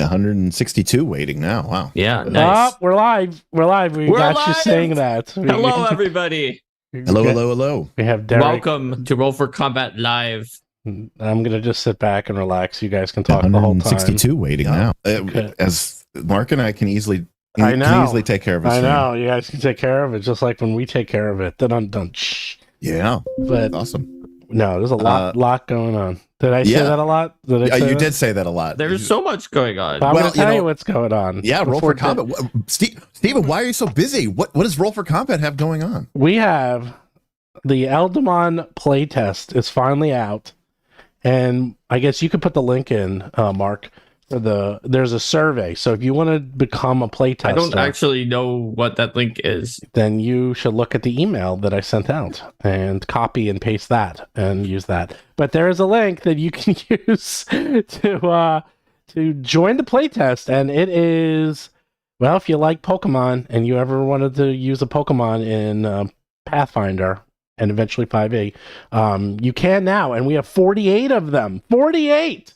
162 waiting now. Wow. Yeah, nice. We're live. We're live. We're got live! you saying that. Hello, everybody. Hello. We have Derik. Welcome to Roll for Combat Live. I'm going to just sit back and relax. You guys can talk the whole time. 162 waiting now. Okay. As Mark and I can easily take care of it. I know. You guys can take care of it just like when we take care of it. Dun. Shh. Yeah. But awesome. No, there's a lot going on. Did I say that a lot? Did say that a lot. There's so much going on. I'm going to tell you what's going on. Yeah, Roll for Combat. Steven, why are you so busy? What does Roll for Combat have going on? We have the Eldamon playtest is finally out. And I guess you could put the link in, Mark. There's a survey. So if you want to become a playtester, I don't actually know what that link is. Then you should look at the email that I sent out and copy and paste that and use that. But there is a link that you can use to join the playtest, and it is, well, if you like Pokemon and you ever wanted to use a Pokemon in Pathfinder and eventually 5e, you can now, and we have 48 of them. 48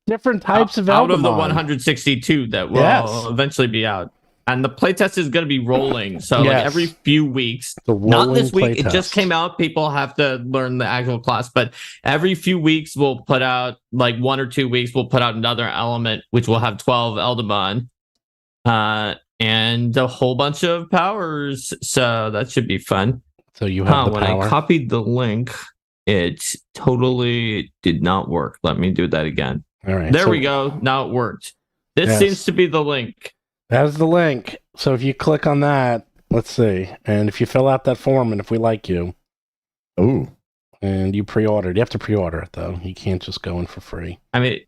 different types of Eldamon. Out of the 162 that will eventually be out. And the playtest is going to be rolling. So like every few weeks, not this week, it just came out. People have to learn the actual class. But every few weeks, we'll put out, like 1 or 2 weeks, we'll put out another element, which will have 12 Eldamon. And a whole bunch of powers. So that should be fun. So you have the when power. I copied the link, it totally did not work. Let me do that again. All right. There we go. Now it worked. This seems to be the link. That's the link. So if you click on that, let's see. And if you fill out that form, and if we like you, and you pre-ordered, you have to pre-order it though. You can't just go in for free. I mean,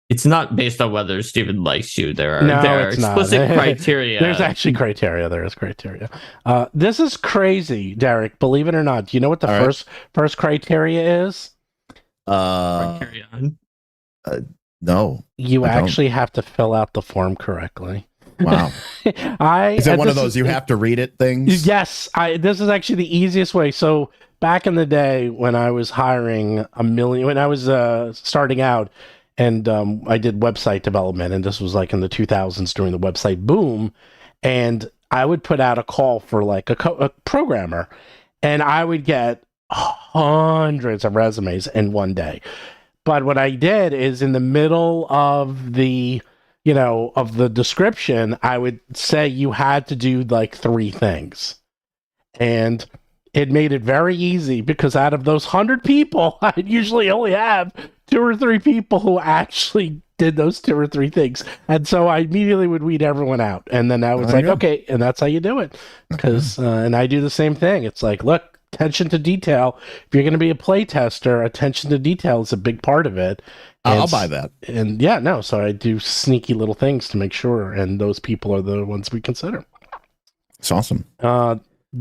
it's not based on whether Steven likes you. There are explicit criteria. There's actually criteria. There is criteria. This is crazy, Derik. Believe it or not. Do you know what the first criteria is? Criterion. No. You actually have to fill out the form correctly. Wow. Is it one of those you have to read it things? Yes. This is actually the easiest way. So back in the day when I was hiring when I was starting out, and I did website development, and this was like in the 2000s during the website boom, and I would put out a call for like a programmer, and I would get hundreds of resumes in one day. But what I did is in the middle of the description, I would say you had to do like 3 things. And it made it very easy because out of those 100 people, I'd usually only have 2 or 3 people who actually did those 2 or 3 things. And so I immediately would weed everyone out. And then I was okay, and that's how you do it. Because, and I do the same thing. It's like, look, attention to detail. If you're going to be a playtester, attention to detail is a big part of it. I'll buy that. And so I do sneaky little things to make sure, and those people are the ones we consider. It's awesome.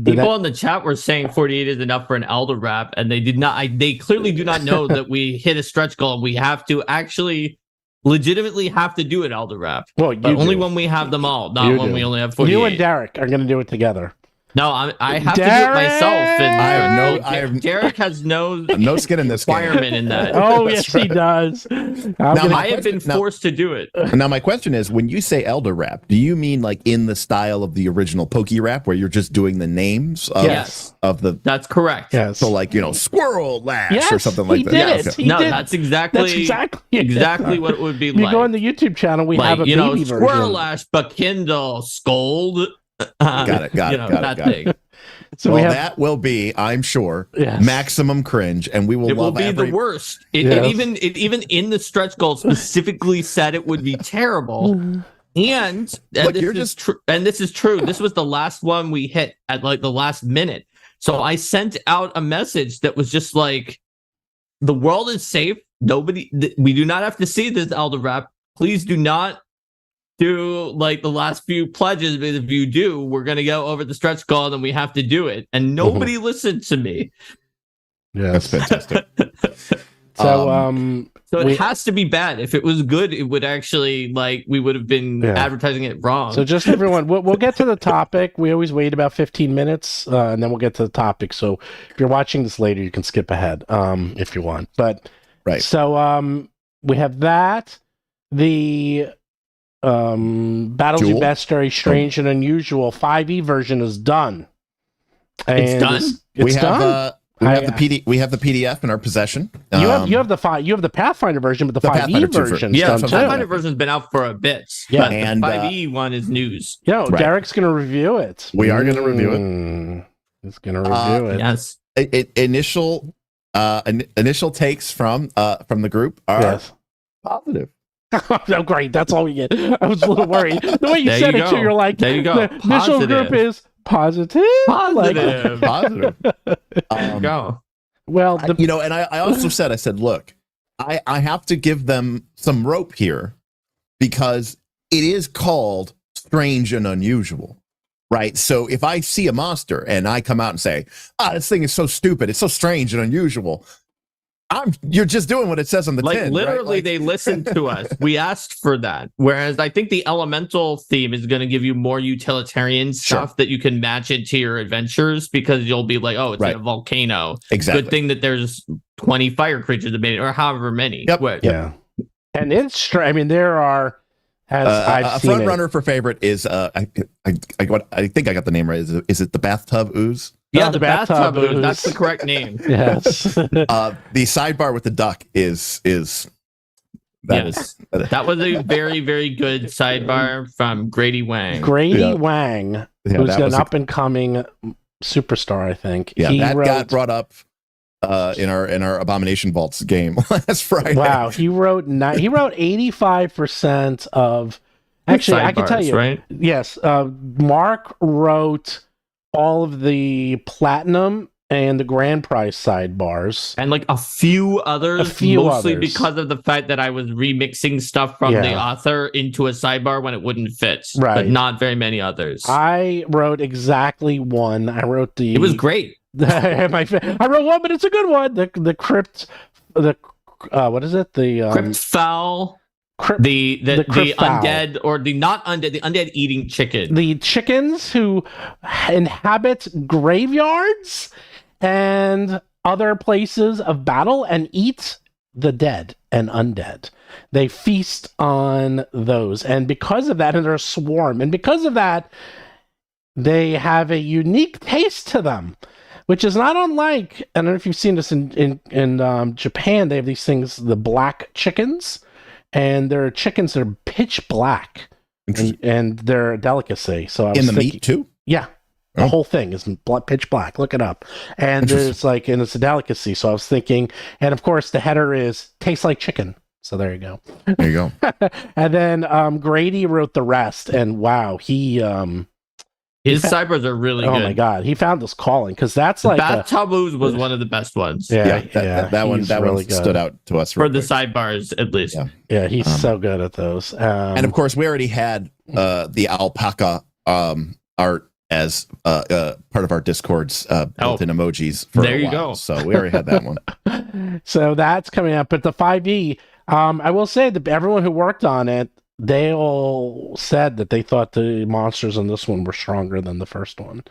People in the chat were saying 48 is enough for an elder wrap, and they did not. They clearly do not know that we hit a stretch goal, and we have to actually legitimately have to do an elder wrap. Well, but only when we have them all, not when we only have 48. You and Derik are going to do it together. No, I have to do it myself. And Derik has no skin in this requirement in that. Oh, yes, he does. I have been forced to do it. Now, my question is, when you say elder rap, do you mean like in the style of the original Poke Rap, where you're just doing the names of the... That's correct. Yes. So like, Squirrel Lash or something like that. Yes, he did. That's exactly what it would be like. You go on the YouTube channel, we have a baby version. Squirrel Lash, Bakindle, Scold... Got it. Thing. So that will be, I'm sure, maximum cringe, and we will. It will be the worst. It even in the stretch goal specifically said it would be terrible. And this is true. This was the last one we hit at like the last minute. So I sent out a message that was just like, "The world is safe. We do not have to see this elder wrap. Please do not do like the last few pledges, but if you do, we're gonna go over the stretch goal, and then we have to do it." And nobody listened to me. Yeah, that's fantastic. So it has to be bad. If it was good, it would actually we would have been advertising it wrong. So just everyone, we'll get to the topic. We always wait about 15 minutes, and then we'll get to the topic. So if you're watching this later, you can skip ahead if you want. But right. So we have that. The Battles You Best Very Strange and Unusual 5e version is done. And it's done. It's done. We have the PDF in our possession. You have the Pathfinder version, but the 5e version. Yeah, the Pathfinder version's been out for a bit. Yeah, but and the 5e one is news. Derek's going to review it. We are going to review it. He's going to review it. Yes. Initial takes from the group are positive. Oh, great! That's all we get. I was a little worried. The way you said it, too, you're like, there you go. The initial group is positive. Positive. Positive. There you go. Well, and I also said, look, I have to give them some rope here because it is called strange and unusual, right? So if I see a monster and I come out and say, this thing is so stupid, it's so strange and unusual, you're just doing what it says on the tin. Literally, right? they listened to us. We asked for that. Whereas I think the elemental theme is going to give you more utilitarian stuff that you can match into your adventures because you'll be like, oh, it's in a volcano. Exactly. Good thing that there's 20 fire creatures that made it, or however many. Yep. Yeah. And it's, I mean, there are, as I've seen front runner for favorite is, I think I got the name right. Is it the bathtub ooze? Yeah, the bathtub ooze. That's the correct name. Yes. The sidebar with the duck is that was a very, very good sidebar from Grady Wang. Wang, who's an up and coming superstar, I think. Yeah, that got brought up in our Abomination Vaults game last Friday. Wow, he wrote 85% of. Actually, I can tell you. Right? Yes, Mark wrote all of the platinum and the grand prize sidebars, and like a few others, mostly because of the fact that I was remixing stuff from the author into a sidebar when it wouldn't fit. Right, but not very many others. I wrote exactly one. I wrote It was great. I wrote one, but it's a good one. The crypt, what is it? The crypt fowl. The undead or the not undead, the undead eating chicken. The chickens who inhabit graveyards and other places of battle and eat the dead and undead. They feast on those. And because of that, and they're a swarm, and because of that, they have a unique taste to them, which is not unlike, I don't know if you've seen this in Japan, they have these things, the black chickens. And there are chickens that are pitch black, and they're a delicacy. So I was thinking, meat too. Yeah, the whole thing is pitch black. Look it up. And it's a delicacy. So I was thinking, and of course the header is tastes like chicken. So there you go. There you go. And then Grady wrote the rest, and wow, his cybers are really good. Oh my god, he found this calling because that's like Bathtub Ooze was one of the best ones. That one really stood out to us for the sidebars at least. Yeah, he's so good at those. And of course, we already had the alpaca art as part of our Discord's built-in emojis. For there a you while, go. So we already had that one. So that's coming up, but the 5e, I will say that everyone who worked on it, they all said that they thought the monsters in this one were stronger than the first one,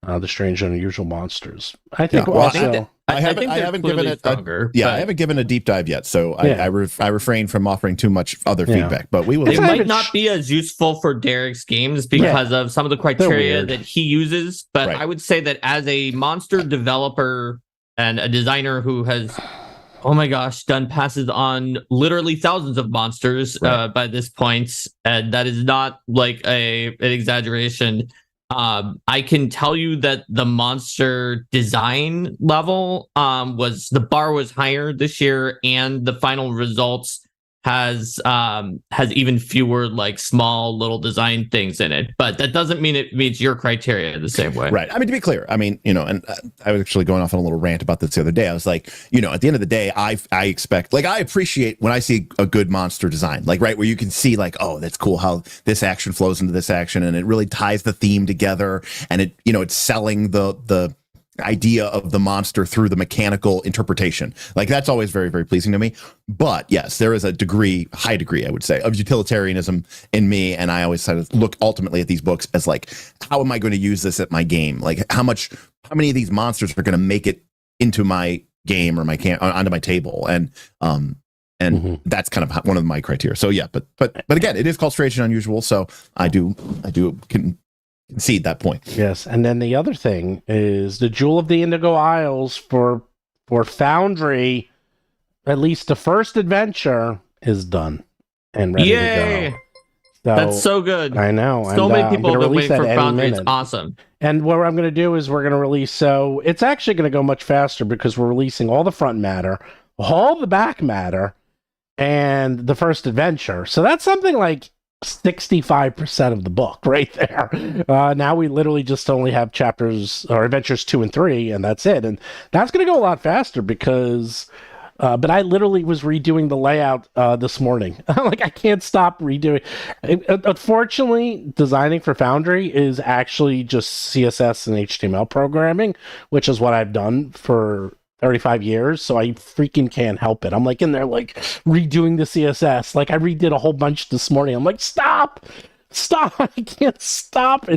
the strange and unusual monsters. I think. I haven't given it. I haven't given a deep dive yet, so I refrain from offering too much other feedback. But we will. It might not be as useful for Derik's games because of some of the criteria that he uses. But I would say that as a monster developer and a designer who has, oh my gosh, done passes on literally thousands of monsters by this point, and that is not like an exaggeration. I can tell you that the monster design level the bar was higher this year, and the final results has even fewer like small little design things in it. But that doesn't mean it meets your criteria the same way. Right. I mean, to be clear, I mean, and I was actually going off on a little rant about this the other day. I was like, at the end of the day, I expect, like, I appreciate when I see a good monster design, like, right, where you can see like, oh, that's cool how this action flows into this action, and it really ties the theme together, and it, it's selling the idea of the monster through the mechanical interpretation. Like, that's always very, very pleasing to me. But yes, there is a high degree, I would say, of utilitarianism in me. And I always kind of look ultimately at these books as like, how am I going to use this at my game? Like, how many of these monsters are going to make it into my game or my onto my table? And And that's kind of one of my criteria. So yeah, but again, it is called Strange and Unusual. So I do concede that point. Yes, and then the other thing is the Jewel of the Indigo Isles for Foundry. At least the first adventure is done and ready to go. So, that's so good. I know. So many people have been waiting for Foundry. It's awesome. And what I'm going to do is we're going to release. So it's actually going to go much faster because we're releasing all the front matter, all the back matter, and the first adventure. So that's something like 65% of the book right there. Now we literally just only have chapters or adventures 2 and 3, and that's it. And that's going to go a lot faster because. But I literally was redoing the layout this morning. Like, I can't stop redoing. Unfortunately, designing for Foundry is actually just CSS and HTML programming, which is what I've done for 35 years. So I freaking can't help it. I'm like in there, like redoing the CSS. Like I redid a whole bunch this morning. I'm like, stop. I can't stop.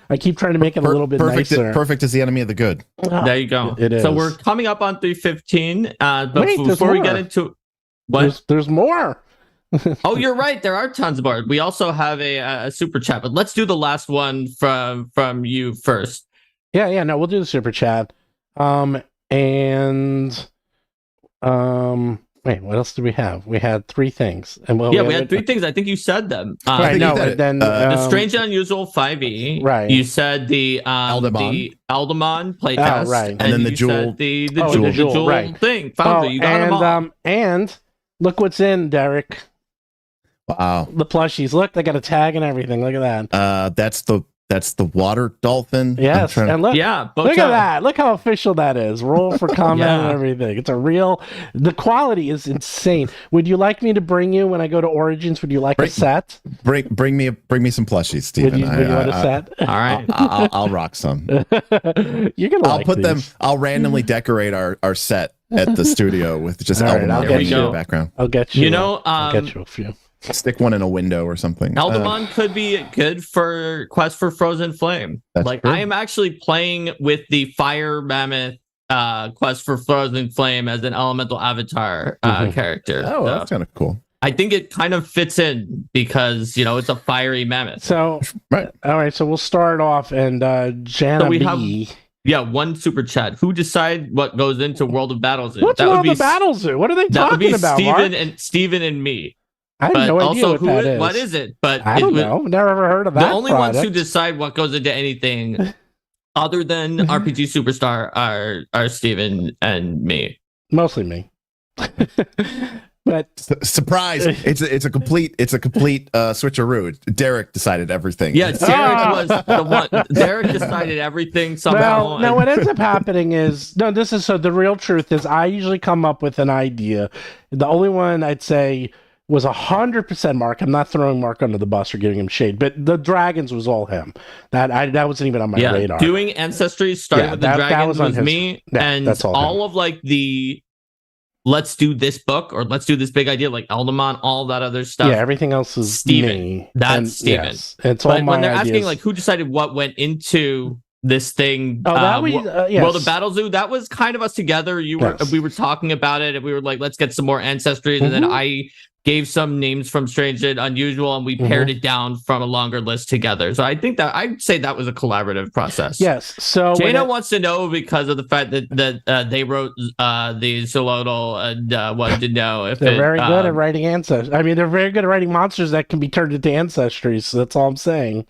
I keep trying to make it a little bit nicer. Perfect is the enemy of the good. There you go. It is. So we're coming up on 315. But Wait, before we get into what? There's more. Oh, you're right. There are tons more. We also have a super chat, but let's do the last one from you first. Yeah. No, we'll do the super chat. Wait, what else did we have? We had 3 things. And we had 3 things. I think you said them. Right, no, then the Strange and Unusual 5e. Right. You said the Eldamon playtest. Oh, right. And then the Jewel. The Jewel right. thing. Foundry. You got them all. And look what's in, Derik. Wow. The plushies. Look, they got a tag and everything. Look at that. That's the water dolphin. Yes, and look at that. Look how official that is. Roll for comment and everything. It's the quality is insane. Would you like me to bring you when I go to Origins? Would you like a set? Bring me some plushies, Stephen. Would you want a set? All right. I'll rock some. You're gonna I'll put them. I'll randomly decorate our set at the studio with just Eldamon in the background. I'll get you. I'll get you a few. Stick one in a window or something. Eldamon could be good for Quest for Frozen Flame. True. I am actually playing with the Fire Mammoth Quest for Frozen Flame as an elemental avatar character. Oh, that's kind of cool. I think it kind of fits in because it's a fiery mammoth. So all right, so we'll start off and Jana B. One super chat. Who decide what goes into World of Battlezoo? What's World of Battlezoo? What are they talking about? Steven and me. I have no idea what that is. What is it? But I don't know. Never ever heard of that. The only ones who decide what goes into anything other than RPG Superstar are Steven and me. Mostly me. But surprise! It's a complete switcheroo. Derik decided everything. Yeah, Derik was the one. Derik decided everything somehow. Well, no, what ends up happening is the real truth is I usually come up with an idea. The only one I'd say was 100% Mark. I'm not throwing Mark under the bus or giving him shade, but the dragons was all him. That wasn't even on my radar. Doing ancestry starting with the dragons was me, and that's all of like the let's do this book or let's do this big idea like Eldamon, all that other stuff. Yeah, everything else is Steven. Me. That's Steven. Yes, it's all my when they're ideas. asking like who decided what went into this thing, yes. World of Battlezoo, that was kind of us together. We were talking about it and we were like, let's get some more ancestry, and then I gave some names from Strange and Unusual, and we pared it down from a longer list together. So I think that I'd say that was a collaborative process. Yes. So Jana wants to know because of the fact that they wrote the Solodal and wanted to know if they're very good at writing ancestors. I mean, they're very good at writing monsters that can be turned into ancestries. So that's all I'm saying.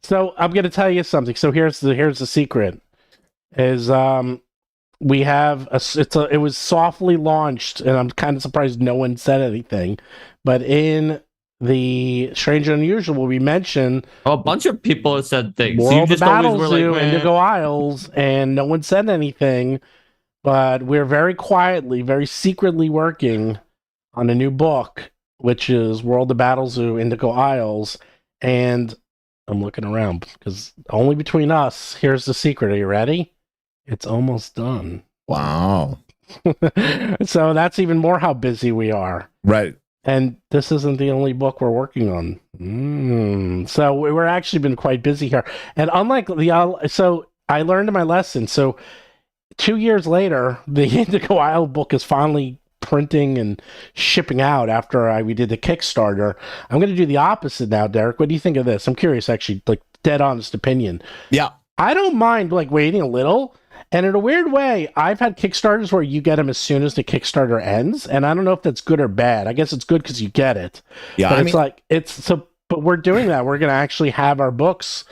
So I'm going to tell you something. So here's the secret: is we have it was softly launched, and I'm kind of surprised no one said anything. But in the Strange and Unusual, we mentioned a bunch of people have said things. World of Battlezoo, Indigo Isles, and no one said anything. But we're very quietly, very secretly working on a new book, which is World of Battlezoo, Indigo Isles, and I'm looking around because only between us. Here's the secret. Are you ready? It's almost done. Wow. So that's even more how busy we are. Right. And this isn't the only book we're working on. So we're actually been quite busy here. And unlike so I learned my lesson. So 2 years later, the Indigo Isle book is finally printing and shipping out after we did the Kickstarter. I'm going to do the opposite now, Derik. What do you think of this? I'm curious, actually, like dead honest opinion. Yeah. I don't mind like waiting a little. And in a weird way, I've had Kickstarters where you get them as soon as the Kickstarter ends. And I don't know if that's good or bad. I guess it's good because you get it. Yeah. But but we're doing that. We're going to actually have our books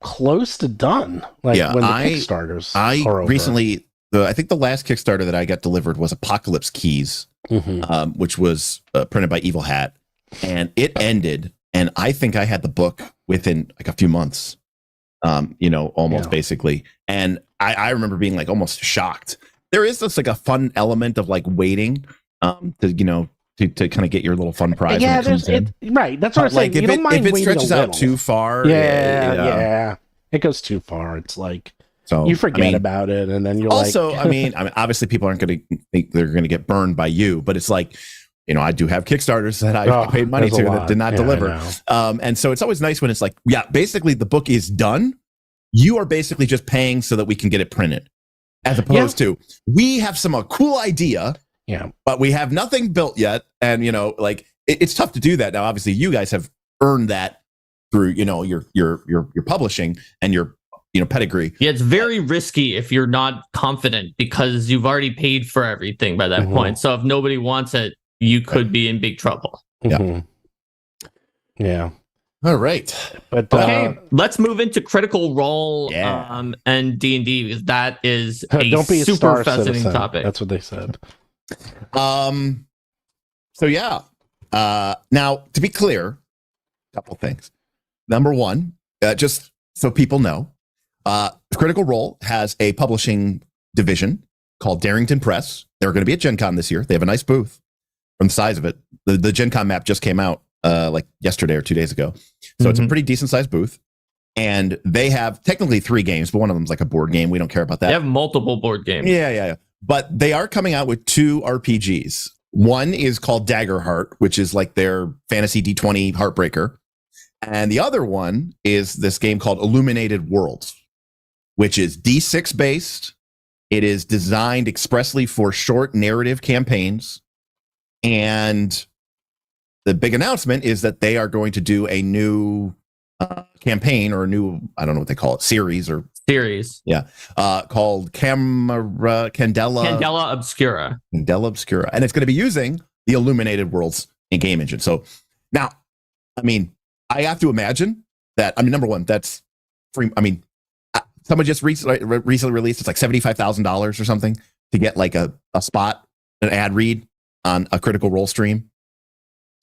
close to done. Like when the Kickstarters are over. Recently, I think the last Kickstarter that I got delivered was Apocalypse Keys, which was printed by Evil Hat. And it ended. And I think I had the book within like a few months. Almost basically. And I remember being like almost shocked. There is this like a fun element of like waiting to kind of get your little fun prize. Yeah, right. That's what I'm saying. You don't mind if it stretches out too far. Yeah. It goes too far. It's like you forget about it, and then you're also, I mean, obviously people aren't going to think they're going to get burned by you, but it's like, I do have Kickstarters that I paid money to that did not deliver. And so it's always nice when it's like, basically the book is done. You are basically just paying so that we can get it printed, as opposed to we have some cool idea, but we have nothing built yet. And, it's tough to do that. Now, obviously you guys have earned that through, your publishing and your, pedigree. Yeah, it's very risky if you're not confident because you've already paid for everything by that point. So if nobody wants it, you could be in big trouble. Yeah. All right. But okay, let's move into Critical Role and D&D because that is a don't be super a fascinating citizen. topic. That's what they said. Now, to be clear, a couple things. Number one, just so people know, Critical Role has a publishing division called Darrington Press. They're going to be at Gen Con this year. They have a nice booth from the size of it. The Gen Con map just came out like yesterday or 2 days ago. So it's a pretty decent sized booth. And they have technically 3 games, but one of them is like a board game. We don't care about that. They have multiple board games. Yeah. But they are coming out with 2 RPGs. One is called Daggerheart, which is like their fantasy D20 heartbreaker. And the other one is this game called Illuminated Worlds, which is D6 based. It is designed expressly for short narrative campaigns. And the big announcement is that they are going to do a new campaign or a new, I don't know what they call it, series. Yeah. Called Candela Obscura. Candela Obscura. And it's going to be using the Illuminated Worlds in game engine. So now, I mean, I have to imagine that, number one, that's free. Someone just recently released, it's like $75,000 or something to get like a spot, an ad read on a Critical Role stream.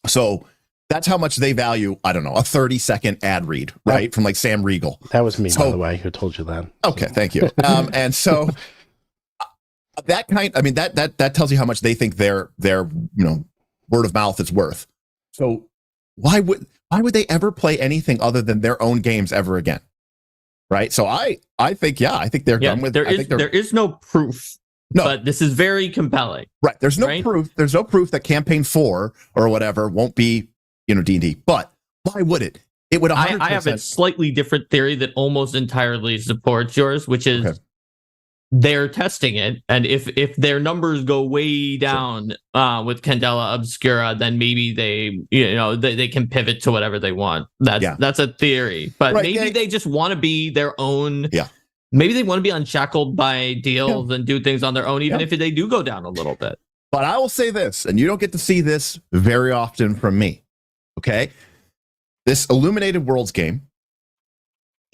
So that's how much they value, I don't know, a 30-second ad read, right? From like Sam Riegel. That was me, by the way, who told you that. Okay, thank you. And so that tells you how much they think their word of mouth is worth. So why would they ever play anything other than their own games ever again? Right? So I think they're done with it. There is no proof. No, but this is very compelling. Right. There's no proof. There's no proof that campaign 4 or whatever won't be, D&D. But why would it? It would 100%. I have a slightly different theory that almost entirely supports yours, which is they're testing it. And if their numbers go way down with Candela Obscura, then maybe they can pivot to whatever they want. That's a theory. But maybe they just want to be their own. Yeah. Maybe they want to be unshackled by deals and do things on their own, even if they do go down a little bit. But I will say this, and you don't get to see this very often from me, okay? This Illuminated Worlds game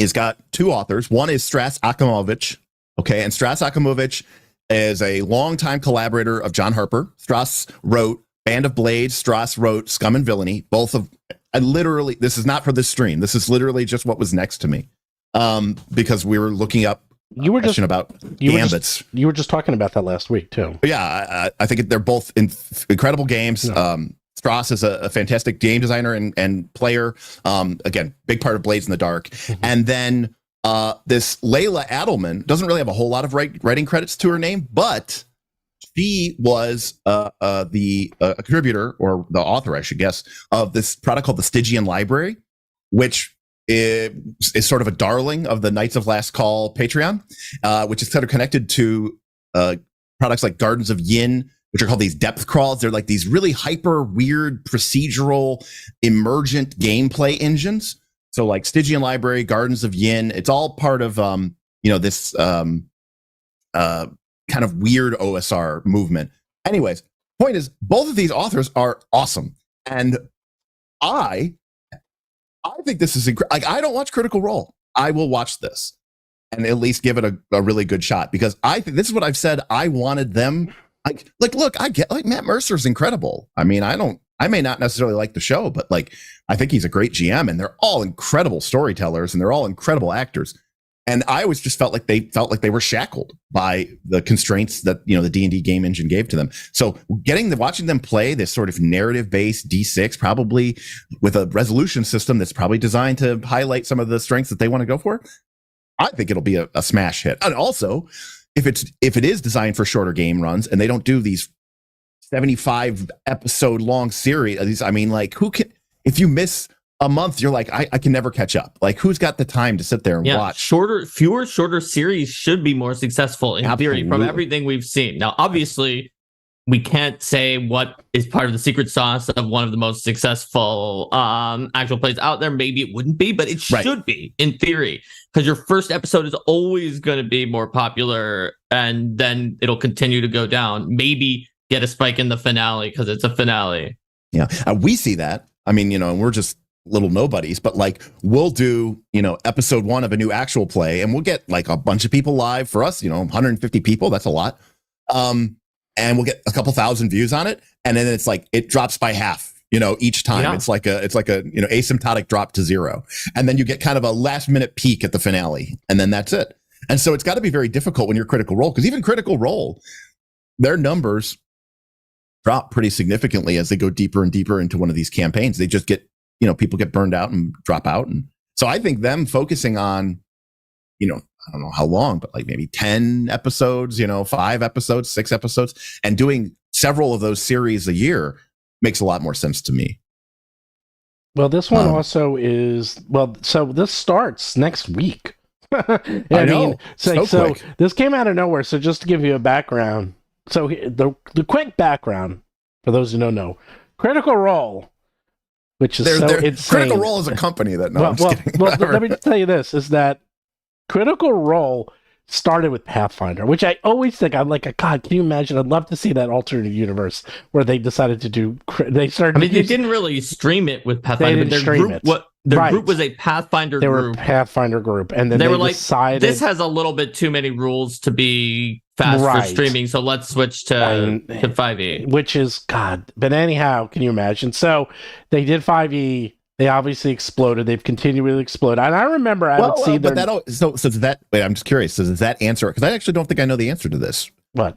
has got 2 authors. One is Stras Akimovich, okay? And Stras Akimovich is a longtime collaborator of John Harper. Stras wrote Band of Blades. Stras wrote Scum and Villainy. This is not for this stream. This is literally just what was next to me. Because we were looking up about gambits. You were just talking about that last week too. Yeah, I think they're both incredible games. Stras is a fantastic game designer and player. Again, big part of Blades in the Dark. And then this Layla Adelman doesn't really have a whole lot of writing credits to her name, but she was the contributor, or the author, I should guess, of this product called the Stygian Library, which is sort of a darling of the Knights of Last Call Patreon, which is kind of connected to products like Gardens of Yin which are called these depth crawls. They're like these really hyper weird procedural emergent gameplay engines. So like Stygian Library, Gardens of Yin, it's all part of this kind of weird OSR movement. Anyways, point is, both of these authors are awesome, and I think this is like, I don't watch Critical Role. I will watch this and at least give it a really good shot, because I think this is what I've said. I wanted them. Like, look, I get, like, Matt Mercer's incredible. I mean, I may not necessarily like the show, but like, I think he's a great GM, and they're all incredible storytellers, and they're all incredible actors. And I always just felt like they were shackled by the constraints that, the D&D game engine gave to them. So watching them play this sort of narrative-based D6, probably with a resolution system that's probably designed to highlight some of the strengths that they want to go for, I think it'll be a smash hit. And also, if it is designed for shorter game runs and they don't do these 75 episode long series, I mean, like, who can, if you miss a month, you're like, I can never catch up. Like, who's got the time to sit there and watch? Fewer shorter series should be more successful in theory from everything we've seen. Now, obviously, we can't say what is part of the secret sauce of one of the most successful actual plays out there. Maybe it wouldn't be, but it should be in theory, because your first episode is always going to be more popular, and then it'll continue to go down. Maybe get a spike in the finale because it's a finale. Yeah, we see that. I mean, and we're just little nobodies, but like, we'll do, episode 1 of a new actual play, and we'll get like a bunch of people live. For us, 150 people, that's a lot. And we'll get a couple thousand views on it, and then it's like it drops by half, each time. Yeah. It's like a asymptotic drop to 0, and then you get kind of a last minute peak at the finale, and then that's it. And so it's got to be very difficult when you're Critical Role, because even Critical Role, their numbers drop pretty significantly as they go deeper and deeper into one of these campaigns. They just get, people get burned out and drop out. And so I think them focusing on, I don't know how long, but like maybe 10 episodes, 5 episodes, 6 episodes, and doing several of those series a year makes a lot more sense to me. Well, this one also is, so this starts next week. I know. Mean, so this came out of nowhere. So just to give you a background. So the quick background, for those who don't know, Critical Role, which is insane. Critical Role is a company that, let me tell you this, is that Critical Role started with Pathfinder, which I always think, I'm like, God, can you imagine? I'd love to see that alternate universe where they decided to do. They didn't really stream it with Pathfinder, but their group was a Pathfinder group. They were a Pathfinder group, and then they were decided, this has a little bit too many rules to be fast for streaming, so let's switch to 5e. Which is, God. But anyhow, can you imagine? So they did 5e. They obviously exploded. They've continually exploded. And I remember I would see wait, I'm just curious. So does that answer? Because I actually don't think I know the answer to this. What?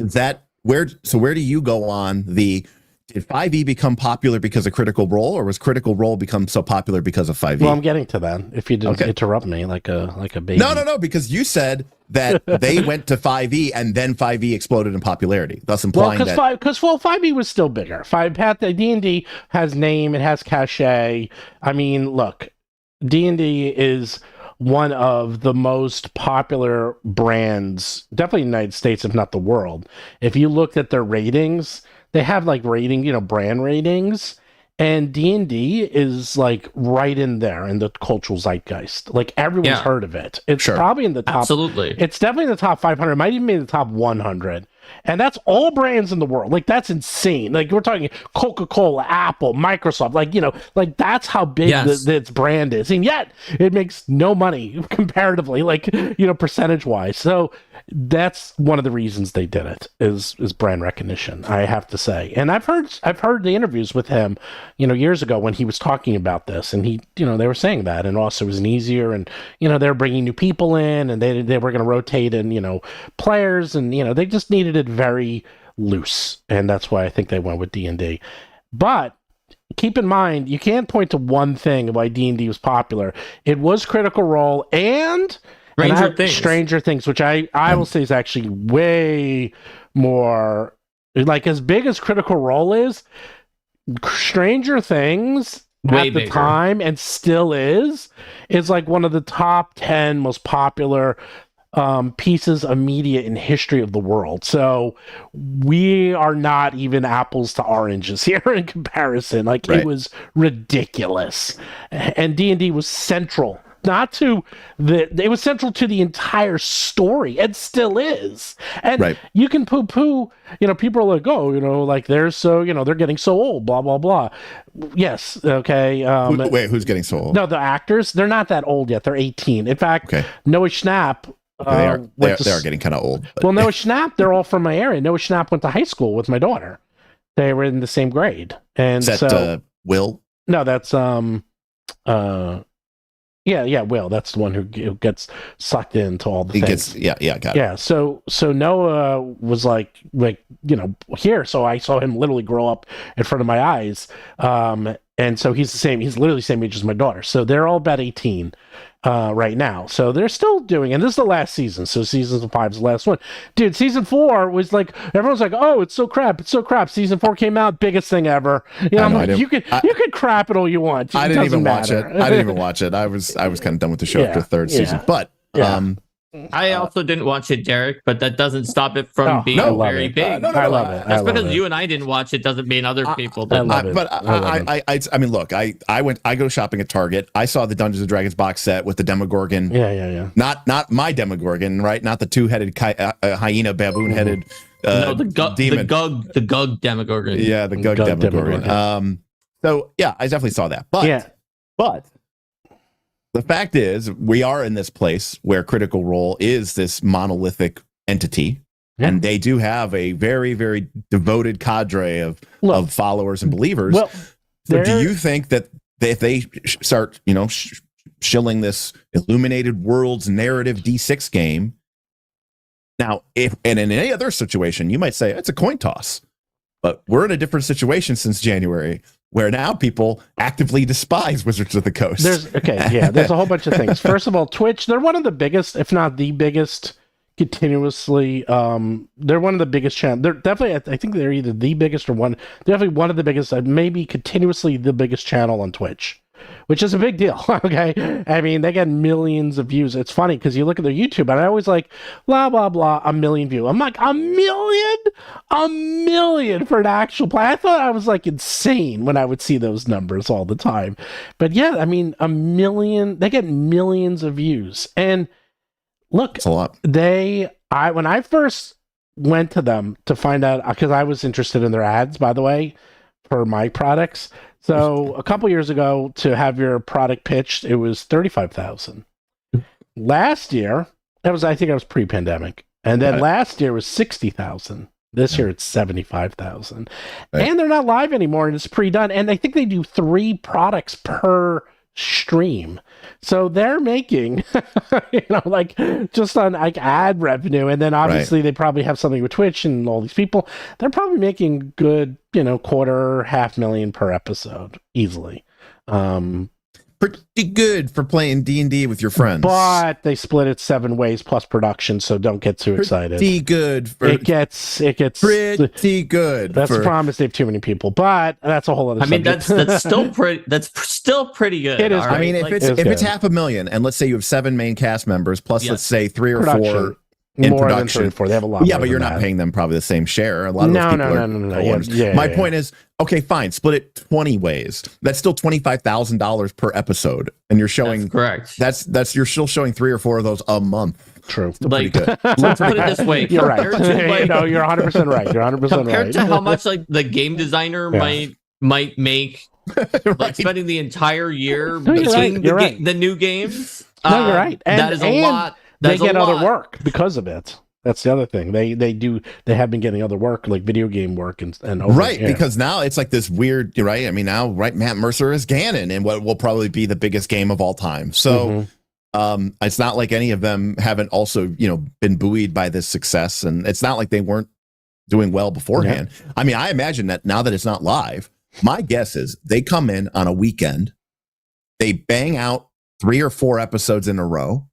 Where do you go on the, did 5e become popular because of Critical Role, or was Critical Role become so popular because of 5e? Well, I'm getting to that. If you didn't interrupt me like a baby. No, because you said that they went to 5e and then 5e exploded in popularity, thus implying because 5e was still bigger. D&D has name, it has cachet. I mean, look, D&D is one of the most popular brands, definitely in the United States, if not the world. If you looked at their ratings, they have like brand ratings, and D&D is like right in there in the cultural zeitgeist. Like, everyone's heard of it. It's probably in the top. Absolutely. It's definitely in the top 500. It might even be in the top 100. And that's all brands in the world. Like, that's insane. Like, we're talking Coca-Cola, Apple, Microsoft. Like, that's how big its brand is. And yet, it makes no money comparatively, percentage-wise. So that's one of the reasons they did it, is brand recognition, I have to say. And I've heard the interviews with him, years ago when he was talking about this, and he, they were saying that, and also it was easier, and they were bringing new people in, and they were going to rotate in, players, and they just needed it very loose, and that's why I think they went with D&D. But keep in mind, you can't point to one thing why D&D was popular. It was Critical Role and Stranger Things, which I will say is actually way more, like, as big as Critical Role is, Stranger Things way at the bigger time, and still is like one of the top 10 most popular pieces of media in history of the world. So we are not even apples to oranges here in comparison. Like, it was ridiculous. And D&D was central. It was central to the entire story, and still is. And you can poo-poo, people are like, oh, like they're getting so old, blah, blah, blah. Yes, okay. Wait, who's getting so old? No, the actors, they're not that old yet. They're 18. In fact, Noah Schnapp, they are getting kind of old. Well, Noah Schnapp, they're all from my area. Noah Schnapp went to high school with my daughter. They were in the same grade. And is that Will? No, that's Yeah, Will. That's the one who gets sucked into all the things. Got it. Yeah, so Noah was like here. So I saw him literally grow up in front of my eyes. And so he's literally the same age as my daughter. So they're all about 18 right now. So they're still doing, and this is the last season. So season 5 is the last one. Dude, season 4 was like, everyone's like, oh, it's so crap. Season 4 came out, biggest thing ever. I'm like, you can crap it all you want. I didn't even watch it. I was kind of done with the show after the third season. But I also didn't watch it, Derik, but that doesn't stop it from being very big. I love it. That's because you and I didn't watch it. Doesn't mean other people didn't. I mean, look, I go shopping at Target. I saw the Dungeons and Dragons box set with the Demogorgon. Yeah. Not my Demogorgon, right? Not the two-headed hyena, baboon-headed demon. The Gug Demogorgon. Yeah, the Gug Demogorgon. So yeah, I definitely saw that. But the fact is, we are in this place where Critical Role is this monolithic entity, and they do have a very, very devoted cadre of followers and believers. So do you think that if they start, shilling this Illuminated Worlds narrative D6 game, now, and in any other situation, you might say it's a coin toss, but we're in a different situation since January, where now people actively despise Wizards of the Coast. There's a whole bunch of things. First of all, Twitch, they're one of the biggest, if not the biggest, continuously. They're one of the biggest channels. They're definitely, I think they're either the biggest or definitely one of the biggest, maybe continuously the biggest channel on Twitch, which is a big deal. Okay. I mean, they get millions of views. It's funny because you look at their YouTube and I always like, blah, blah, blah, 1 million views. I'm like, a million for an actual play. I thought I was like insane when I would see those numbers all the time. But yeah, I mean, 1 million, they get millions of views. And look, it's a lot. When I first went to them to find out, because I was interested in their ads, by the way, for my products. So a couple years ago, to have your product pitched, it was $35,000. Last year, I think I was pre-pandemic, and then last year was $60,000. This year it's $75,000, and they're not live anymore, and it's pre-done. And I think they do 3 products per stream, so they're making, like just on like ad revenue, and then obviously they probably have something with Twitch and all these people. They're probably making good, $250,000 per episode easily. Pretty good for playing D&D with your friends. But they split it 7 ways plus production, so don't get too excited. Pretty good. It gets pretty good. That's the problem, is they have too many people, but that's a whole other subject. That's still pretty good. It is. I mean, if it's $500,000, and let's say you have 7 main cast members, plus let's say 3 or 4 in more production. Than 3 or 4. They have a lot. Yeah, but you're not paying them probably the same share. A lot of those people No. My point is, okay, fine, split it 20 ways. That's still $25,000 per episode, and you're showing. That's correct. That's you're still showing 3 or 4 of those a month. True. Still pretty good. Let's put it this way. You're right. No, you're 100% right. You're 100% right. Compared to how much like the game designer might make, like spending the entire year between the new games. No, you're right. That is a lot. They get other work because of it. That's the other thing. They have been getting other work, like video game work and because now it's like this weird, right? I mean, Matt Mercer is Ganon in what will probably be the biggest game of all time. So it's not like any of them haven't also, been buoyed by this success, and it's not like they weren't doing well beforehand. Yeah. I mean, I imagine that now that it's not live, my guess is they come in on a weekend, they bang out 3 or 4 episodes in a row.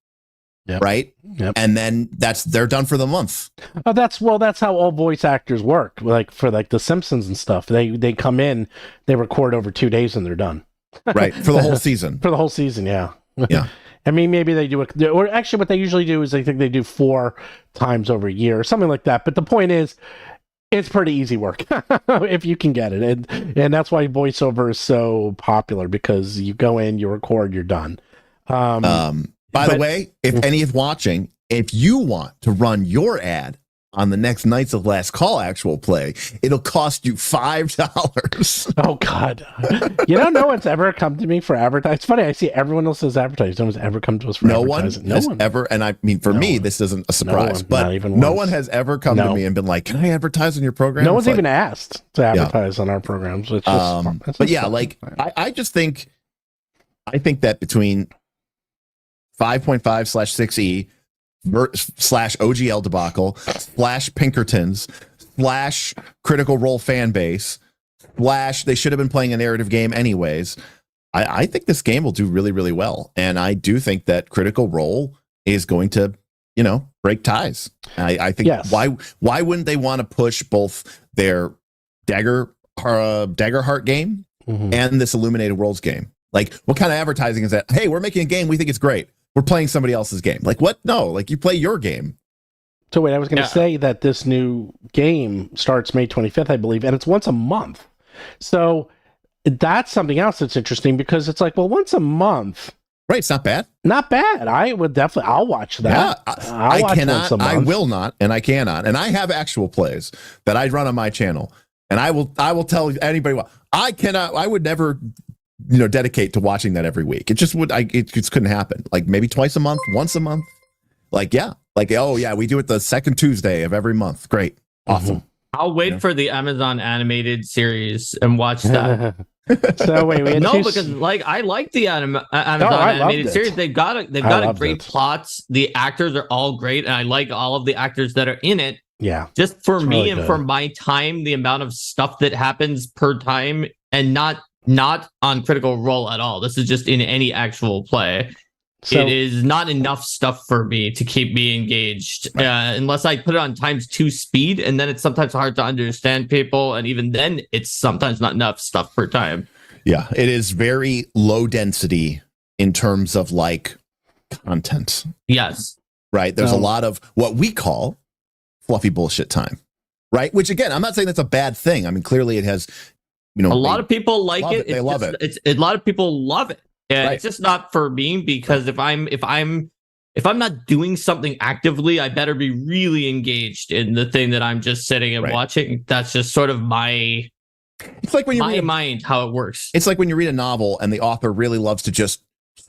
Yep. Right. Yep. And then they're done for the month. Oh, that's how all voice actors work. Like for like the Simpsons and stuff, they come in, they record over 2 days and they're done. Right. For the whole season. For the whole season. Yeah. Yeah. I mean, maybe they do it, or actually what they usually do is I think they do 4 times over a year or something like that. But the point is, it's pretty easy work if you can get it. And that's why voiceover is so popular, because you go in, you record, you're done. By the way, if any of watching, if you want to run your ad on the next Knights of Last Call actual play, it'll cost you $5. Oh God! No one's ever come to me for advertising. It's funny. I see everyone else has advertised. No one's ever come to us for advertising. No one ever. And I mean, for me, this isn't a surprise. But no one has ever come to me and been like, "Can I advertise on your program?" No one's even asked to advertise on our programs. It's just, but yeah, like I just think, that between 5.5/6E /OGL debacle /Pinkertons /Critical Role fan base / they should have been playing a narrative game anyways, I think this game will do really, really well. And I do think that Critical Role is going to, break ties. I think why wouldn't they want to push both their Daggerheart game and this Illuminated Worlds game? Like, what kind of advertising is that? Hey, we're making a game, we think it's great. We're playing somebody else's game. Like, what? No, like, you play your game. So wait, I was going to say that this new game starts May 25th, I believe, and it's once a month. So that's something else that's interesting, because it's like, well, once a month. Right, it's not bad. Not bad. I would definitely, I'll watch that. Yeah, I will not, and I cannot. And I have actual plays that I run on my channel. And I will tell anybody, I would never dedicate to watching that every week. It just couldn't happen. Like, maybe twice a month, once a month. Like, we do it the second Tuesday of every month. Great. Awesome. I'll wait for the Amazon animated series and watch that. So wait, because I like the Amazon animated series. They've got a great plot. The actors are all great, and I like all of the actors that are in it. Yeah. Just for me and for my time, the amount of stuff that happens per time, and not on Critical Role at all. This is just in any actual play. So, it is not enough stuff for me to keep me engaged, unless I put it on ×2 speed, and then it's sometimes hard to understand people, and even then it's sometimes not enough stuff per time. Yeah, it is very low density in terms of like content. Yes. Right? There's a lot of what we call fluffy bullshit time. Right? Which, again, I'm not saying that's a bad thing. I mean, clearly it has, a lot of people like it. They love it. A lot of people love it. Yeah, right. It's just not for me, because if I'm not doing something actively, I better be really engaged in the thing that I'm just sitting and watching. That's just sort of my. It's like when you read mind how it works. It's like when you read a novel and the author really loves to just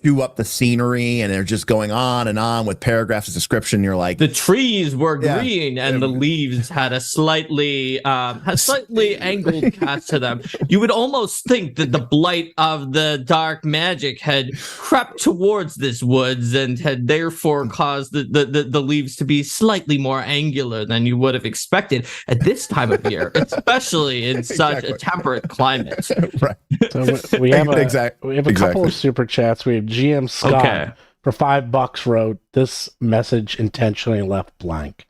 chew up the scenery, and they're just going on and on with paragraphs of description. You're like, the trees were green and the leaves had a slightly angled cast to them. You would almost think that the blight of the dark magic had crept towards this woods and had therefore caused the leaves to be slightly more angular than you would have expected at this time of year, especially in such a temperate climate. Right. So we have a couple of super chats. We have GM Scott for $5 wrote, "This message intentionally left blank."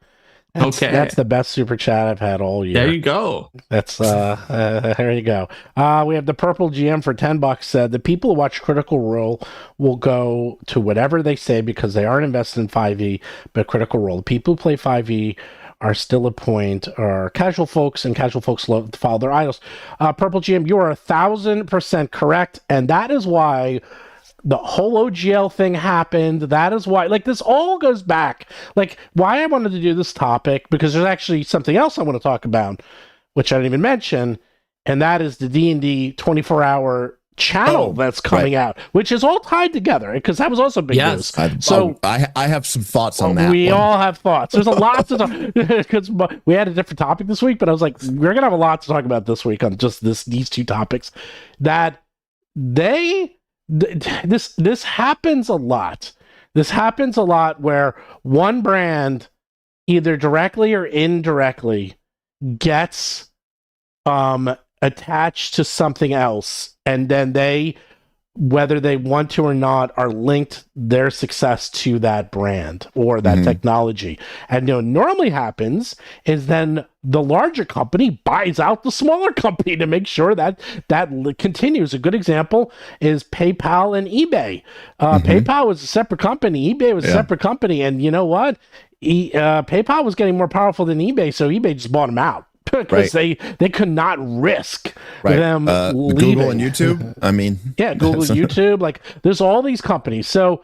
That's the best super chat I've had all year. There you go. That's there you go. We have the Purple GM for $10 said, "The people who watch Critical Role will go to whatever they say because they aren't invested in 5e, but Critical Role. The people who play 5e are still a point, or casual folks, and casual folks love to follow their idols." Purple GM, you are 1,000% correct, and that is why the whole OGL thing happened. That is why, like, this all goes back. Like, why I wanted to do this topic, because there's actually something else I want to talk about, which I didn't even mention, and that is the D&D 24-hour channel that's coming out, which is all tied together, because that was also big news. I have some thoughts on that. We all have thoughts. There's a lot to talk, because we had a different topic this week, but I was like, we're gonna have a lot to talk about this week on just these two topics. That this happens a lot. This happens a lot where one brand, either directly or indirectly, gets attached to something else, and then they whether they want to or not, are linked their success to that brand or that technology. And normally happens is then the larger company buys out the smaller company to make sure that continues. A good example is PayPal and eBay. PayPal was a separate company. eBay was a separate company. And you know what? PayPal was getting more powerful than eBay, so eBay just bought them out. Because they could not risk them leaving. Google and YouTube. I mean, Google, YouTube. Like, there's all these companies. So,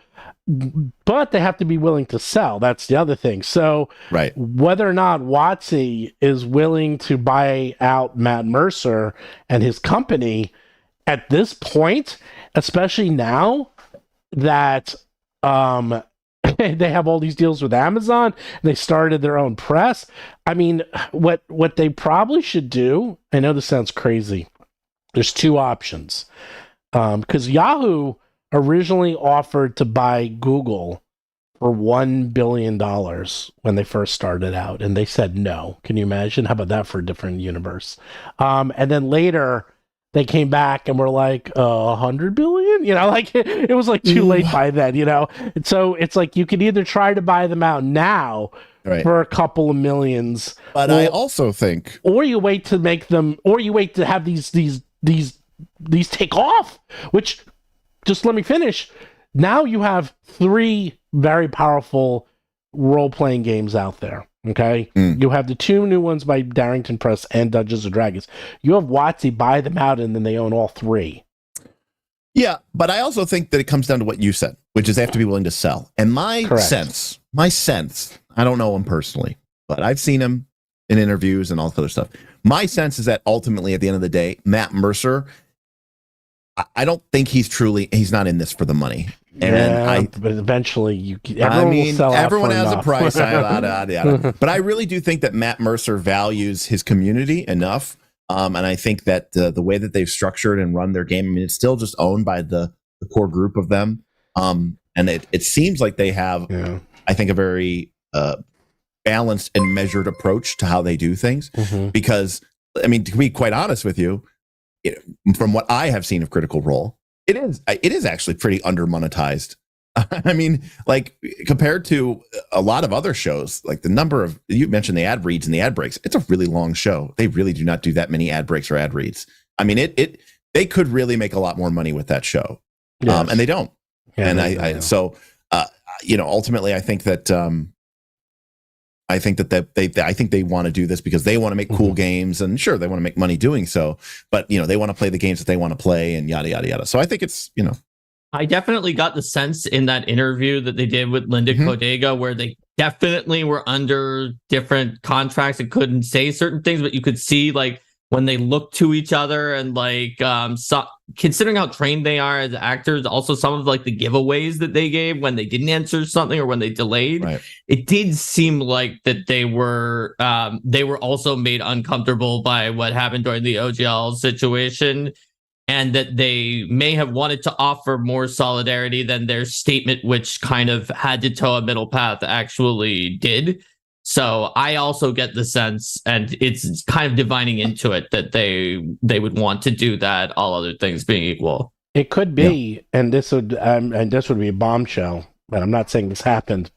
but they have to be willing to sell. That's the other thing. So, whether or not WoTC is willing to buy out Matt Mercer and his company at this point, especially now that they have all these deals with Amazon. They started their own press. I mean, what they probably should do, I know this sounds crazy. There's two options. Because Yahoo originally offered to buy Google for $1 billion when they first started out. And they said no. Can you imagine? How about that for a different universe? And then later, they came back and were like, 100 billion? Like it was like too late by then, And so it's like you could either try to buy them out now for a couple of millions. But I also think... Or you wait to make them... Or you wait to have these take off, which, just let me finish. Now you have 3 very powerful role-playing games out there. Okay, you have the 2 new ones by Darrington Press and Dungeons and Dragons. You have WoTC buy them out, and then they own all 3. Yeah, but I also think that it comes down to what you said, which is they have to be willing to sell. And my sense, I don't know him personally, but I've seen him in interviews and all this other stuff. My sense is that ultimately, at the end of the day, Matt Mercer, I don't think he's not in this for the money. And but eventually, everyone will sell out. Everyone has enough. a price. But I really do think that Matt Mercer values his community enough, and I think that the way that they've structured and run their game, I mean, it's still just owned by the core group of them, and it seems like they have, I think, a very balanced and measured approach to how they do things. Because, I mean, to be quite honest with you, from what I have seen of Critical Role, it is actually pretty under-monetized. I mean, like, compared to a lot of other shows, like the number of, you mentioned the ad reads and the ad breaks, it's a really long show. They really do not do that many ad breaks or ad reads. I mean, they could really make a lot more money with that show. And they don't. And ultimately, I think that they want to do this because they want to make cool games, and sure, they want to make money doing so, but they want to play the games that they want to play, and yada yada yada. So I think it's I definitely got the sense in that interview that they did with Linda Codega, where they definitely were under different contracts and couldn't say certain things, but you could see, like, when they look to each other and, like, considering how trained they are as actors, also some of, like, the giveaways that they gave when they didn't answer something or when they delayed, it did seem like that they were also made uncomfortable by what happened during the OGL situation, and that they may have wanted to offer more solidarity than their statement, which kind of had to toe a middle path, actually did. So I also get the sense, and it's kind of divining into it, that they would want to do that, all other things being equal. It could be, and this would be a bombshell, but I'm not saying this happened,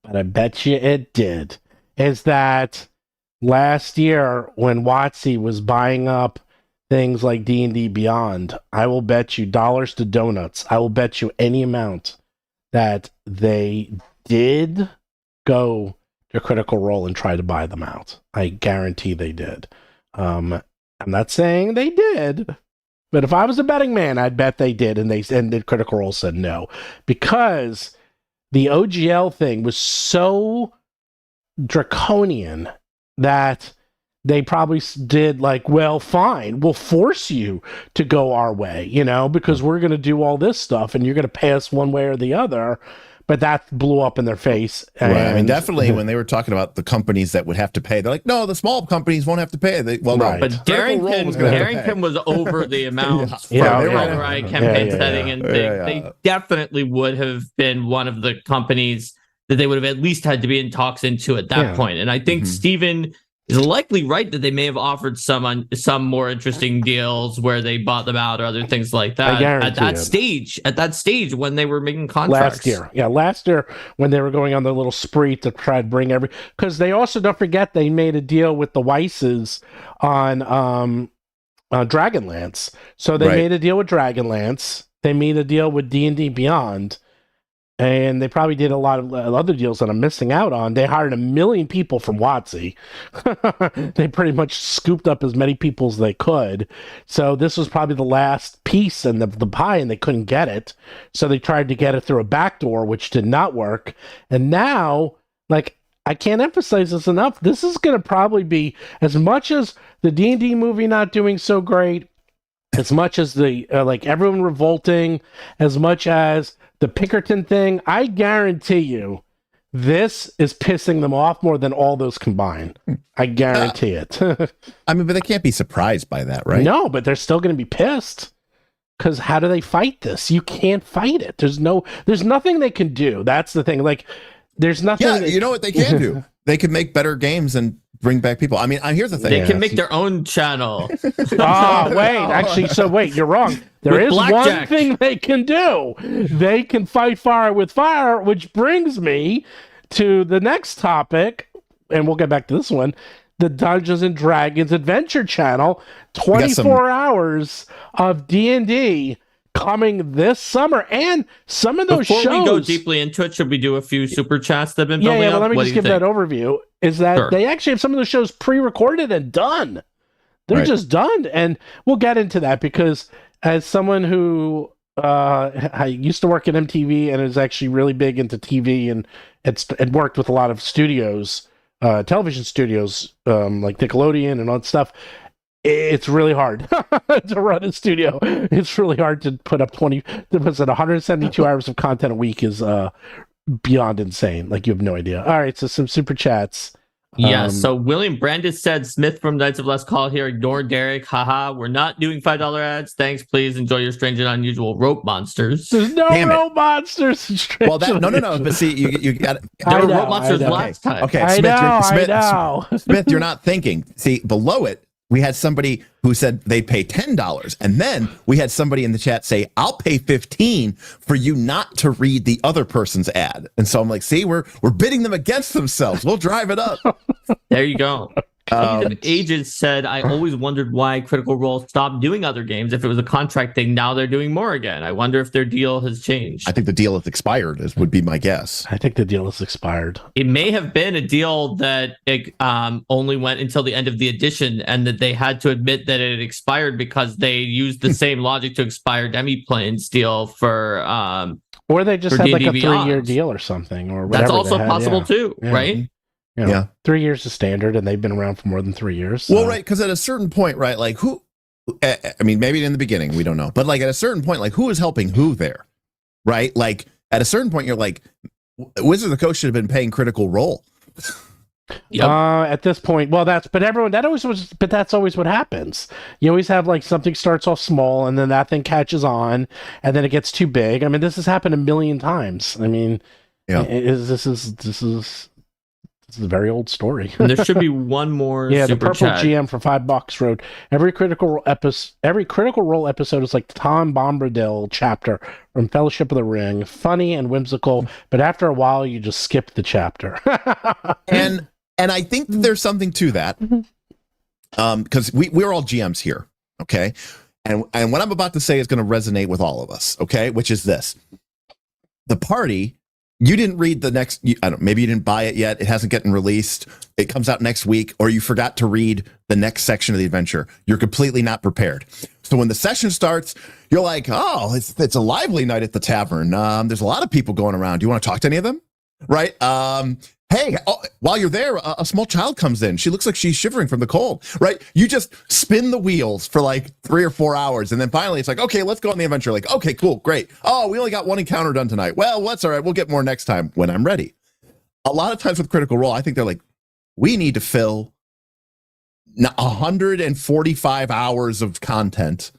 but I bet you it did. Is that last year when WoTC was buying up things like D&D Beyond, I will bet you dollars to donuts, I will bet you any amount that they did go to Critical Role and try to buy them out. I guarantee they did. I'm not saying they did, but if I was a betting man, I'd bet they did, and the Critical Role said no, because the OGL thing was so draconian that they probably did, like, well, fine, we'll force you to go our way, because we're going to do all this stuff and you're going to pay us one way or the other. But that blew up in their face. And, right. I mean, definitely when they were talking about the companies that would have to pay, they're like, no, the small companies won't have to pay. But Darrington was over the amount for campaign setting and things. They definitely would have been one of the companies that they would have at least had to be in talks into at that point. And I think Steven is likely right that they may have offered some more interesting deals where they bought them out or other things like that at that stage when they were making contracts. Last year when they were going on their little spree to try to bring because they also, don't forget, they made a deal with the Weisses on Dragonlance. So they made a deal with Dragonlance. They made a deal with D&D Beyond. And they probably did a lot of other deals that I'm missing out on. They hired 1 million people from WoTC. They pretty much scooped up as many people as they could. So this was probably the last piece in the pie, and they couldn't get it. So they tried to get it through a back door, which did not work. And now, like, I can't emphasize this enough. This is going to probably be, as much as the D&D movie not doing so great, as much as the everyone revolting, as much as the Pinkerton thing, I guarantee you this is pissing them off more than all those combined. I guarantee it. I mean, but they can't be surprised by that, right? No, but they're still going to be pissed. Because how do they fight this? You can't fight it. There's nothing they can do. That's the thing. Like, there's nothing. Yeah, you know what they can do? They can make better games and bring back people. I mean, here's the thing. They can make their own channel. Wait, you're wrong. There is one thing they can do. They can fight fire with fire, which brings me to the next topic, and we'll get back to this one. The Dungeons and Dragons Adventure Channel, 24 hours of D&D coming this summer, and some of those shows. Before we go deeply into it, should we do a few super chats that have been building up? Let me just give that overview. Is that they actually have some of those shows pre-recorded and done. They're just done, and we'll get into that because as someone who I used to work at MTV and is actually really big into TV and it worked with a lot of studios, television studios like Nickelodeon and all that stuff. It's really hard to run a studio. It's really hard to put up 172 hours of content a week is beyond insane. Like, you have no idea. All right, so some super chats. Yeah, so William Brandis said, Smith from Knights of Last Call here, ignore Derik. Haha, we're not doing $5 ads. Thanks, please enjoy your strange and unusual rope monsters. There's no rope monsters. Well, no. But see, you got there were rope monsters last time. Okay, Smith, you're not thinking. See, below it, we had somebody who said they'd pay $10, and then we had somebody in the chat say, "I'll pay $15 for you not to read the other person's ad." And so I'm like, "See, we're bidding them against themselves. We'll drive it up." There you go. Ages said, I always wondered why Critical Role stopped doing other games. If it was a contract thing, now they're doing more again. I wonder if their deal has changed. I think the deal has expired, would be my guess. I think the deal has expired. It may have been a deal that it only went until the end of the edition, and that they had to admit that it expired because they used the same logic to expire Demiplane's deal for or they just had like a 3-year deal or something, or whatever. That's also possible too, right? Yeah. 3 years is standard, and they've been around for more than 3 years. So. Well, right, because at a certain point, right, like who, I mean, maybe in the beginning, we don't know, but like at a certain point, like who is helping who there, right? Like at a certain point, you're like, Wizard of the Coast should have been paying Critical Role. Yep. At this point, well, that's always what happens. You always have like something starts off small, and then that thing catches on, and then it gets too big. I mean, this has happened a million times. I mean, this is a very old story. And there should be one more. Yeah, super the Purple chat. GM for $5 wrote, every Critical Role episode is like Tom Bombadil chapter from Fellowship of the Ring, funny and whimsical, but after a while you just skip the chapter. and I think that there's something to that, because we're all GMs here, okay? And what I'm about to say is going to resonate with all of us, okay? Which is this: the party. You didn't read the next, maybe you didn't buy it yet. It hasn't gotten released. It comes out next week, or you forgot to read the next section of the adventure. You're completely not prepared. So when the session starts, you're like, oh, it's a lively night at the tavern. There's a lot of people going around. Do you want to talk to any of them? Right? Hey, while you're there, a small child comes in. She looks like she's shivering from the cold, right? You just spin the wheels for like 3 or 4 hours. And then finally it's like, okay, let's go on the adventure. Like, okay, cool, great. Oh, we only got one encounter done tonight. Well, that's all right. We'll get more next time when I'm ready. A lot of times with Critical Role, I think they're like, we need to fill 145 hours of content.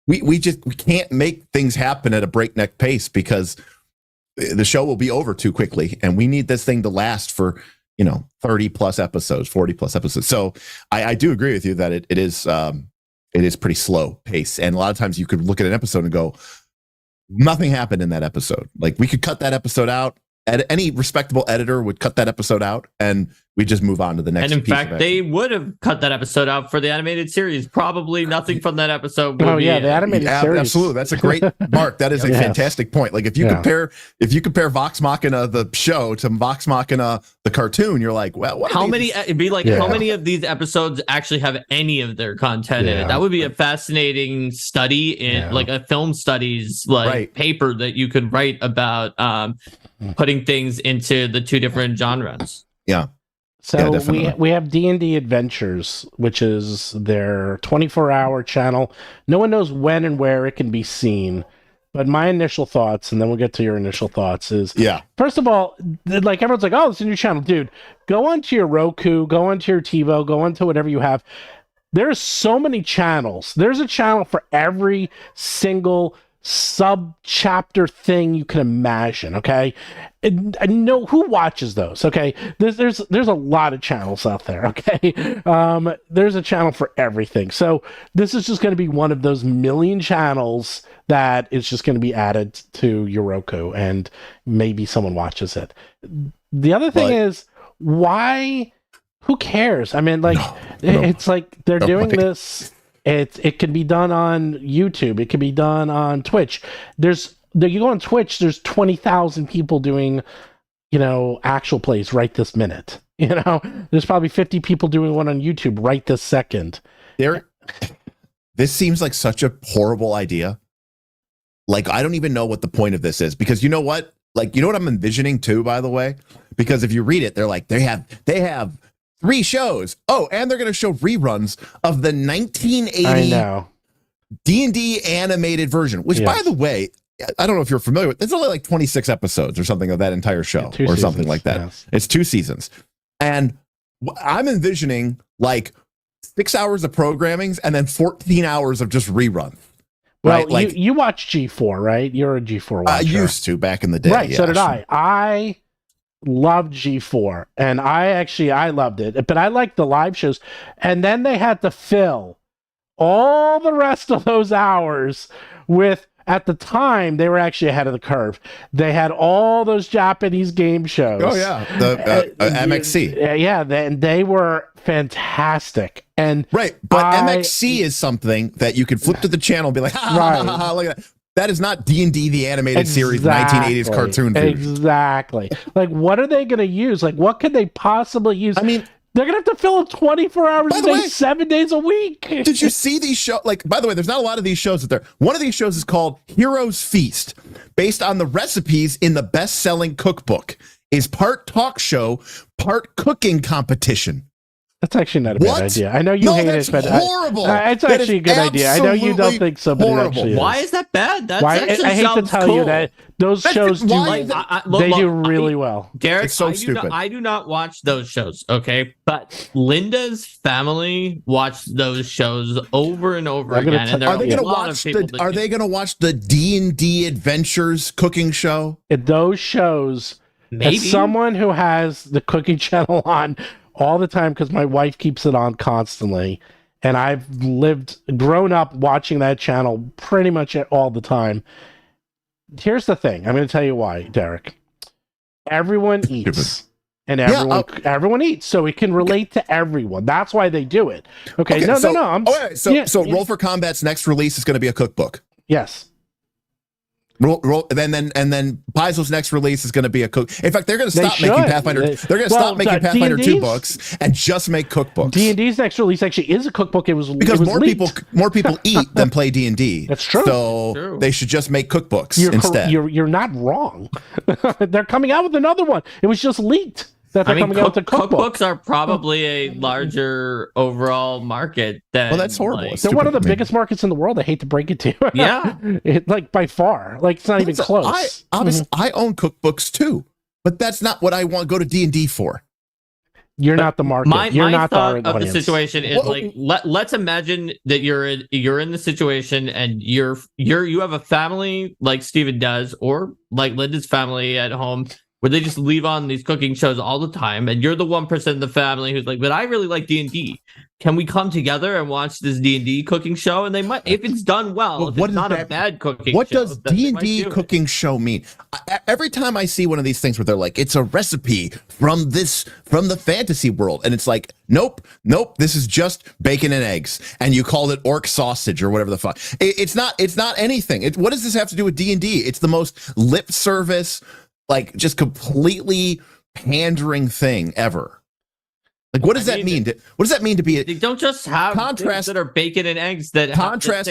We can't make things happen at a breakneck pace because the show will be over too quickly, and we need this thing to last for 30 plus episodes, 40 plus episodes. So I do agree with you that it is pretty slow pace. And a lot of times you could look at an episode and go, nothing happened in that episode. Like, we could cut that episode out. Any respectable editor would cut that episode out, and we just move on to the next. And in fact, they would have cut that episode out for the animated series. Probably nothing from that episode. The animated series. Absolutely, that's a great Mark. That is a fantastic point. Like, if you compare Vox Machina the show to Vox Machina the cartoon, you're like, well, how many? It'd be like, how many of these episodes actually have any of their content in it? That would be a fascinating study in like a film studies paper that you could write about putting things into the two different genres. Yeah. So we have D&D Adventures, which is their 24-hour channel. No one knows when and where it can be seen. But my initial thoughts, and then we'll get to your initial thoughts, is first of all, like, everyone's like, oh, it's a new channel. Dude, go onto your Roku, go onto your TiVo, go onto whatever you have. There's so many channels. There's a channel for every single sub-chapter thing you can imagine, okay? And know who watches those, okay? There's a lot of channels out there, okay? There's a channel for everything. So this is just going to be one of those million channels that is just going to be added to your Roku, and maybe someone watches it. The other thing is, why? Who cares? I mean, like, it's like they're doing this. It can be done on YouTube. It can be done on Twitch. You go on Twitch, there's 20,000 people doing, actual plays right this minute. There's probably 50 people doing one on YouTube right this second. This seems like such a horrible idea. Like, I don't even know what the point of this is, because you know what? Like, you know what I'm envisioning too, by the way? Because if you read it, they're like, they have 3 shows. Oh, and they're going to show reruns of the 1980 D&D animated version, which, by the way, I don't know if you're familiar with. It's only like 26 episodes or something of that entire show, or something like that. Yes. It's 2 seasons. And I'm envisioning like 6 hours of programmings and then 14 hours of just rerun. Well, right? You watch G4, right? You're a G4 watcher. I used to back in the day. Right, so did I. I loved G4, and I loved it, but I liked the live shows. And then they had to fill all the rest of those hours with, at the time, they were actually ahead of the curve. They had all those Japanese game shows. Oh yeah, the MXC. They were fantastic. And right, but MXC is something that you could flip to the channel and be like, look at that. That is not D&D the animated series, 1980s cartoon. Exactly. Like, what are they going to use? Like, what could they possibly use? I mean, they're going to have to fill in 24 hours a day, 7 days a week. Did you see these shows? Like, by the way, there's not a lot of these shows out there. One of these shows is called Heroes Feast, based on the recipes in the best-selling cookbook. Is part talk show, part cooking competition. That's actually not a bad idea. I know you hate it, but horrible. It's actually a good idea. I know you don't think so, but it actually is. Why is that bad? That actually I hate to tell you that those shows do really well. Derik, it's so stupid. I do not watch those shows, okay? But Linda's family watched those shows over and over again. And are they going to watch the D&D Adventures cooking show? Those shows, maybe. As someone who has the cooking channel on all the time, because my wife keeps it on constantly, and I've grown up watching that channel pretty much all the time. Here's the thing. I'm going to tell you why, Derik. Everyone eats. And everyone eats, so it can relate to everyone. That's why they do it. Okay. So Roll for Combat's next release is going to be a cookbook. Yes. And then Paizo's next release is going to be a cook. In fact, they're going to stop making Pathfinder. They're going to stop making Pathfinder 2 books and just make cookbooks. D&D's next release actually is a cookbook. Because more people eat than play D&D. That's true. So they should just make cookbooks instead. You're not wrong. They're coming out with another one. It was just leaked. Cookbooks are probably a larger overall market than. Well, that's horrible. They're one of the biggest markets in the world. I hate to break it to you. Yeah, by far. Like, it's not even close. I own cookbooks too, but that's not what I want to go to D&D for. You're not the market. You're not the audience. Of the situation is let's imagine that you're in the situation and you have a family like Steven does, or like Linda's family at home. where they just leave on these cooking shows all the time, and you're the one person in the family who's like, but I really like D&D. Can we come together and watch this D&D cooking show? And they might, if it's done well, if it's not a bad cooking what show. What does D&D cooking show mean? Every time I see one of these things where they're like, it's a recipe from the fantasy world, and it's like, nope, this is just bacon and eggs, and you called it orc sausage or whatever the fuck. It's not anything. What does this have to do with D&D? It's the most lip service, like just completely pandering thing ever. Like, what does that mean? What does that mean to be? They don't just have things that are bacon and eggs. That contrast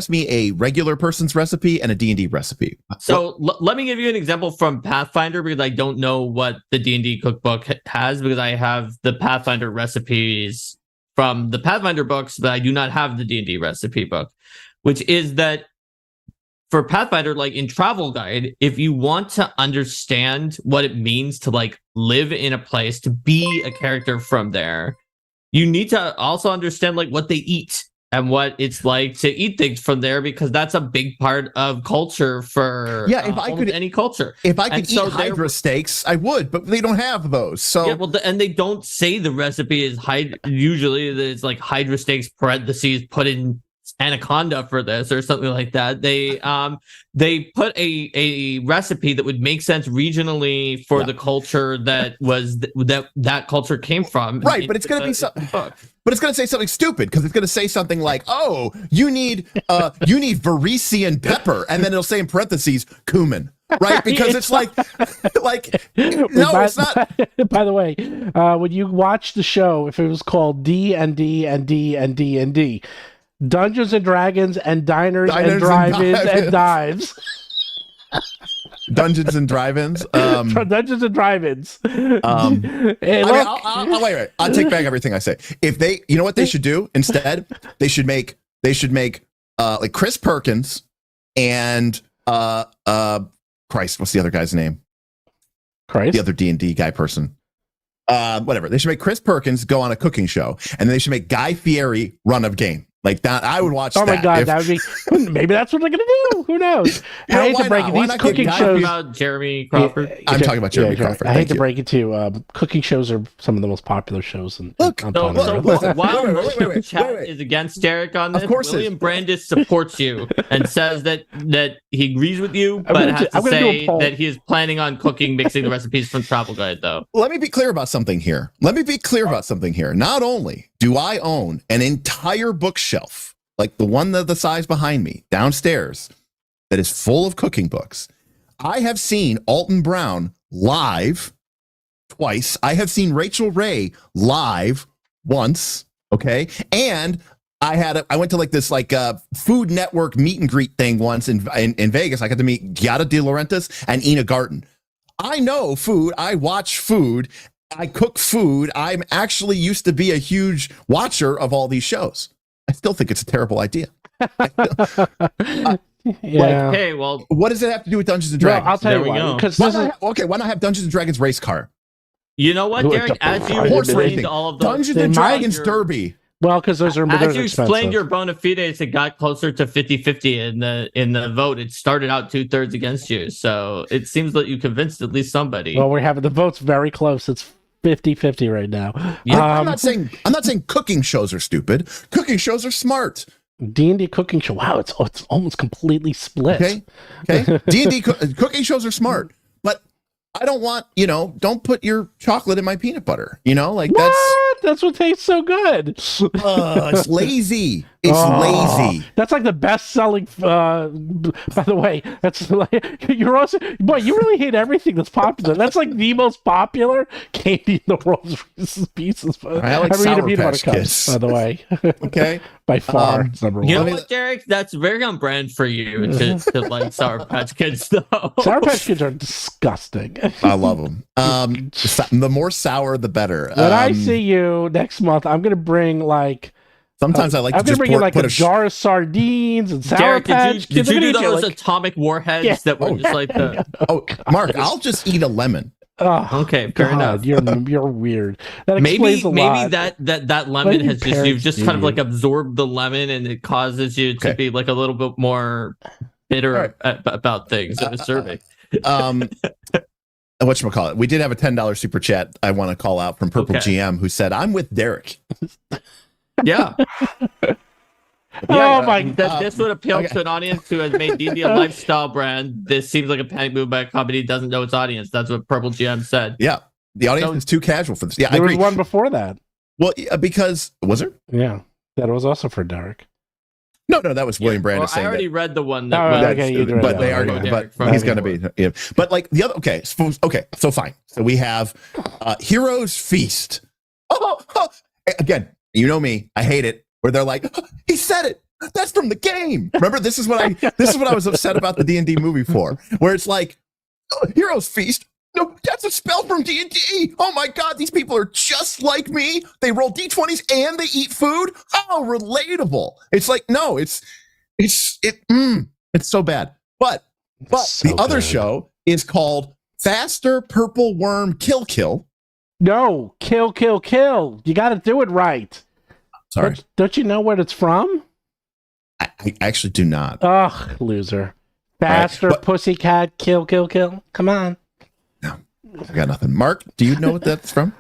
me a regular person's recipe and a D&D recipe. So let me give you an example from Pathfinder, because I don't know what the D&D cookbook has, because I have the Pathfinder recipes from the Pathfinder books, but I do not have the D&D recipe book, which is that for Pathfinder, like in Travel Guide, if you want to understand what it means to like live in a place, to be a character from there, you need to also understand like what they eat and what it's like to eat things from there, because that's a big part of culture for if I could any culture. If I could eat Hydra steaks, I would, but they don't have those. So yeah, well, and they don't say the recipe is usually it's like Hydra steaks parentheses put in Anaconda for this or something like that. They put a recipe that would make sense regionally for the culture that was that culture came from. Right, but it's going to be but it's going to say something stupid, because it's going to say something like, "Oh, you need Varisian pepper," and then it'll say in parentheses cumin. Right, because it's like no, it's not. By the way, when you watch the show, if it was called D&D and D&D, Dungeons and Dragons and Diners and Drive-Ins and Dives. Dungeons and Drive-Ins. Dungeons and Drive-Ins. Wait. I'll take back everything I say. If they, you know what they should do instead? They should make like Chris Perkins and Christ, what's the other guy's name? Christ, the other D&D guy person. Whatever. They should make Chris Perkins go on a cooking show, and then they should make Guy Fieri run a game. Like that, I would watch that. Oh my god, that would be. Maybe that's what they're gonna do. Who knows? I hate to break it. These cooking shows. About Jeremy Crawford. I'm talking about Jeremy Crawford. I hate to break it to you. Cooking shows are some of the most popular shows. While chat is against Derik on this, William Brandis supports you and says that he agrees with you, but has to say that he is planning on mixing the recipes from Travel Guide, though. Let me be clear about something here. Not only do I own an entire bookshelf, like the one the size behind me downstairs, that is full of cooking books, I have seen Alton Brown live twice. I have seen Rachel Ray live once. Okay. And I went to like this Food Network meet and greet thing once in Vegas. I got to meet Giada De Laurentiis and Ina Garten. I know food. I watch food. I cook food. I'm actually used to be a huge watcher of all these shows. I still think it's a terrible idea. Yeah. Hey, well, what does it have to do with Dungeons and Dragons? I'll tell you why. Because why not have Dungeons and Dragons race car? You know what, Derik? As you explained all of those Dungeons and Dragons Derby. Well, because those are as you explained your bona fides, it got closer to 50-50 in the vote. It started out 2/3 against you, so it seems that you convinced at least somebody. Well, we're having the votes very close. It's 50-50 right now. Yeah, I'm not saying cooking shows are stupid. Cooking shows are smart. D&D cooking show. Wow, it's almost completely split. Okay. D&D cooking shows are smart, but I don't want, don't put your chocolate in my peanut butter. Like that's what tastes so good. It's lazy. It's lazy. That's like the best-selling. By the way, that's like you're also you really hate everything that's popular. That's like the most popular candy in the world. Reese's Pieces. I like Sour Patch Kids, by the way. Okay, by far, it's number one. You know what, Derik? That's very on brand for you to like Sour Patch Kids, though. Sour Patch Kids are disgusting. I love them. The more sour, the better. When I see you next month, I'm gonna bring Sometimes I like to just bring a jar of sardines and Sour Patch Kids. Did you do those atomic warheads that were just like the... Oh, Mark, I'll just eat a lemon. Oh, okay, fair enough. You're weird. That explains a lot. Maybe that lemon has you've just kind of like absorbed the lemon, and it causes you to be like a little bit more bitter about things in a survey. whatchamacallit, we did have a $10 super chat I want to call out from Purple GM, who said, I'm with Derik. Yeah. Oh my God. This would appeal to an audience who has made D&D a lifestyle brand. This seems like a panic move by a company that doesn't know its audience. That's what Purple GM said. Yeah. The audience is too casual for this. Yeah, there I agree. was one before that. Well, because was there? Yeah. That was also for Derik. No, that was William Brandis saying I already that. read the one that but they are, but he's going to be, yeah. But like the other, okay, so fine. So we have Heroes Feast. Again, you know me, I hate it. Where they're like, he said it. That's from the game. Remember, this is what I was upset about the D&D movie for, where it's like, Heroes Feast. No, that's a spell from D&D. Oh my God, these people are just like me. They roll D20s and they eat food. Oh, relatable. It's like, no, it's so bad. But so the other show is called Faster Purple Worm Kill. No, kill. You got to do it right. Sorry. Don't you know what it's from? I actually do not. Ugh, loser. Faster Pussycat Kill. Come on. No, I got nothing. Mark, do you know what that's from?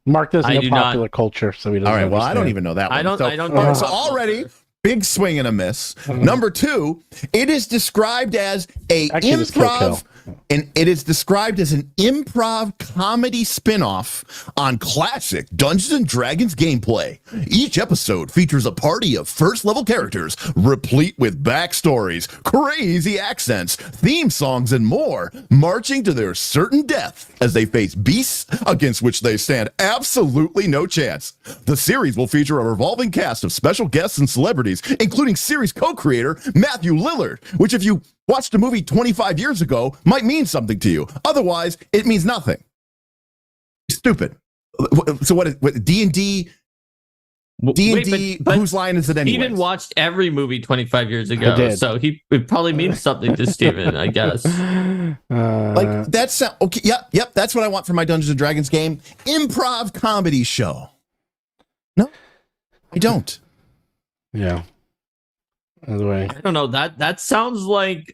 Mark doesn't know popular culture, so he doesn't. All right, understand. well, I don't even know that one. I don't. So already, big swing and a miss. Number 2, it is described as improv. And it is described as an improv comedy spin-off on classic Dungeons and Dragons gameplay. Each episode features a party of first-level characters, replete with backstories, crazy accents, theme songs, and more, marching to their certain death as they face beasts against which they stand absolutely no chance. The series will feature a revolving cast of special guests and celebrities, including series co-creator Matthew Lillard, which if you watched a movie 25 years ago might mean something to you. Otherwise, it means nothing. Stupid. So what is D&D? D&D, whose line is it anyway? Steven watched every movie 25 years ago, so it probably means something to Steven, I guess. Like, that's okay. Yep, that's what I want for my Dungeons and Dragons game. Improv comedy show. No, I don't. Yeah. By the way, I don't know. That sounds like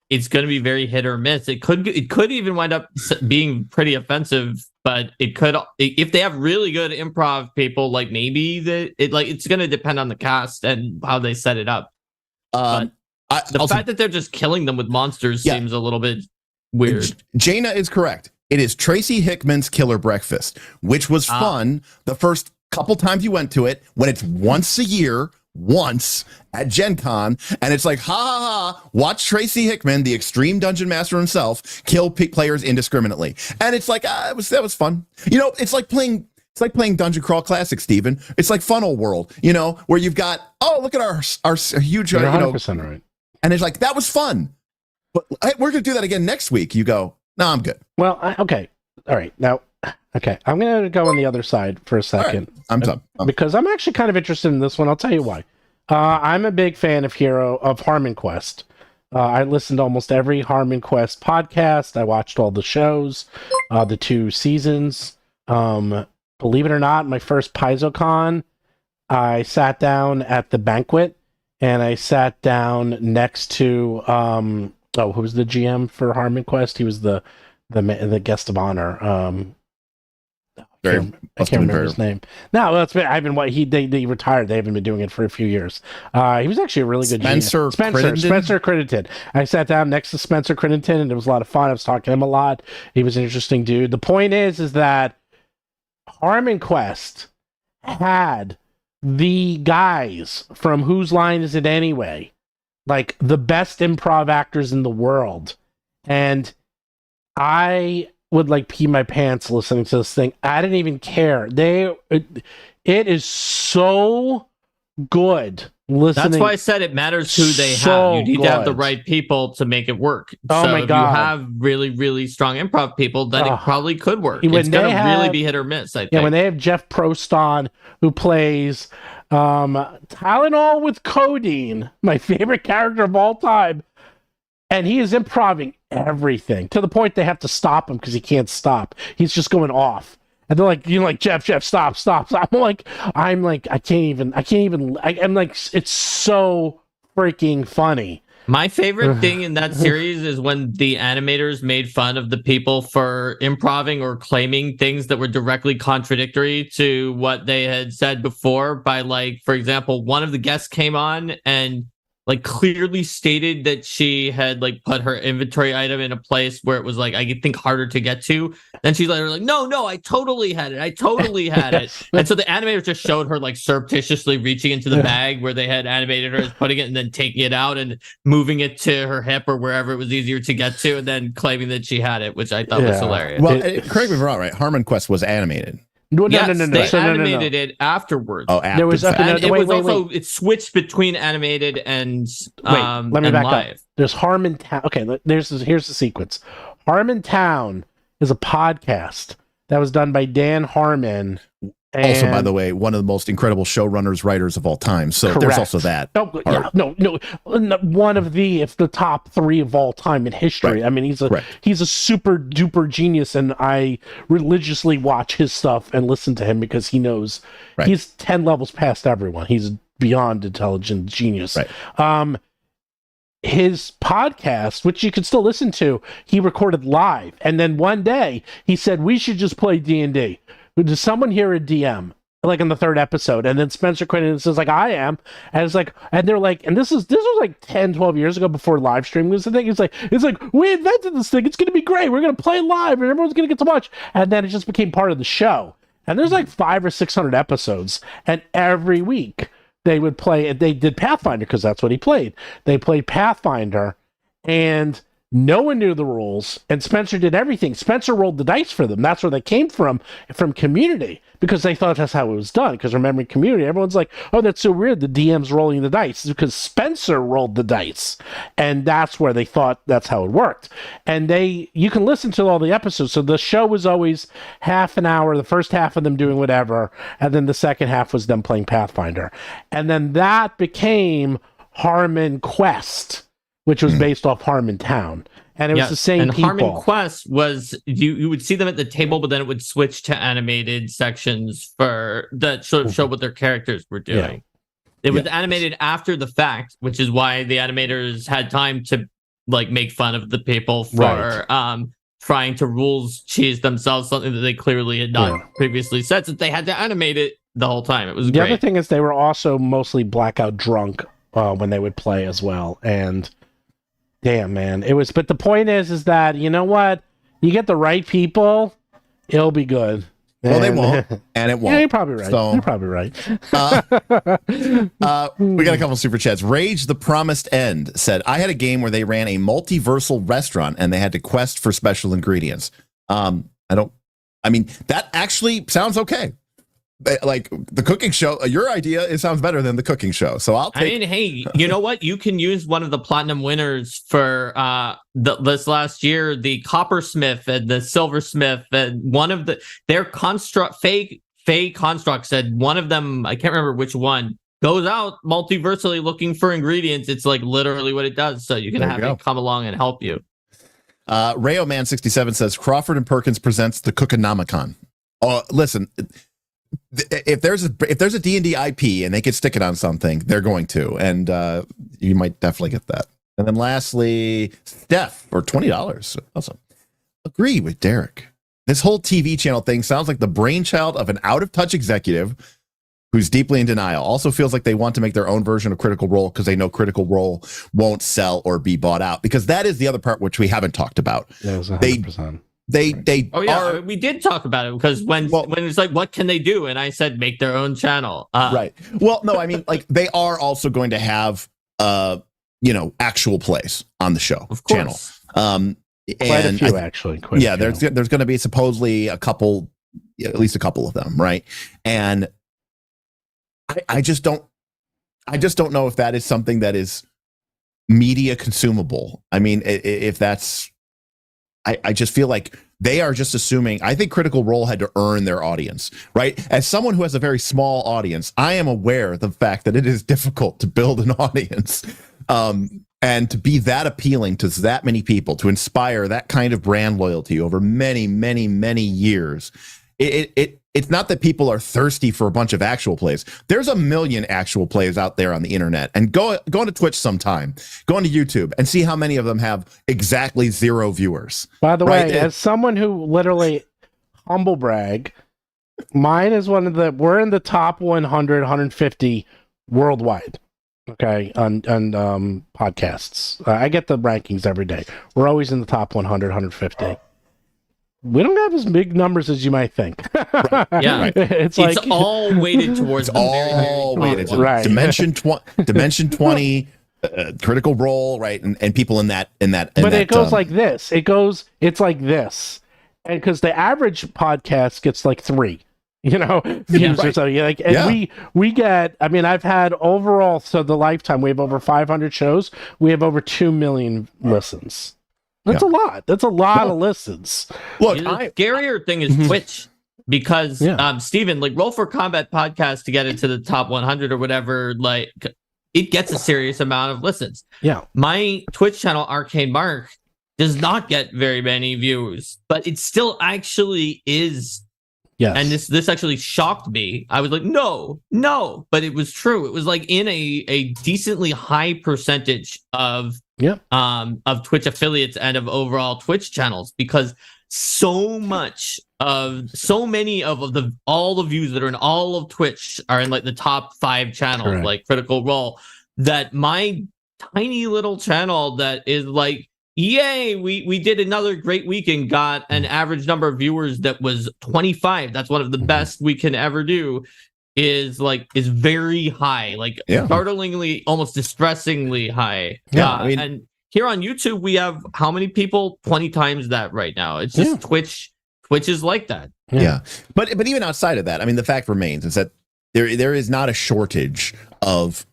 it's going to be very hit or miss. It could even wind up being pretty offensive, but it could, if they have really good improv people, like maybe it's going to depend on the cast and how they set it up. But the fact that they're just killing them with monsters seems a little bit weird. Jaina is correct. It is Tracy Hickman's Killer Breakfast, which was fun the first couple times you went to it, when it's once a year. Once at Gen Con, and it's like, ha, watch Tracy Hickman, the extreme dungeon master himself, kill players indiscriminately. And it's like, that was fun. You know, it's like playing Dungeon Crawl Classic, Steven. It's like Funnel World, you know, where you've got, look at our huge, you're 100% right. And it's like, that was fun. But hey, we're going to do that again next week. You go, no, I'm good. Well, okay. All right. Now, okay, I'm going to go on the other side for a second. Right. I'm done. Because I'm actually kind of interested in this one. I'll tell you why. I'm a big fan of Harmon Quest. I listened to almost every Harmon Quest podcast. I watched all the shows, the 2 seasons. Believe it or not, my first PaizoCon, I sat down at the banquet, and I sat down next to who was the GM for Harmon Quest? He was the guest of honor. I can't remember his name. No, that's been. They retired. They haven't been doing it for a few years. He was actually a really good Spencer Crittenden. I sat down next to Spencer Crittenden, and it was a lot of fun. I was talking to him a lot. He was an interesting dude. The point is that Harmon Quest had the guys from Whose Line Is It Anyway, like the best improv actors in the world, and I would like pee my pants listening to this thing. I didn't even care. It is so good listening. That's why I said it matters who they have. You need to have the right people to make it work. Oh my God. If you have really, really strong improv people, then it probably could work. It's going to really be hit or miss, I think. Yeah, when they have Jeff Prost who plays Tylenol with codeine, my favorite character of all time, and he is improving everything to the point they have to stop him because he can't stop. He's just going off. And they're like, Jeff, stop. I'm like, I can't even, I'm like, it's so freaking funny. My favorite thing in that series is when the animators made fun of the people for improving or claiming things that were directly contradictory to what they had said before by, like, for example, one of the guests came on and like clearly stated that she had like put her inventory item in a place where it was like, I think harder to get to. Then she's like, no, I totally had it. I totally had it. And so the animators just showed her like surreptitiously reaching into the bag where they had animated her as putting it and then taking it out and moving it to her hip or wherever it was easier to get to, and then claiming that she had it, which I thought was hilarious. Well, correct me if I'm wrong, right? Harmon Quest was animated. No. They animated it afterwards. Oh, after there was it switched between animated and let me back live. up. There's Harmontown. Okay, here's the sequence. Harmontown is a podcast that was done by Dan Harmon. Also, by the way, one of the most incredible showrunners, writers of all time. So there's also that. No, one of if the top 3 of all time in history. Right. I mean, he's a super duper genius, and I religiously watch his stuff and listen to him because he knows he's 10 levels past everyone. He's beyond intelligent genius. Right. His podcast, which you can still listen to, he recorded live, and then one day he said we should just play D&D. Does someone hear a DM like in the 3rd episode? And then Spencer Quinn and says like, I am. And it's like, and they're like, and this was like 10, 12 years ago before live streaming was the thing. It's like, we invented this thing. It's going to be great. We're going to play live and everyone's going to get to watch. And then it just became part of the show. And there's like 500 or 600 episodes. And every week they would play, and they did Pathfinder because that's what he played. They played Pathfinder, and no one knew the rules, and Spencer did everything. Spencer rolled the dice for them. That's where they came from Community, because they thought that's how it was done. Because remembering Community, everyone's like, oh, that's so weird, the DM's rolling the dice. It's because Spencer rolled the dice, and that's where they thought that's how it worked. And you can listen to all the episodes. So the show was always half an hour, the first half of them doing whatever, and then the second half was them playing Pathfinder. And then that became Harmon Quest, which was based off Harmontown. And it was the same people. And Harmon Quest was, you would see them at the table, but then it would switch to animated sections for that show what their characters were doing. Yeah. It was animated after the fact, which is why the animators had time to like make fun of the people for trying to rules cheese themselves, something that they clearly had not previously said, so they had to animate it the whole time. It was great. The other thing is they were also mostly blackout drunk when they would play as well. And damn, man, it was. But the point is that, you know what? You get the right people, it'll be good. Well, they won't, and it won't. Yeah, you're probably right. So, you're probably right. We got a couple super chats. Rage the Promised End said, I had a game where they ran a multiversal restaurant and they had to quest for special ingredients. That actually sounds okay. Like the cooking show, your idea, it sounds better than the cooking show. So I'll take. I mean, hey, you know what? You can use one of the platinum winners for this last year, the Coppersmith and the Silversmith, and one of their Fey construct said one of them, I can't remember which one, goes out multiversally looking for ingredients. It's like literally what it does. So you can have it come along and help you. Rayo Man 67 says Crawford and Perkins presents the Cookonomicon. Listen. If there's a D&D IP and they could stick it on something, they're going to, and you might definitely get that. And then lastly, Steph for $20. Awesome. Agree with Derik. This whole TV channel thing sounds like the brainchild of an out-of-touch executive who's deeply in denial. Also feels like they want to make their own version of Critical Role because they know Critical Role won't sell or be bought out. Because that is the other part which we haven't talked about. Yeah, it was 100%. We did talk about it because when it's like, what can they do? And I said, make their own channel. Right. Well, no, I mean, like they are also going to have, actual plays on the show channel. Quite a few, actually. There's going to be supposedly at least a couple of them, right? And I just don't know if that is something that is media consumable. I mean, if that's. I just feel like they are just assuming. I think Critical Role had to earn their audience, right? As someone who has a very small audience, I am aware of the fact that it is difficult to build an audience, and to be that appealing to that many people, to inspire that kind of brand loyalty over many, many, many years. It it's not that people are thirsty for a bunch of actual plays. There's a million actual plays out there on the internet. And go to Twitch sometime, go onto YouTube and see how many of them have exactly 0 viewers. By the way, as someone who literally humble brag, mine is we're in the top 100, 150 worldwide. Okay, on podcasts. I get the rankings every day. We're always in the top 100, 150. We don't have as big numbers as you might think. Right. Yeah, it's all weighted towards right. Dimension 20, Critical Role, right, and people in that. But it goes like this. It's like this, and because the average podcast gets like 3. Views or so. We get. I mean, I've had overall. So the lifetime we have over 500 shows. We have over 2 million listens. That's a lot. That's a lot of listens. Look, the scarier thing is Twitch because Steven, like Roll for Combat podcast to get into the top 100 or whatever, like it gets a serious amount of listens. Yeah. My Twitch channel, Arcane Mark, does not get very many views, but it still actually is. Yes. And this actually shocked me. I was like, no, but it was true. It was like in a decently high percentage of Twitch affiliates and of overall Twitch channels, because so many of all the views that are in all of Twitch are in like the top 5 channels, like Critical Role, that my tiny little channel that is like, yay, we did another great week and got an average number of viewers that was 25. That's one of the best we can ever do. Is very high, startlingly, almost distressingly high. And here on YouTube, we have how many people? 20 times that right now. It's just Twitch is like that. Yeah. But even outside of that, I mean, the fact remains is that there is not a shortage of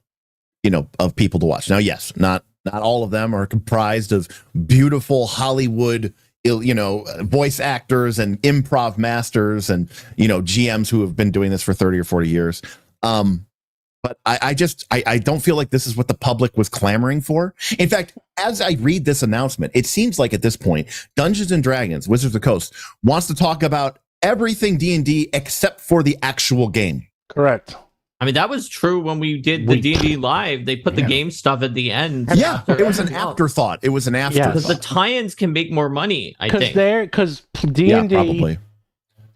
people to watch. Now, yes, not all of them are comprised of beautiful Hollywood voice actors and improv masters and GMs who have been doing this for 30 or 40 years. But I don't feel like this is what the public was clamoring for. In fact, as I read this announcement, it seems like at this point, Dungeons and Dragons, Wizards of the Coast wants to talk about everything D&D except for the actual game. Correct. I mean, that was true when we did the D&D live. They put the game stuff at the end. Yeah, it was an afterthought. It was an afterthought. Because the tie-ins can make more money, I think. Because D&D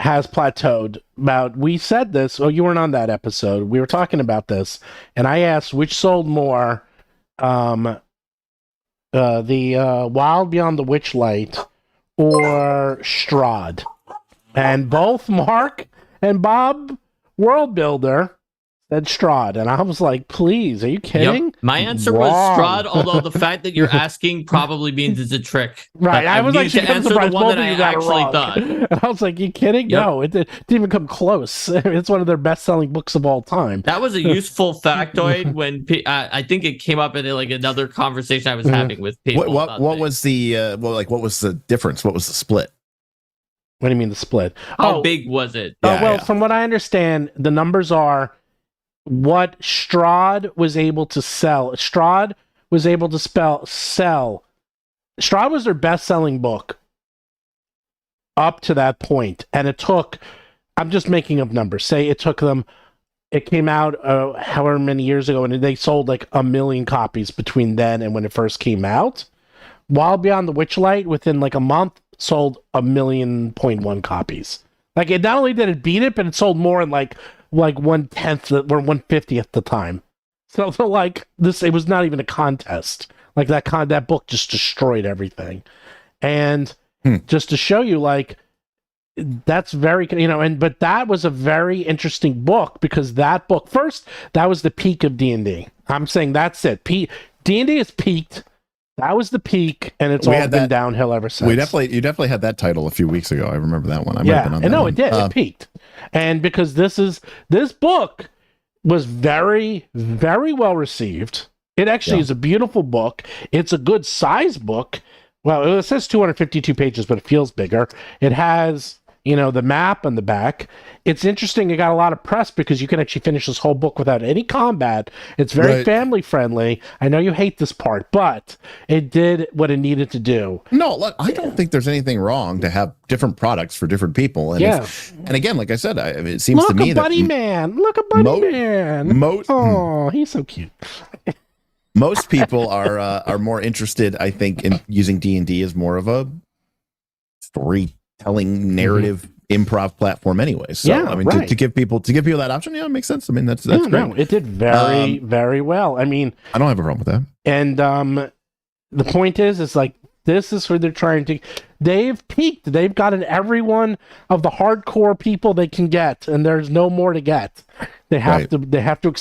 has plateaued. We said this. Oh, you weren't on that episode. We were talking about this, and I asked which sold more, the Wild Beyond the Witchlight or Strahd. And both Mark and Bob, World Builder, said Strahd, and I was like, please, are you kidding? Yep. My answer was Strahd, although the fact that you're asking probably means it's a trick. Right, I was actually to answer the one that I actually thought. And I was like, you kidding? Yep. No, it didn't even come close. It's one of their best-selling books of all time. That was a useful factoid when I think it came up in another conversation I was having with people. What was the what was the difference? What was the split? What do you mean the split? How big was it? From what I understand, the numbers are what Strahd was able to sell. Strahd was able to sell. Strahd was their best-selling book up to that point, and it took, I'm just making up numbers, say it came out however many years ago, and they sold like 1 million copies between then and when it first came out. Wild Beyond the Witchlight, within like a month, sold 1.1 million copies. Like, it not only did it beat it, but it sold more in like 1/10 or 1/50th at the time. So like this, it was not even a contest. Like that book just destroyed everything. And just to show you, like, that's very, but that was a very interesting book, because that book, first, that was the peak of D&D. I'm saying that's it. D&D has peaked. That was the peak, and it's all been downhill ever since. You definitely had that title a few weeks ago. I remember that one. It did. It peaked, and because this book was very, very well received. It actually is a beautiful book. It's a good size book. Well, it says 252 pages, but it feels bigger. It has the map on the back. It's interesting. It got a lot of press because you can actually finish this whole book without any combat. It's very family friendly. I know you hate this part, but it did what it needed to do. No, look, I don't think there's anything wrong to have different products for different people. And and again, like I said, it seems to me that Buddy Man. Look at Buddy Man. Oh, he's so cute. Most people are more interested, I think, in using D&D as more of a storytelling narrative improv platform anyway. So I mean, to give people that option, it makes sense. I mean, that's great. No, it did very, very well. I mean, I don't have a problem with that. And the point is like, this is where they're trying to. They've peaked. They've gotten every one of the hardcore people they can get, and there's no more to get. They have to. They have to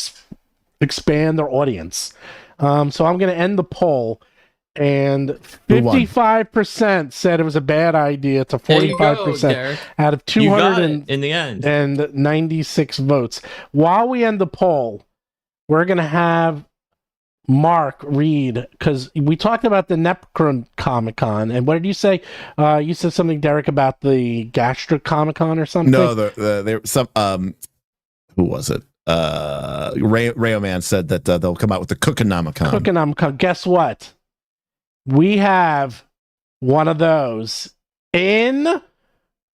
expand their audience. So I'm going to end the poll, and 55% said it was a bad idea to 45% out of 200 in the end and 96 votes. While we end the poll, we're going to have Mark read, because we talked about the Necron Comic-Con, and what did you say? You said something, Derik, about the Gastric Comic-Con or something? No, there some who was it? Rayo Man said that they'll come out with the Cookonomicon. Guess what? We have one of those in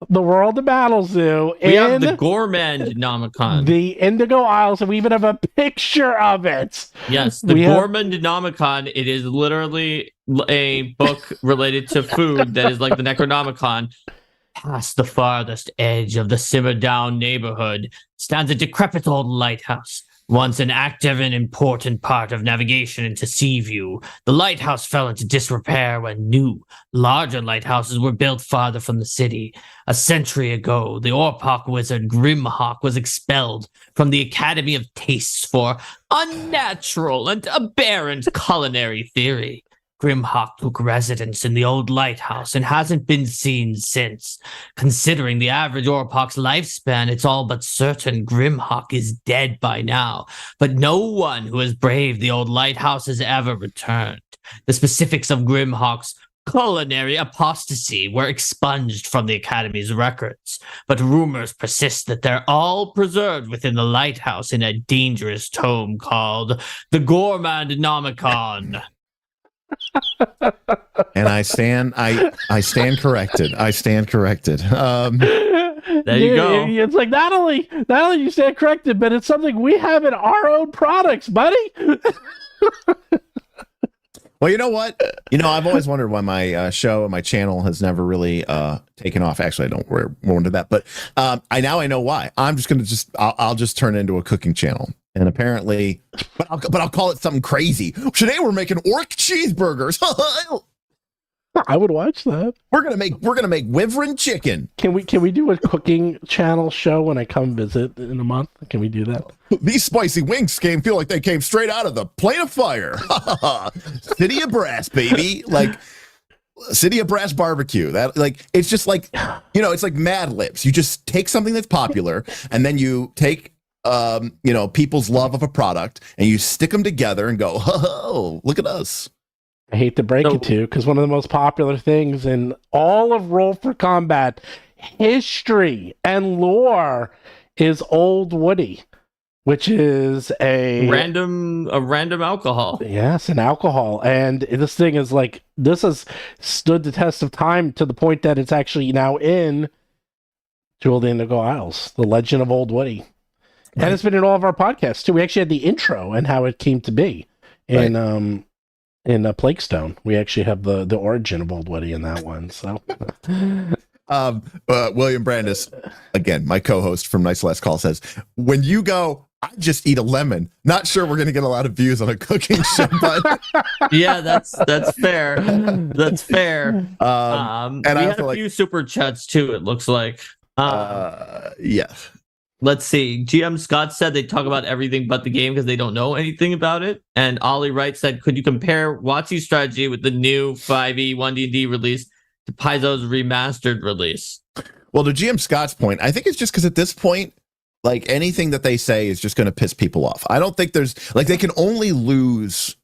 the World of Battle Zoo. We have the Gourmand Nomicon. The Indigo Isles, and we even have a picture of it. Yes, the Gourmand Nomicon. It is literally a book related to food that is like the Necronomicon. Past the farthest edge of the Simmer Down neighborhood stands a decrepit old lighthouse, once an active and important part of navigation into Seaview. The lighthouse fell into disrepair when new, larger lighthouses were built farther from the city. A century ago, the Orpak wizard Grimhawk was expelled from the Academy of Tastes for unnatural and aberrant culinary theory. Grimhawk took residence in the old lighthouse and hasn't been seen since. Considering the average Orpak's lifespan, it's all but certain Grimhawk is dead by now. But no one who has braved the old lighthouse has ever returned. The specifics of Grimhawk's culinary apostasy were expunged from the Academy's records, but rumors persist that they're all preserved within the lighthouse in a dangerous tome called the Gourmand Nomicon. And I stand corrected. I stand corrected. There you go. It's like not only you stand corrected, but it's something we have in our own products, buddy. Well, you know what? I've always wondered why my show and my channel has never really taken off. Actually, I don't wonder that, but I know why. I'm just gonna I'll just turn it into a cooking channel. And apparently, but I'll call it something crazy. Today we're making orc cheeseburgers. I would watch that. We're gonna make wyvern chicken. Can we do a cooking channel show when I come visit in a month? Can we do that? These spicy wings feel like they came straight out of the plate of fire. City of Brass, baby. Like City of Brass barbecue. That it's just like it's like Mad Libs. You just take something that's popular and then you take people's love of a product and you stick them together and go, oh, look at us. I hate to break it to you, because one of the most popular things in all of Roll for Combat history and lore is Old Woody, which is a random alcohol. Yes, an alcohol. And this thing is this has stood the test of time to the point that it's actually now in Jewel of the Indigo Isles, The Legend of Old Woody. Right. And it's been in all of our podcasts too. We actually had the intro and how it came to be in Plakestone. We actually have the origin of Old Woody in that one. So, William Brandis, again, my co-host from Nice Last Call, says, "When you go, I just eat a lemon." Not sure we're going to get a lot of views on a cooking show, but yeah, that's fair. That's fair. And we had a few super chats too. It looks like. Yeah. Let's see. GM Scott said they talk about everything but the game because they don't know anything about it. And Ollie Wright said, could you compare WoTC's strategy with the new 5e One D&D release to Paizo's remastered release? Well, to GM Scott's point, I think it's just because at this point, anything that they say is just going to piss people off. I don't think there's they can only lose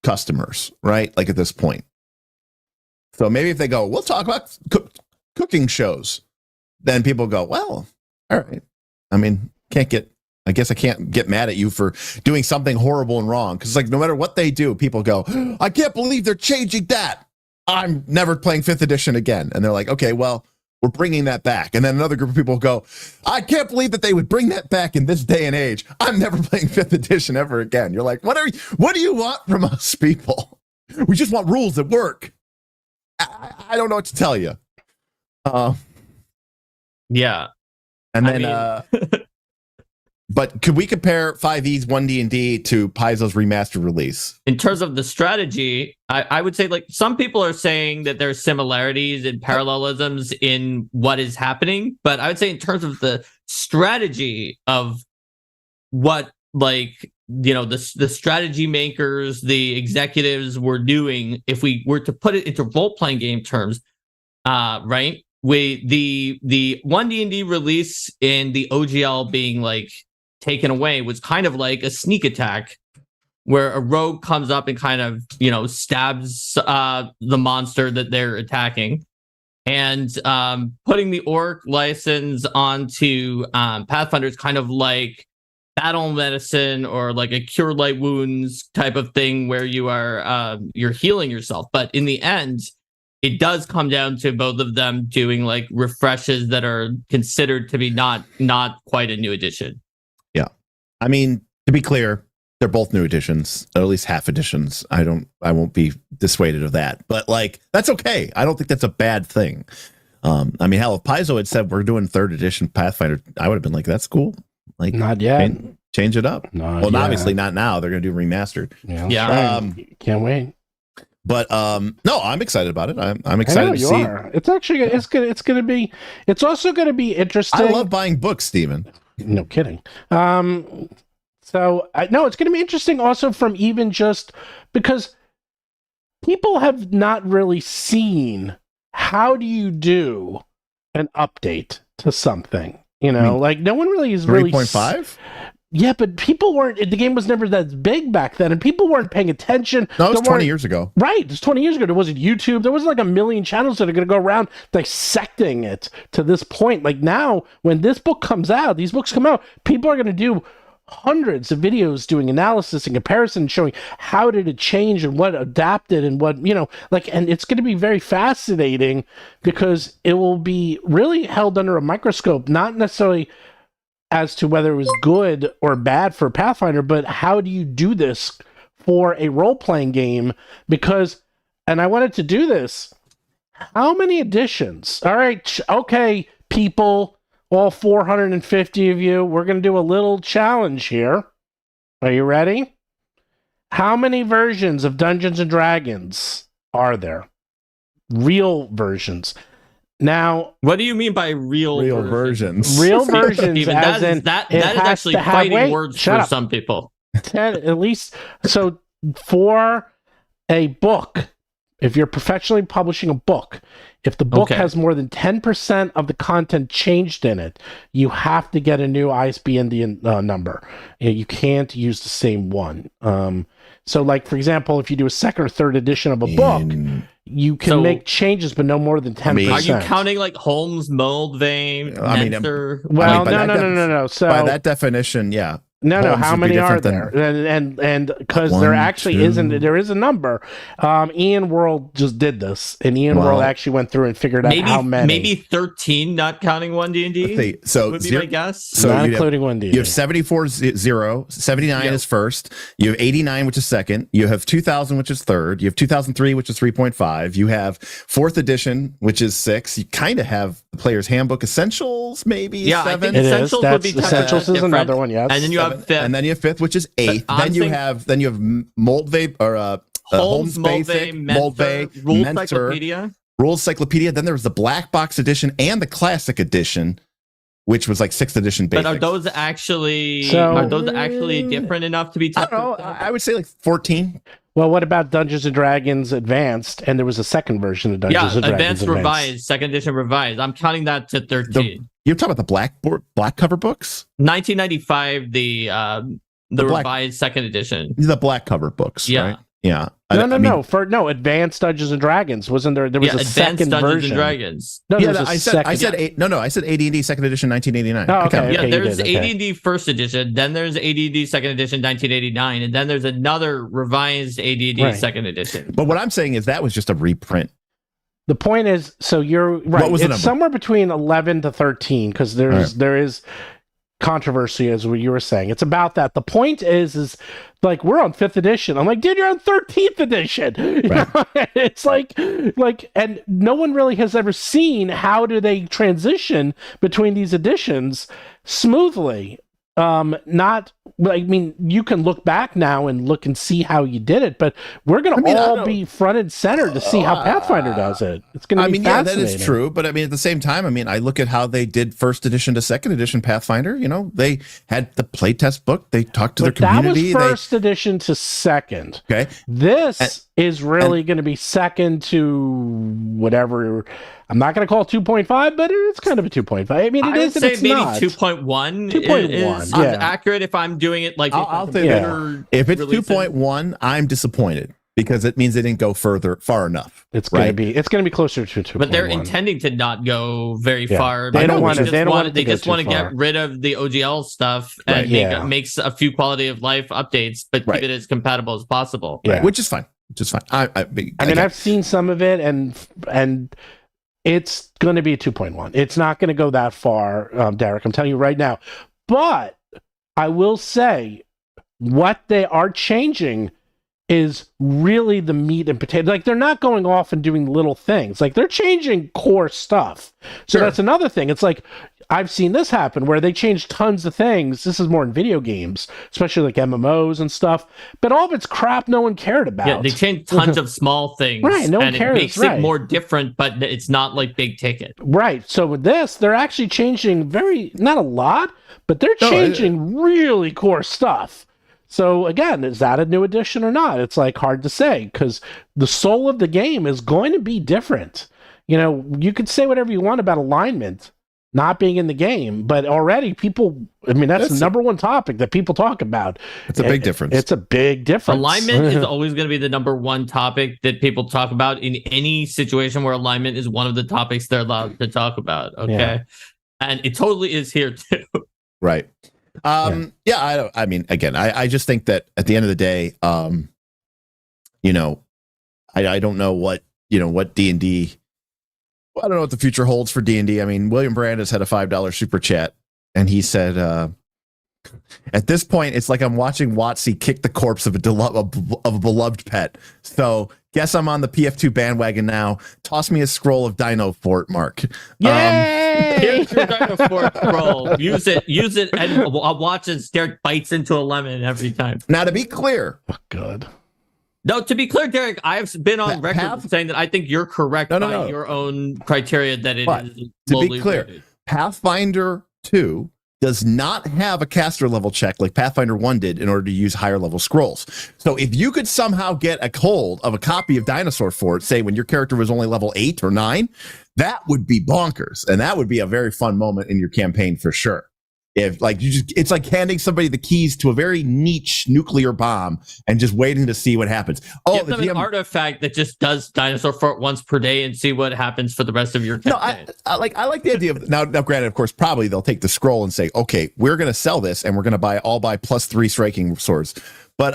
customers, right? At this point. So maybe if they go, we'll talk about cooking shows. then people go, well, all right. I mean, I guess I can't get mad at you for doing something horrible and wrong. Because like no matter what they do, people go, I can't believe they're changing that. I'm never playing 5th edition again. And they're like, okay, well, we're bringing that back. And then another group of people go, I can't believe that they would bring that back in this day and age. I'm never playing 5th edition ever again. You're like, what do you want from us people? We just want rules that work. I don't know what to tell you. Yeah. And then, but could we compare 5e's One D&D to Paizo's remastered release? In terms of the strategy, I would say like some people are saying that there's similarities and parallelisms in what is happening, but I would say in terms of the strategy of what like the strategy makers, the executives were doing, if we were to put it into role-playing game terms, right? The One D&D release and the OGL being like taken away was kind of like a sneak attack where a rogue comes up and kind of stabs the monster that they're attacking, and putting the orc license onto Pathfinder is kind of like battle medicine or like a cure light wounds type of thing where you are you're healing yourself. But in the end, it does come down to both of them doing like refreshes that are considered to be not quite a new edition. Yeah. I mean, to be clear, they're both new editions, or at least half editions. I won't be dissuaded of that, but like, that's okay. I don't think that's a bad thing. I mean, hell, if Paizo had said we're doing 3rd edition Pathfinder, I would have been like, that's cool. Like, not yet. Change it up. Obviously not now. They're going to do remastered. Yeah. Can't wait. But no, I'm excited about it. I'm excited to see. It's actually it's also going to be interesting. I love buying books, Steven. No kidding. So no, it's going to be interesting also from even just because people have not really seen how do you do an update to something. Like no one really is 3.5. Yeah, but people weren't. The game was never that big back then, and people weren't paying attention. No, it was 20 years ago. Right, it was 20 years ago. There wasn't YouTube. There wasn't like a million channels that are going to go around dissecting it to this point. Like now, when this book comes out, these books come out, people are going to do hundreds of videos doing analysis and comparison, showing how did it change and what adapted and what and it's going to be very fascinating because it will be really held under a microscope, not necessarily as to whether it was good or bad for Pathfinder, but how do you do this for a role-playing game? Because, and I wanted to do this, how many editions? All right, okay, people, all 450 of you, we're going to do a little challenge here. Are you ready? How many versions of Dungeons & Dragons are there? Real versions. Now, what do you mean by real versions? Real versions, Steven, as in that is actually fighting words for some people. 10, at least. So for a book, if you're professionally publishing a book, if the book has more than 10% of the content changed in it, you have to get a new ISBN number. You can't use the same one. So, like, for example, if you do a 2nd or 3rd edition of a book, you can make changes, but no more than 10%. Are you counting like Holmes, Moldvane, Netzer? Well, no. So by that definition, yeah. No. How many are there? And because there actually there is a number. Ian World just did this, and Ian World actually went through and figured out how many. Maybe 13, not counting One D&D. So would be my guess. So not including One D&D. You have 74 0, 79 is first. You have 89, which is second. You have 2000, which is third. You have 2003, which is 3.5. You have 4th edition, which is 6. You kind of have the Player's Handbook Essentials, maybe 7. I think Essentials would be Essentials is another one, yes. And then you have 5th. And then you have 5th, which is 8th. Then you have Moldvay or Holmes Basic, Moldvay, Rules Encyclopedia. Rules Encyclopedia. Then there was the Black Box edition and the Classic edition, which was like 6th edition basic. But are those actually different enough to be? I don't know. I would say like 14. Well, what about Dungeons & Dragons Advanced? And there was a 2nd version of Dungeons & Dragons Advanced Revised, 2nd edition revised. I'm counting that to 13. You're talking about the black cover books? 1995, the revised 2nd edition. The black cover books, right? Yeah. No, Advanced Dungeons and Dragons wasn't there? There was a second Dungeons version. And Dragons. No, yeah, I said AD&D second edition 1989. Oh, okay. Yeah, there's AD&D first edition, then there's AD&D second edition 1989, and then there's another revised AD&D second edition. But what I'm saying is that was just a reprint. The point is, so you're right. What was the number? Somewhere between 11 to 13 because there is controversy, as what you were saying. It's about that. The point is like we're on 5th edition. I'm like, dude, you're on 13th edition. Right. It's like, and no one really has ever seen how do they transition between these editions smoothly. I mean, you can look back now and look and see how you did it, but we're going to all be front and center to see how Pathfinder does it. It's going to be fascinating. Yeah, that is true. But I mean, at the same time, I mean, I look at how they did first edition to second edition Pathfinder. You know, they had the playtest book. They talked to their community. That was first edition to second. Okay. This is really going to be second to whatever. I'm not going to call it 2.5, but it's kind of a 2.5. I mean, I would say maybe 2.1. 2.1 is accurate if I'm doing it like I'll say if it's 2.1, I'm disappointed because it means they didn't go far enough. It's going to be closer to 2.1. But they're intending to not go very far. They don't want to. They just want to get rid of the OGL stuff and makes a few quality of life updates, but keep it as compatible as possible. Yeah. Which is fine. I mean, I've seen some of it, and it's going to be a 2.1. It's not going to go that far, Derik. I'm telling you right now. But I will say what they are changing is really the meat and potato. Like, they're not going off and doing little things. Like, they're changing core stuff. So that's another thing. It's like, I've seen this happen where they change tons of things. This is more in video games, especially like MMOs and stuff. But all of it's crap no one cared about. Yeah, they changed tons of small things. Right, no one cares. It makes it more different, but it's not like big ticket. Right. So with this, they're actually changing not a lot, but they're changing really core stuff. So again, is that a new edition or not? It's like hard to say because the soul of the game is going to be different. You know, you could say whatever you want about alignment not being in the game, but already people, I mean, that's the number one topic that people talk about. It's a big difference. It's a big difference. Alignment is always going to be the number one topic that people talk about in any situation where alignment is one of the topics they're allowed to talk about. Okay. Yeah. And it totally is here too. Right. I mean, again, I just think that at the end of the day, you know, I don't know what D&D, I don't know what the future holds for D&D. I mean, William Brandis had a $5 super chat and he said, at this point, it's like I'm watching WoTC kick the corpse of a beloved pet. So guess I'm on the PF2 bandwagon now. Toss me a scroll of Dino Fort, Mark. Yay! Here's your Dino Fort scroll. Use it, and I'll watch as Derik bites into a lemon every time. Now, to be clear. Oh, God. No, to be clear, Derik, I have been on record saying that I think you're correct by your own criteria that it is. To be clear, rated. Pathfinder 2 does not have a caster level check like Pathfinder 1 did in order to use higher level scrolls. So if you could somehow get a hold of a copy of Dinosaur Fort, say when your character was only level 8 or 9, that would be bonkers. And that would be a very fun moment in your campaign for sure. If like it's like handing somebody the keys to a very niche nuclear bomb and just waiting to see what happens. Oh, give them an artifact that just does Dinosaur Fort once per day and see what happens for the rest of your campaign. No, I like the idea of now. Granted, of course, probably they'll take the scroll and say, okay, we're going to sell this and we're going to buy +3 striking swords. But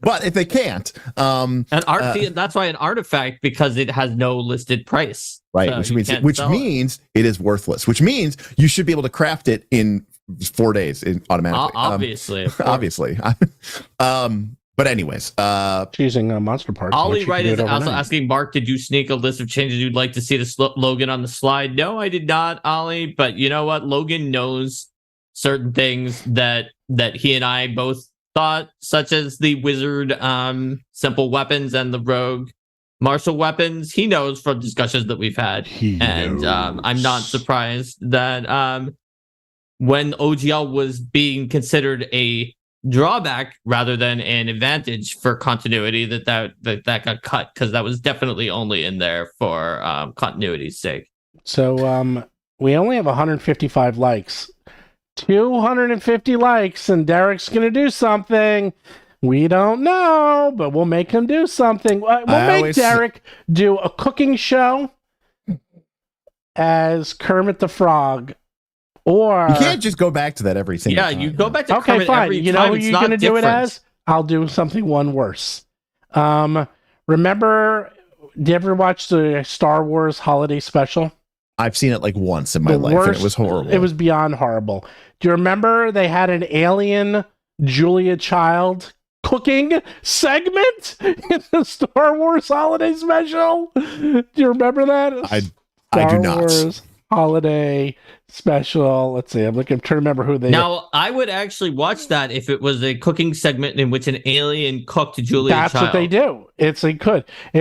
but if they can't, that's why an artifact, because it has no listed price. Right, so which means it is worthless. Which means you should be able to craft it in 4 days automatically. Obviously. But anyways, choosing monster parts. Ollie Wright is also asking, Mark, did you sneak a list of changes you'd like to see to Logan on the slide? No, I did not, Ollie. But you know what? Logan knows certain things that he and I both thought, such as the wizard simple weapons and the rogue martial weapons. He knows from discussions that we've had. I'm not surprised that when OGL was being considered a drawback rather than an advantage for continuity, that got cut, because that was definitely only in there for continuity's sake. So we only have 155 likes. 250 likes, and Derik's gonna do something. We don't know, but we'll make him do something. We'll make Derik do a cooking show as Kermit the Frog. Or you can't just go back to that every single time. You go back to okay, Kermit fine. every you time. know who you're going to do it as? I'll do something one worse. Remember, did you ever watch the Star Wars holiday special? I've seen it like once in my life, and it was horrible. It was beyond horrible. Do you remember they had an alien Julia Child cooking segment in the Star Wars holiday special? Do you remember that? I do not. Star Wars holiday special. Let's see. I'm trying to remember who they. Now, I would actually watch that if it was a cooking segment in which an alien cooked Julia Child. That's what they do. It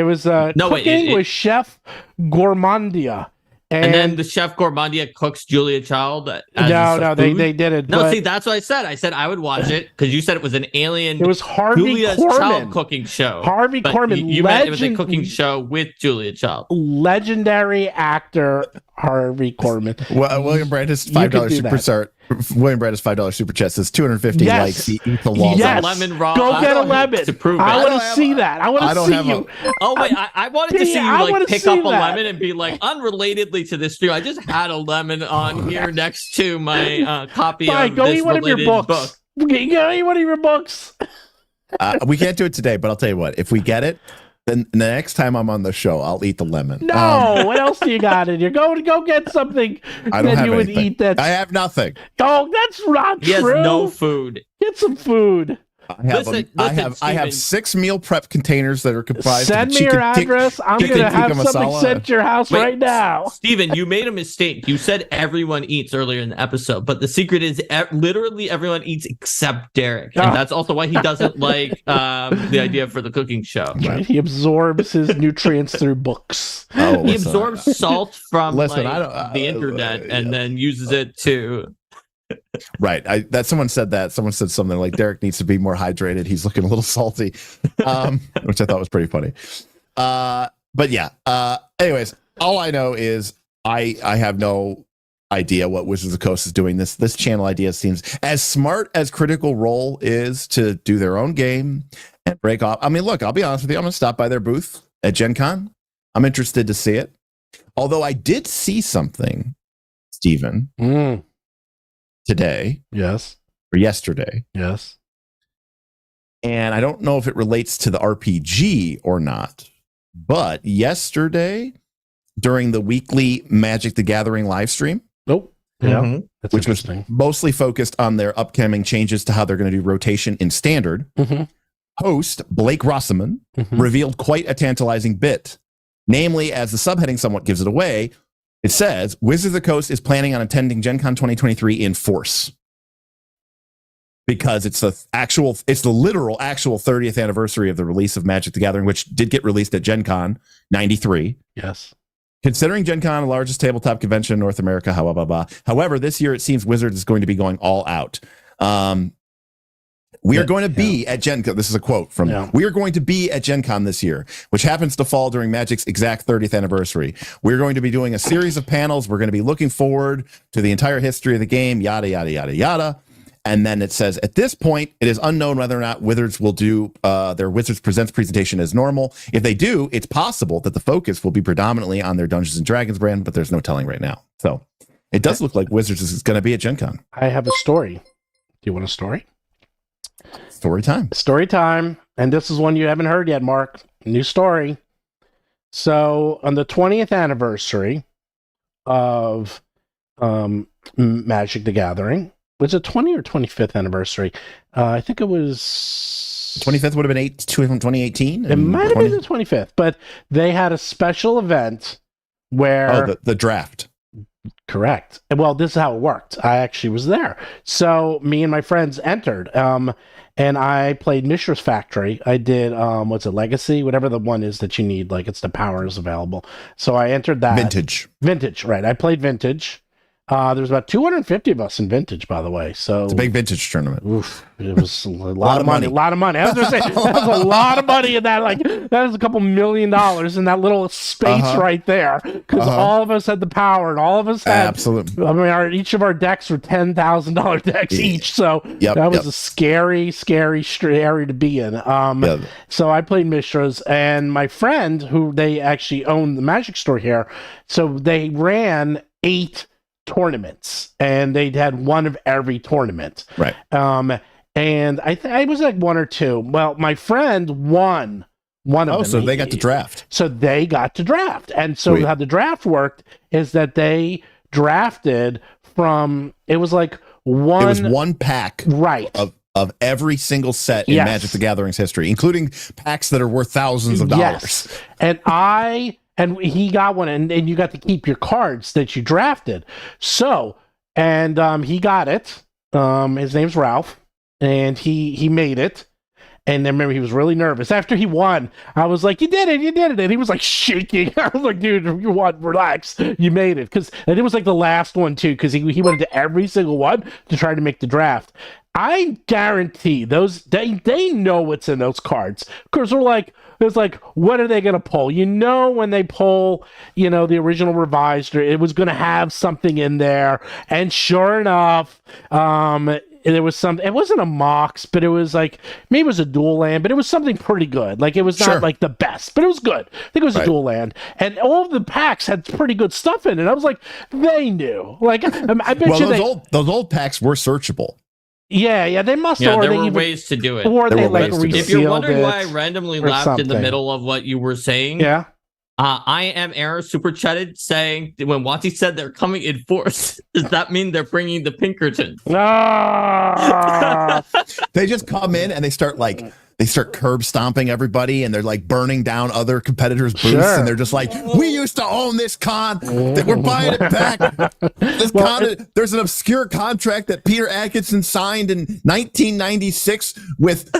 was cooking with Chef Gourmandia. And then the Chef Gourmandia cooks Julia Child. No, they did it. No, see, that's what I said. I said I would watch it because you said it was an alien. It was Harvey Julia Korman. Child cooking show. Harvey Korman. You meant it was a cooking show with Julia Child. Legendary actor Harvey Korman. Well, William Brandis $5 super chat. William Brandis $5 super chat says 250 likes. He eats the walls. Yes. Lemon raw. Go get a lemon. To prove I want to see that. I want to see you. Oh wait, I wanted to see you pick up a lemon and be like, unrelatedly to this stream, I just had a lemon on here next to my copy of go this eat one of your books. book. Go eat one of your books. We can't do it today, but I'll tell you what. If we get it, then the next time I'm on the show, I'll eat the lemon. No, what else do you got in here? Go get something that you would eat. I have nothing. Oh, that's not true. He has no food. Get some food. I have 6 meal prep containers that are comprised Send of me your address. I'm going to have something sent to your house right now. Steven, you made a mistake. You said everyone eats earlier in the episode, but the secret is literally everyone eats except Derik. And that's also why he doesn't like the idea for the cooking show. Right. He absorbs his nutrients through books. He absorbs salt from the internet and then uses it to... Right. Someone said that. Someone said something like Derik needs to be more hydrated. He's looking a little salty, which I thought was pretty funny. But yeah. Anyways, all I know is I have no idea what Wizards of the Coast is doing. This channel idea seems as smart as Critical Role is to do their own game and break off. I mean, look, I'll be honest with you. I'm going to stop by their booth at Gen Con. I'm interested to see it. Although I did see something, Stephen. Today. Yes. Or yesterday. Yes. And I don't know if it relates to the RPG or not, but yesterday during the weekly Magic the Gathering live stream. Nope. Yeah. That's which was mostly focused on their upcoming changes to how they're going to do rotation in standard. Host Blake Rossman revealed quite a tantalizing bit. Namely, as the subheading somewhat gives it away, it says, Wizards of the Coast is planning on attending Gen Con 2023 in force. Because it's the literal actual 30th anniversary of the release of Magic the Gathering, which did get released at Gen Con 93. Yes. Considering Gen Con the largest tabletop convention in North America, blah, blah, blah. However, this year it seems Wizards is going to be going all out. We are going to be at Gen Con. This is a quote from We are going to be at Gen Con this year, which happens to fall during Magic's exact 30th anniversary. We're going to be doing a series of panels. We're going to be looking forward to the entire history of the game, yada, yada, yada, yada. And then it says, at this point, it is unknown whether or not Wizards will do their Wizards Presents presentation as normal. If they do, it's possible that the focus will be predominantly on their Dungeons and Dragons brand, but there's no telling right now. So it does look like Wizards is going to be at Gen Con. I have a story. Do you want a story? Story time. Story time. And this is one you haven't heard yet, Mark. New story. So on the 20th anniversary of Magic the Gathering, was it 20 or 25th anniversary? I think it was... 25th would have been 2018? It might have been the 25th, but they had a special event where... Oh, the draft. Correct. Well, this is how it worked. I actually was there. So me and my friends entered, and I played Mishra's Factory. I did, what's it, Legacy? Whatever the one is that you need, like it's the powers available. So I entered that. Vintage. Vintage, right. I played Vintage. There's about 250 of us in Vintage, by the way. So it's a big Vintage tournament. Oof, it was a lot of money. A lot of money. I was going to say, that was a lot of money in that. Like, that is a couple $1 million in that little space right there. Because all of us had the power, and all of us had. Absolutely. I mean, each of our decks were $10,000 decks each. So that was a scary area to be in. So I played Mishra's, and my friend, who they actually own the Magic store here, so they ran 8 tournaments, and they'd had one of every tournament. Right. And I was like 1 or 2. Well, my friend won one of them. So they got to draft. So they got to draft. And so how the draft worked is that they drafted from, it was like one. It was one pack. Right. Of every single set in Magic the Gathering's history, including packs that are worth thousands of dollars. And he got one, and you got to keep your cards that you drafted. So, and he got it. His name's Ralph, and he made it. And then remember, he was really nervous. After he won, I was like, you did it. And he was like shaking. I was like, dude, you won, relax. You made it. And it was like the last one, too, because he went into every single one to try to make the draft. I guarantee they know what's in those cards. Because it's like, what are they going to pull? When they pull, the original revised, it was going to have something in there. And sure enough, there was some, it wasn't a Mox, but it was like, maybe it was a dual land, but it was something pretty good. Like, it was not like the best, but it was good. I think it was a dual land. And all of the packs had pretty good stuff in it. I was like, they knew. Like, I bet those old packs were searchable. Yeah, they must. Yeah, there were ways to do it. Or they if you're wondering why I randomly laughed in the middle of what you were saying, I am Air super chatted saying when WoTC said they're coming in force, does that mean they're bringing the Pinkertons? They just come in and they start curb stomping everybody, and they're like burning down other competitors' booths, and they're just like, we used to own this con, we're buying it back. There's an obscure contract that Peter Atkinson signed in 1996 with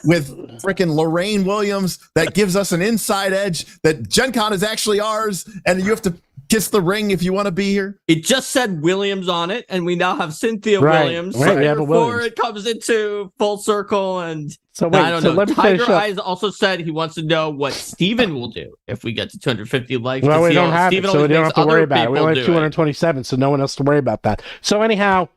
frickin' Lorraine Williams that gives us an inside edge that Gen Con is actually ours, and you have to kiss the ring if you want to be here. It just said Williams on it, and we now have Cynthia Williams. Before it comes into full circle, and so wait, I don't know. Tiger Eyes also said he wants to know what Steven will do if we get to 250 likes. Well, we don't have it, so we don't have to worry about it. We only have 227, so no one has to worry about that. So anyhow,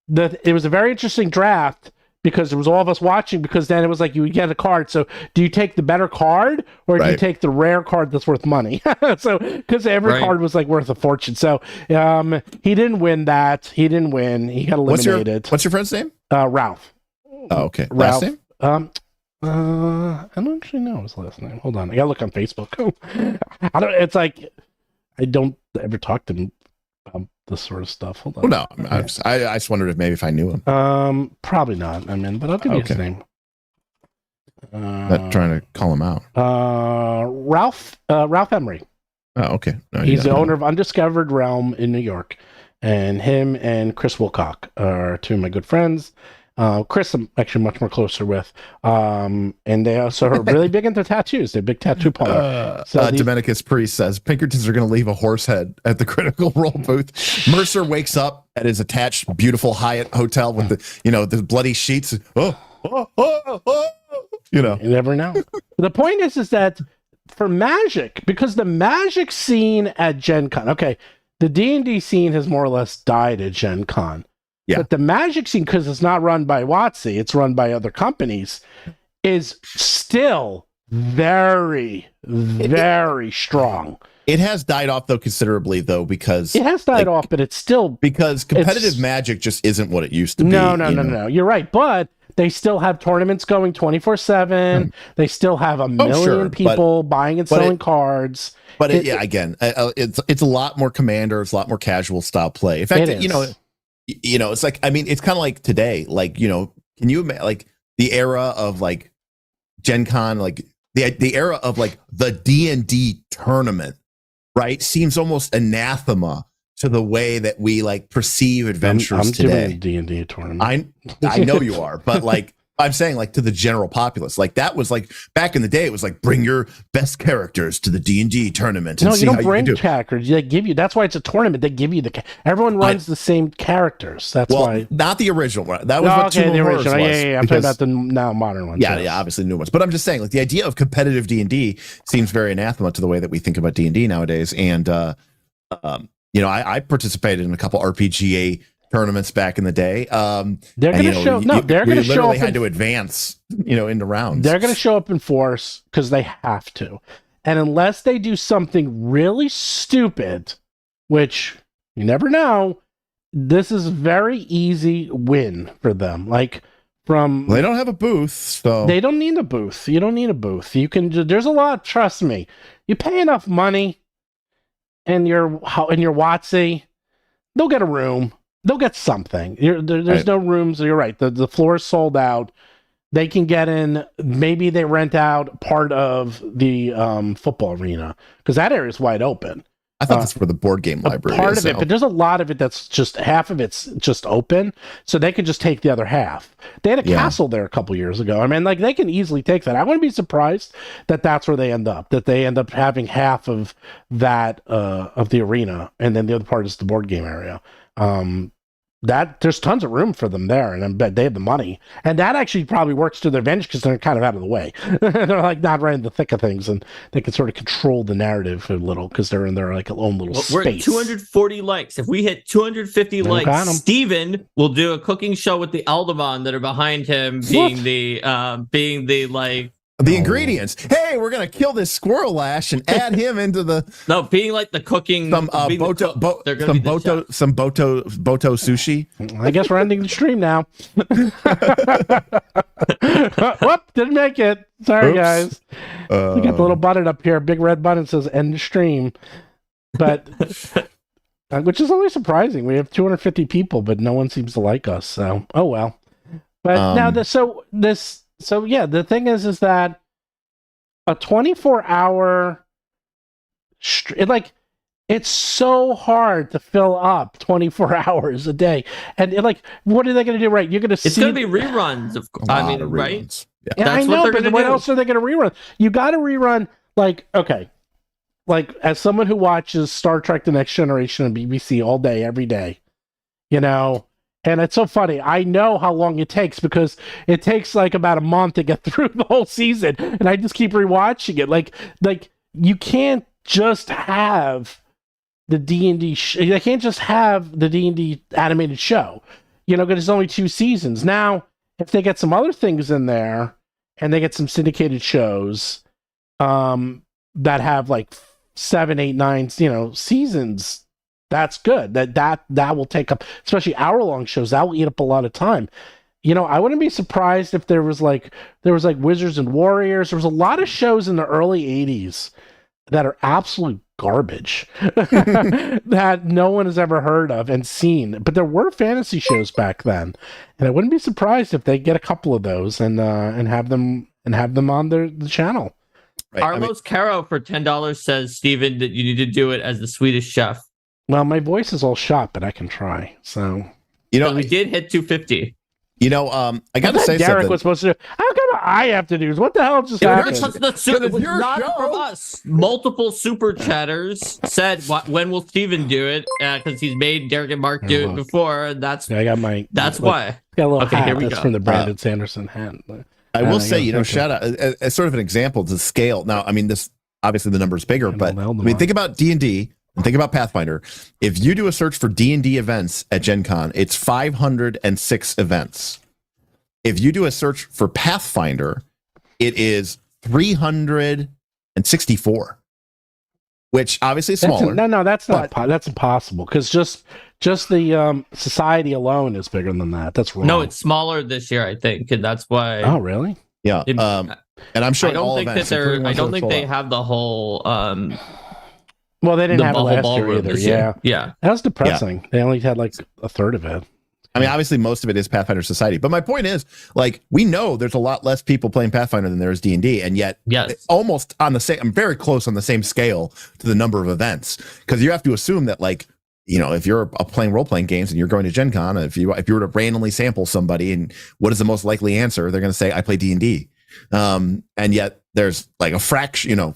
it was a very interesting draft because there was all of us watching, because then it was like you get a card. So do you take the better card, or do you take the rare card that's worth money? So because every card was like worth a fortune. So he didn't win that. He didn't win. He got eliminated. What's your friend's name? Ralph. Oh, okay. Ralph. Last name? I don't actually know his last name. Hold on, I gotta look on Facebook. I don't ever talk to him about this sort of stuff. Hold on. Well, no, I just wondered if I knew him. Probably not. But I'll give you his name. Not trying to call him out. Ralph Emery. Oh, okay. No, he's the owner of Undiscovered Realm in New York, and him and Chris Wilcock are two of my good friends. Chris, I'm actually much more closer with. And they also are really big into tattoos. They're big tattoo parlor. Dominicus Priest says Pinkertons are going to leave a horse head at the Critical Role booth. Mercer wakes up at his attached, beautiful Hyatt hotel with the bloody sheets. You never know. The point is that for Magic, because the Magic scene at Gen Con, the D&D scene has more or less died at Gen Con. Yeah. But the Magic scene, because it's not run by WoTC, it's run by other companies, is still very, very strong. It has died off, though, considerably, because... It has died off, but it's still... Because competitive Magic just isn't what it used to be. No. You're right, but they still have tournaments going 24/7. They still have a million people buying and selling cards. But again, it's a lot more Commander. It's a lot more casual style play. In fact, it's like, it's kind of like today, can you imagine, the era of Gen Con, the era of the D&D tournament, right? Seems almost anathema to the way that we perceive adventures today. I'm doing a D&D tournament. I know you are, but I'm saying like to the general populace, like that was like back in the day, it was like bring your best characters to the D&D tournament. And no, see you don't how bring you can do. characters. They give you. That's why it's a tournament. They give you everyone runs the same characters. That's why. Not the original one. That was what okay, the original. Was, yeah. I'm talking about the now modern ones. Yeah, yeah, obviously new ones. But I'm just saying, like the idea of competitive D&D seems very anathema to the way that we think about D&D nowadays. And I participated in a couple RPGA tournaments back in the day. They're going to show. No, they're going to show up. Had to advance, into rounds. They're going to show up in force because they have to, and unless they do something really stupid, which you never know, this is a very easy win for them. Like they don't have a booth, so they don't need a booth. You don't need a booth. You can. There's a lot. Trust me. You pay enough money, and your WoTC, they'll get a room. They'll get something. There's no rooms. You're right. The floor is sold out. They can get in. Maybe they rent out part of the football arena because that area is wide open. I thought that's where the board game library part is. Of it, but there's a lot of it that's just half of it's just open, so they could just take the other half. They had a castle there a couple years ago. I mean, like they can easily take that. I wouldn't be surprised that that's where they end up. That they end up having half of that of the arena, and then the other part is the board game area. That there's tons of room for them there, and I bet they have the money, and that actually probably works to their advantage because they're kind of out of the way. They're like not right in the thick of things, and they can sort of control the narrative a little because they're in their like own little space. We're at 240 likes. If we hit 250 likes, Steven will do a cooking show with the Alderman that are behind him, being the ingredients. Hey, we're gonna kill this squirrel lash and add him into the being like the cooking. Some boto sushi. I guess we're ending the stream now. Whoop! Didn't make it. Sorry, guys. We got the little button up here. Big red button says end the stream, but which is only surprising. We have 250 people, but no one seems to like us. So oh well. But now the thing is that a 24-hour it's so hard to fill up 24 hours a day. And what are they going to do? Right. You're going to see. It's going to be reruns, of course. I mean, right? Yeah, I know, but what else are they going to rerun? You got to rerun, as someone who watches Star Trek The Next Generation on BBC all day, every day, and it's so funny. I know how long it takes because it takes about a month to get through the whole season, and I just keep rewatching it. Like you can't just have the D&D. They can't just have the D&D animated show, because there's only 2 seasons. Now, if they get some other things in there, and they get some syndicated shows, that have 7, 8, 9, seasons. That's good. That will take up, especially hour-long shows. That will eat up a lot of time. I wouldn't be surprised if there was Wizards and Warriors. There was a lot of shows in the early 80s that are absolute garbage that no one has ever heard of and seen. But there were fantasy shows back then, and I wouldn't be surprised if they get a couple of those and have them on the channel. Right. Carlos Caro for $10 says, Steven, that you need to do it as the Swedish chef. Well, my voice is all shot, but I can try. So, we did hit 250. I got to say Derik something. was supposed to do. How come I have to do this? What the hell just happened? It was not from us. Multiple super chatters said, "When will Steven do it?" Because he's made Derik and Mark do it before. And that's I got my. That's why. Got a little okay, hat. Here we That's go. from the Brandon Sanderson hat. I will say, shout out as sort of an example to scale. Now, I mean, this obviously the number is bigger, but think about D&D. And think about Pathfinder. If you do a search for D&D events at Gen Con, it's 506 events. If you do a search for Pathfinder, it is 364, which obviously is smaller. That's impossible because just the society alone is bigger than that. That's wrong. No, it's smaller this year, I think, and that's why. Oh, really? Yeah. And I'm sure I don't think they have the whole. Well, they didn't have it last year either. Yeah. That was depressing. Yeah. They only had a third of it. I mean, obviously, most of it is Pathfinder Society. But my point is, we know there's a lot less people playing Pathfinder than there is D&D, and yet almost on the same, I'm very close on the same scale to the number of events. Because you have to assume that, if you're playing role-playing games and you're going to Gen Con, if you were to randomly sample somebody and what is the most likely answer, they're going to say, I play D&D. And yet there's like a fraction,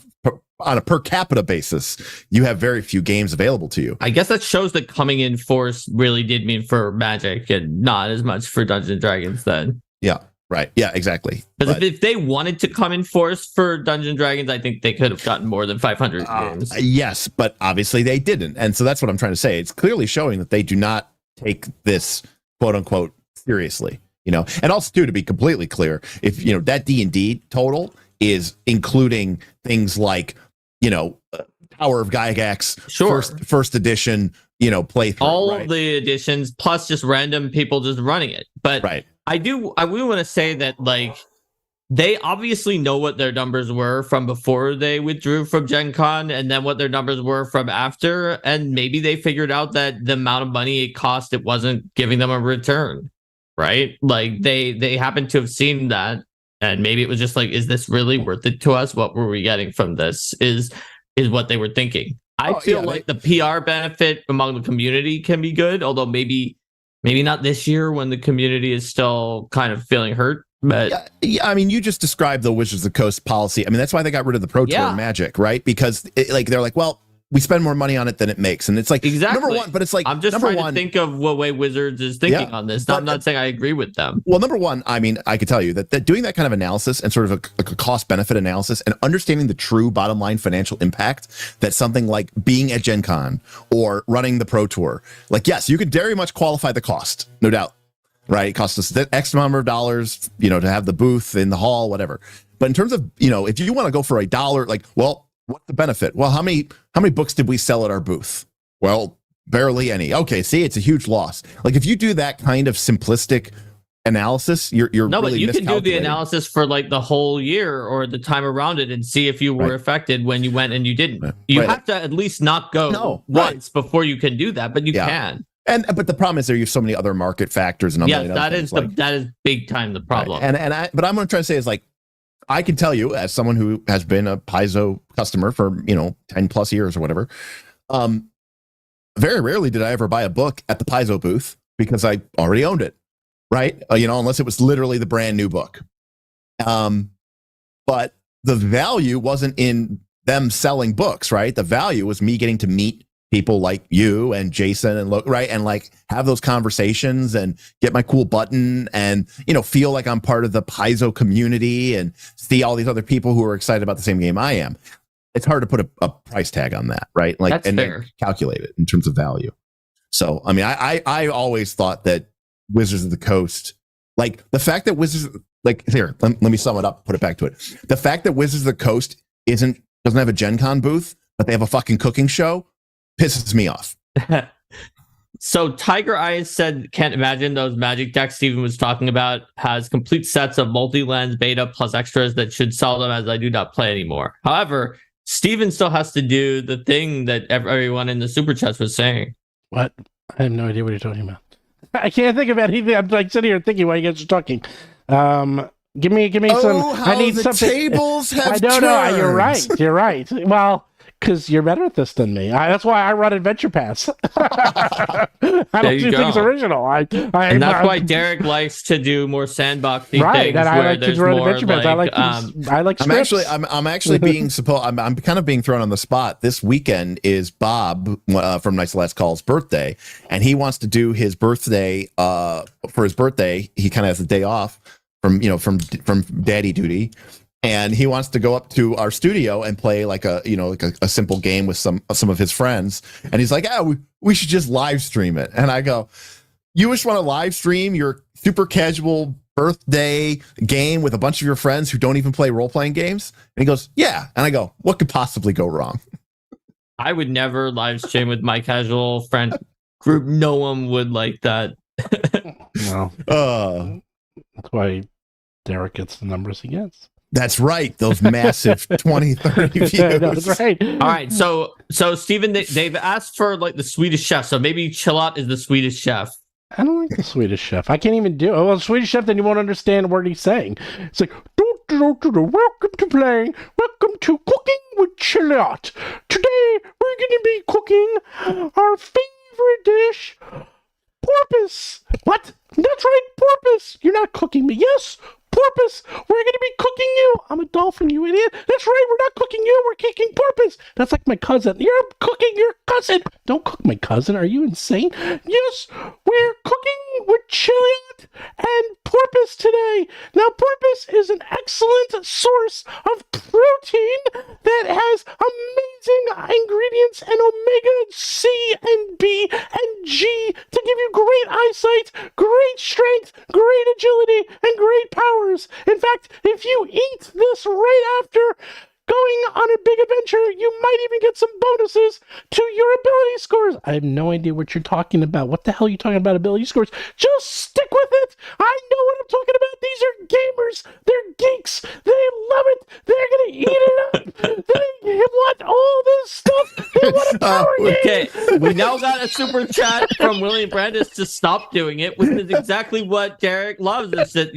on a per capita basis, you have very few games available to you. I guess that shows that coming in force really did mean for Magic and not as much for Dungeons and Dragons then. Yeah, right. Yeah, exactly. Because if they wanted to come in force for Dungeons and Dragons, I think they could have gotten more than 500 games. Yes, but obviously they didn't. And so that's what I'm trying to say. It's clearly showing that they do not take this quote unquote seriously, and also too, to be completely clear, if that D&D total is including things like, Tower of Gygax, sure, first edition, playthrough. All of the editions, plus just random people just running it. But right. I will want to say that, like, they obviously know what their numbers were from before they withdrew from Gen Con and then what their numbers were from after. And maybe they figured out that the amount of money it cost, it wasn't giving them a return, right? Like, they happen to have seen that. And maybe it was just like, is this really worth it to us? What were we getting from this? Is what they were thinking. I feel like the PR benefit among the community can be good, although maybe not this year when the community is still kind of feeling hurt. But yeah, I mean, you just described the Wizards of the Coast policy. I mean, that's why they got rid of the Pro Tour in Magic, right? Because they're like, well, we spend more money on it than it makes, and it's like exactly number one. But it's like I'm just trying to think of what way Wizards is thinking on this. I'm not saying I agree with them. Well, number one, I mean, I could tell you that doing that kind of analysis and sort of a cost benefit analysis and understanding the true bottom line financial impact that something like being at Gen Con or running the Pro Tour, like, yes, you could very much qualify the cost, no doubt, right? It costs us X number of dollars, to have the booth in the hall, whatever. But in terms of, if you want to go for $1, like, well, what's the benefit? Well, how many books did we sell at our booth? Well, barely any. Okay, see, it's a huge loss. Like, if you do that kind of simplistic analysis, you're no, really but you can do the analysis for like the whole year or the time around it and see if you were affected when you went and you didn't. You have to at least not go once before you can do that, but you can. But the problem is there are so many other market factors and that is big time the problem. Right. But I'm going to try to say is, like, I can tell you, as someone who has been a Paizo customer for 10 plus years or whatever, very rarely did I ever buy a book at the Paizo booth because I already owned it, right? Unless it was literally the brand new book. But the value wasn't in them selling books, right? The value was me getting to meet people like you and Jason and right, and like have those conversations and get my cool button and feel like I'm part of the Paizo community and see all these other people who are excited about the same game I am. It's hard to put a price tag on that, right? Like, that's and fair. Then calculate it in terms of value. So I mean, I always thought that Wizards of the Coast, like the fact that Wizards, like, here, let me sum it up, put it back to it. The fact that Wizards of the Coast doesn't have a Gen Con booth, but they have a fucking cooking show, pisses me off. So Tiger Eyes said, can't imagine those Magic decks Steven was talking about has complete sets of multi-lens beta plus extras that should sell them, as I do not play anymore. However, Steven still has to do the thing that everyone in the super chats was saying. What? I have no idea what you're talking about. I can't think of anything. I'm like sitting here thinking while you guys are talking. Give me some. I need something. Tables have turned. No, you're right. You're right. Well, because you're better at this than me. That's why I run Adventure Pass. I don't do things original. And that's why Derik likes to do more sandboxy things. Right, and I like to run Adventure Pass. I like scripts. I'm actually being I'm kind of being thrown on the spot. This weekend is Bob from Nice Last Call's birthday, and he wants to do his birthday for his birthday. He kind of has a day off from daddy duty. And he wants to go up to our studio and play like a simple game with some of his friends. And he's like, we should just live stream it. And I go, you just want to live stream your super casual birthday game with a bunch of your friends who don't even play role-playing games? And he goes, yeah. And I go, what could possibly go wrong? I would never live stream with my casual friend group. No one would like that. No. That's why Derik gets the numbers he gets. That's right. Those massive 20, 30 views. That's right. All right. So Steven, they've asked for like the Swedish chef. So maybe Chillat is the Swedish chef. I don't like the Swedish chef. I can't even do it. Well, the Swedish chef, then you won't understand what he's saying. It's like, welcome to playing. Welcome to Cooking with Chillat. Today, we're going to be cooking our favorite dish. Porpoise. What? That's right, porpoise. You're not cooking me. Yes, porpoise. We're going to be cooking you. I'm a dolphin, you idiot. That's right, we're not cooking you. We're cooking porpoise. That's like my cousin. You're cooking your cousin. Don't cook my cousin. Are you insane? Yes, we're cooking with chiliot and porpoise today. Now, porpoise is an excellent source of protein that has amazing ingredients and omega C and B and G to give you great eyesight, great strength, great agility, and great powers. In fact, if you eat this right after going on a big adventure, you might even get some bonuses to your ability scores. I have no idea what you're talking about. What the hell are you talking about ability scores? Just stick with it. I know what I'm talking about. These are gamers. They're geeks. They love it. They're going to eat it up. They want all this stuff. They want a power game. Okay, we now got a super chat from William Brandis to stop doing it, which is exactly what Derik loves. Is that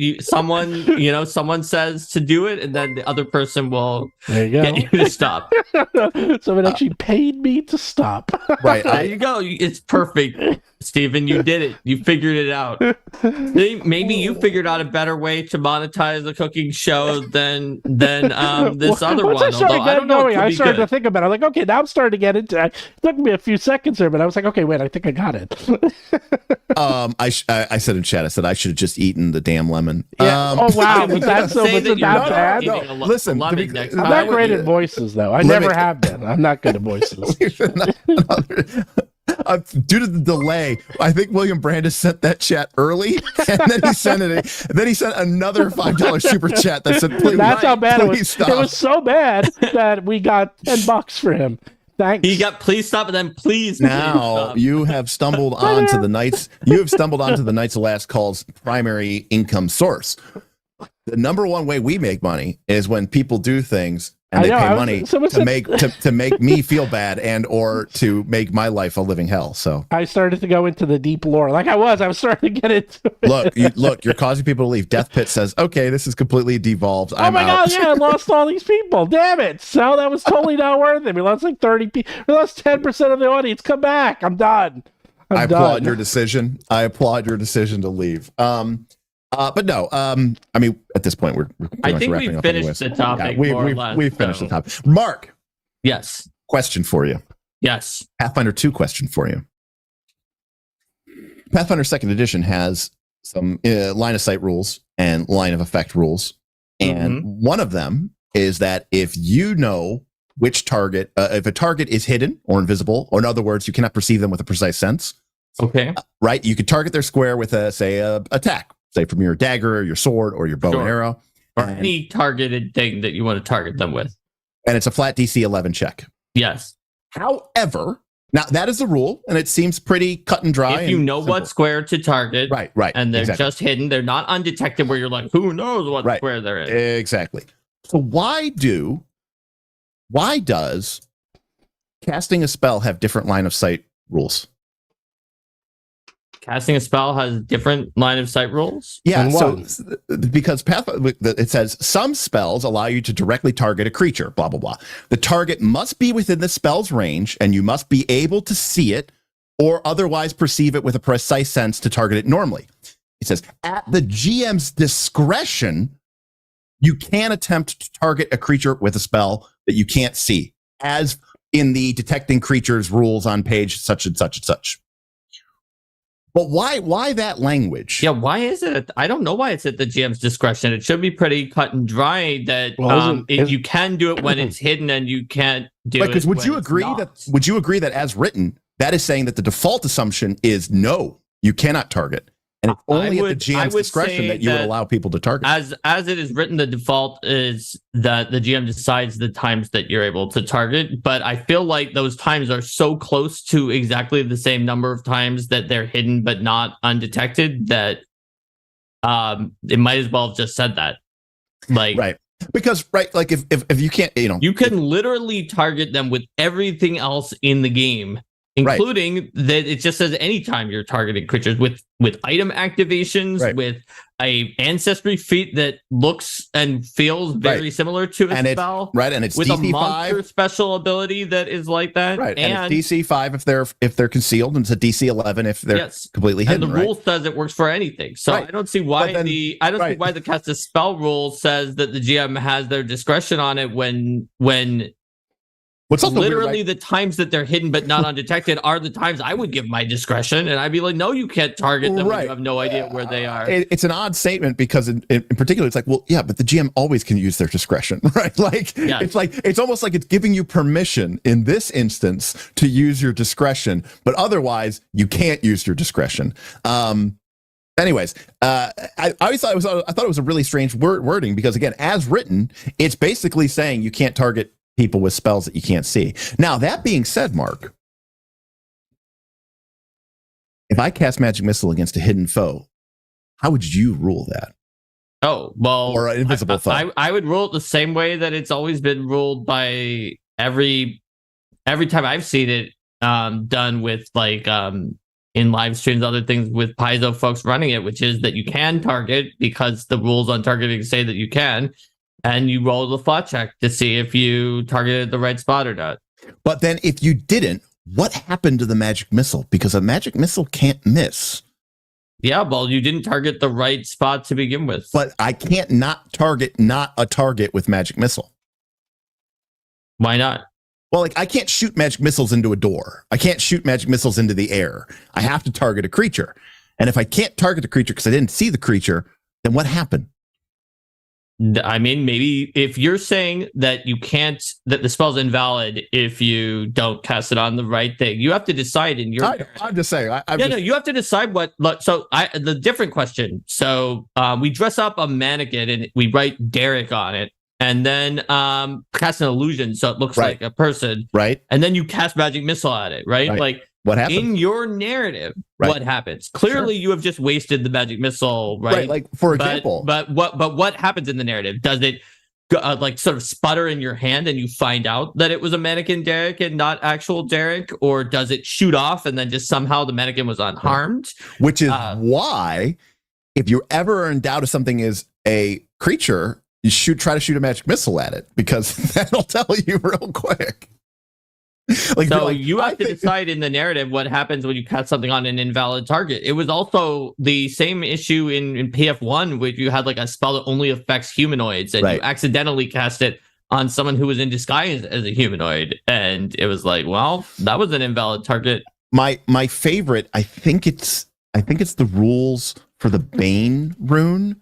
someone says to do it, and then the other person will get you to stop. Someone actually paid me to stop. Right. There you go. It's perfect, Steven. You did it. You figured it out. Maybe you figured out a better way to monetize the cooking show than this other one. Although I don't know. I started to think about it. I'm like, okay, now I'm starting to get into it. It took me a few seconds there, but I was like, okay, wait, I think I got it. I said in chat, I said I should have just eaten the damn lemon. Yeah. Oh wow, was that so? Was it that bad? No, listen, I'm not great at voices, though. I never have been. I'm not good at voices. Due to the delay, I think William Brandis sent that chat early, and then he sent another $5 super chat that said, "Please." That's how bad it was. Stop. It was so bad that we got $10 for him. Thanks. He got please stop, and then please. Now you have stumbled onto the Knights. You have stumbled onto the Knights of Last Call's primary income source. The number one way we make money is when people do things and they pay money to make me feel bad and or to make my life a living hell. So I started to go into the deep lore, like I was starting to get into it. Look, you're causing people to leave. Death Pit says, okay, this is completely devolved. Oh my God, yeah, I lost all these people. Damn it. So that was totally not worth it. We lost like 30 people. We lost 10% of the audience. Come back. I'm done. I applaud your decision. I applaud your decision to leave. But no, I mean, at this point, we're I think we finished the topic. Yeah, we finished the topic. Mark. Yes. Question for you. Yes. Pathfinder 2 question for you. Pathfinder 2nd edition has some line of sight rules and line of effect rules. And one of them is that if you know which target, if a target is hidden or invisible, or in other words, you cannot perceive them with a precise sense. Okay. Right. You could target their square with a attack. Say from your dagger, or your sword, or your bow and arrow. Or any targeted thing that you want to target them with. And it's a flat DC 11 check. Yes. However, now that is the rule, and it seems pretty cut and dry. If you know what square to target. Right. And they're just hidden. They're not undetected where you're like, who knows what square they're in. Exactly. So why does casting a spell have different line of sight rules? Casting a spell has different line of sight rules? Yeah, so because it says some spells allow you to directly target a creature, blah, blah, blah. The target must be within the spell's range, and you must be able to see it or otherwise perceive it with a precise sense to target it normally. It says, at the GM's discretion, you can attempt to target a creature with a spell that you can't see, as in the detecting creatures rules on page such and such and such. But why that language? Yeah, why is it? I don't know why it's at the GM's discretion. It should be pretty cut and dry that you can do it when it's hidden and you can't do it. Because would you agree that as written, that is saying that the default assumption is no, you cannot target. And it's only at the GM's discretion that you would allow people to target. As it is written, the default is that the GM decides the times that you're able to target. But I feel like those times are so close to exactly the same number of times that they're hidden but not undetected that it might as well have just said that. Like, right. Because like if you can't, you can literally target them with everything else in the game including that it just says anytime you're targeting creatures with item activations, with a ancestry feat that looks and feels very similar to a spell, and it's with DC a monster 5 special ability that is like that, and it's DC 5 if they're concealed, and it's a DC 11 if they're completely hidden. And the rule says it works for anything, so I don't see why see why the cast a spell rule says that the GM has their discretion on it when what's literally weird, the times that they're hidden but not undetected are the times I would give my discretion, and I'd be like, no, you can't target them when you have no idea where they are. It's an odd statement because in particular, it's like, well, yeah, but the GM always can use their discretion, right? Like, it's almost like it's giving you permission in this instance to use your discretion, but otherwise you can't use your discretion. Anyways, I always thought it was a really strange wording because, again, as written, it's basically saying you can't target people with spells that you can't see. Now, that being said, Mark, if I cast Magic Missile against a hidden foe, how would you rule that? Oh, well, or an invisible foe. I would rule it the same way that it's always been ruled by every time I've seen it done with in live streams, other things with Paizo folks running it, which is that you can target because the rules on targeting say that you can. And you roll the flat check to see if you targeted the right spot or not. But then if you didn't, what happened to the magic missile? Because a magic missile can't miss. Yeah, well, you didn't target the right spot to begin with. But I can't not a target with magic missile. Why not? Well, like, I can't shoot magic missiles into a door. I can't shoot magic missiles into the air. I have to target a creature. And if I can't target the creature because I didn't see the creature, then what happened? I mean, maybe if you're saying that you can't, that the spell's invalid if you don't cast it on the right thing, you have to decide in your. I'm just saying. You have to decide what. So the different question. So we dress up a mannequin and we write Derik on it, and then cast an illusion so it looks like a person, right? And then you cast magic missile at it, right? Like, what happens in your narrative? What happens? Clearly, you have just wasted the magic missile, right? Right. Like, for example, but what happens in the narrative? Does it sort of sputter in your hand and you find out that it was a mannequin Derik and not actual Derik, or does it shoot off and then just somehow the mannequin was unharmed? Which is why, if you're ever in doubt if something is a creature, you try to shoot a magic missile at it, because that'll tell you real quick. You have to decide in the narrative what happens when you cast something on an invalid target. It was also the same issue in PF1, where you had like a spell that only affects humanoids, and you accidentally cast it on someone who was in disguise as a humanoid, and it was like, well, that was an invalid target. My favorite, I think it's the rules for the Bane rune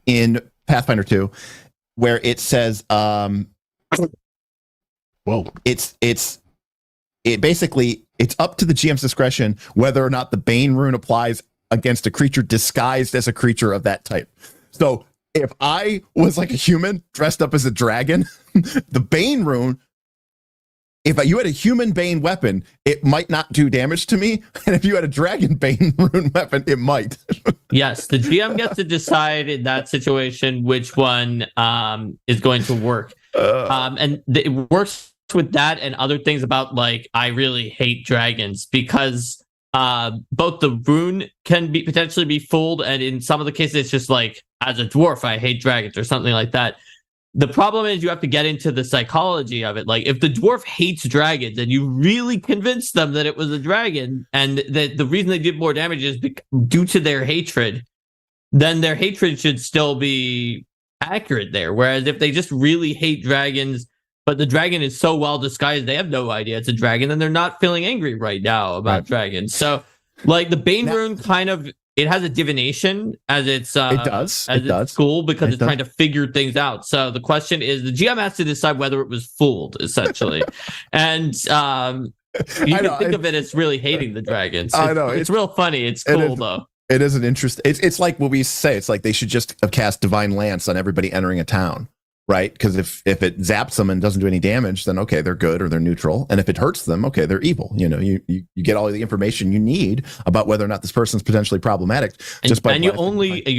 in Pathfinder 2, where it says It's up to the GM's discretion whether or not the Bane rune applies against a creature disguised as a creature of that type. So if I was like a human dressed up as a dragon, the Bane rune, if you had a human Bane weapon, it might not do damage to me. And if you had a dragon Bane rune weapon, it might. Yes, the GM gets to decide in that situation which one is going to work. And it works with that and other things about, like, I really hate dragons, because both the rune can be potentially be fooled, and in some of the cases it's just like, as a dwarf I hate dragons or something like that. The problem is you have to get into the psychology of it. Like, if the dwarf hates dragons and you really convince them that it was a dragon and that the reason they did more damage is due to their hatred, then their hatred should still be accurate there. Whereas if they just really hate dragons, but the dragon is so well disguised they have no idea it's a dragon, then they're not feeling angry right now about dragons. So, like, the Bane rune kind of, it has a divination as its school, because it's trying to figure things out. So the question is, the GM has to decide whether it was fooled, essentially. And you can think of it as really hating the dragons. I know. It's real funny. It's cool, though. It is an interest. It's like what we say. It's like they should just have cast Divine Lance on everybody entering a town, right? Because if it zaps them and doesn't do any damage, then okay, they're good or they're neutral. And if it hurts them, okay, they're evil. You know, you get all the information you need about whether or not this person's potentially problematic. And you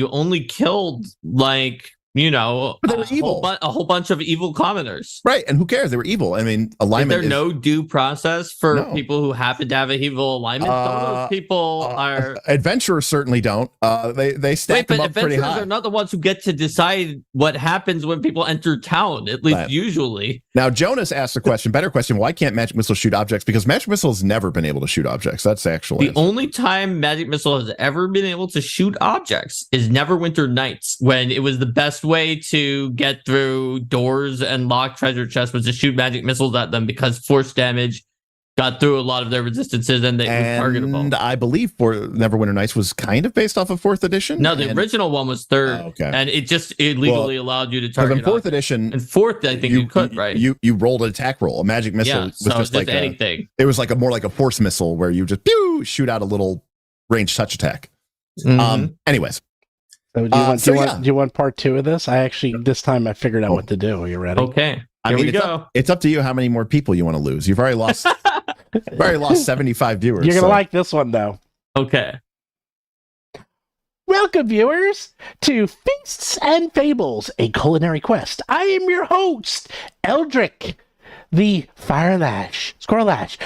only killed like But they were evil. A whole bunch of evil commoners. Right, and who cares? They were evil. I mean, alignment. Is there no due process for people who happen to have an evil alignment? Some of those people are adventurers. Certainly don't. They stack them up pretty high. Adventurers are not the ones who get to decide what happens when people enter town. At least usually. Now, Jonas asked a question. Better question. Why can't magic missiles shoot objects? Because magic missiles never been able to shoot objects. That's actually the only time magic missile has ever been able to shoot objects is Neverwinter Nights, when it was the best way to get through doors and lock treasure chests was to shoot magic missiles at them, because force damage got through a lot of their resistances and they were targetable. And I believe for Neverwinter Nights was kind of based off of 4th edition. No, the original one was 3rd, and it legally allowed you to target. In 4th edition, and 4th, I think you could, right? You rolled an attack roll. A magic missile was just like anything. It was like more like a force missile where you just shoot out a little range touch attack. Anyways. So do you want part 2 of this? This time I figured out what to do. Are you ready? Okay. Here we go. It's up to you how many more people you want to lose. You've already lost 75 viewers. You're going to like this one, though. Okay. Welcome, viewers, to Feasts and Fables, a culinary quest. I am your host, Eldrick, the Squirrelash.